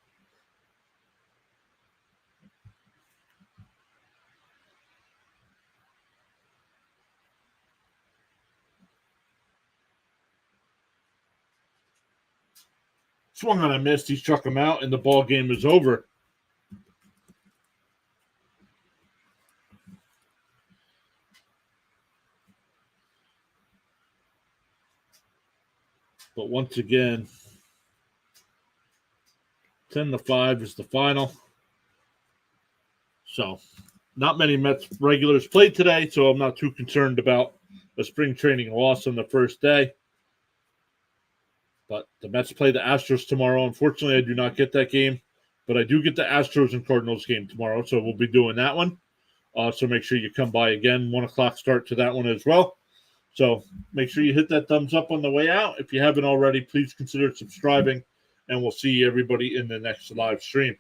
Swung on a miss. He struck him out, and the ball game is over. But once again, 10-5 is the final. So, not many Mets regulars played today, so I'm not too concerned about a spring training loss on the first day. But the Mets play the Astros tomorrow. Unfortunately, I do not get that game, but I do get the Astros and Cardinals game tomorrow, so we'll be doing that one. So make sure you come by again. 1 o'clock start to that one as well. So make sure you hit that thumbs up on the way out. If you haven't already, please consider subscribing, and we'll see everybody in the next live stream.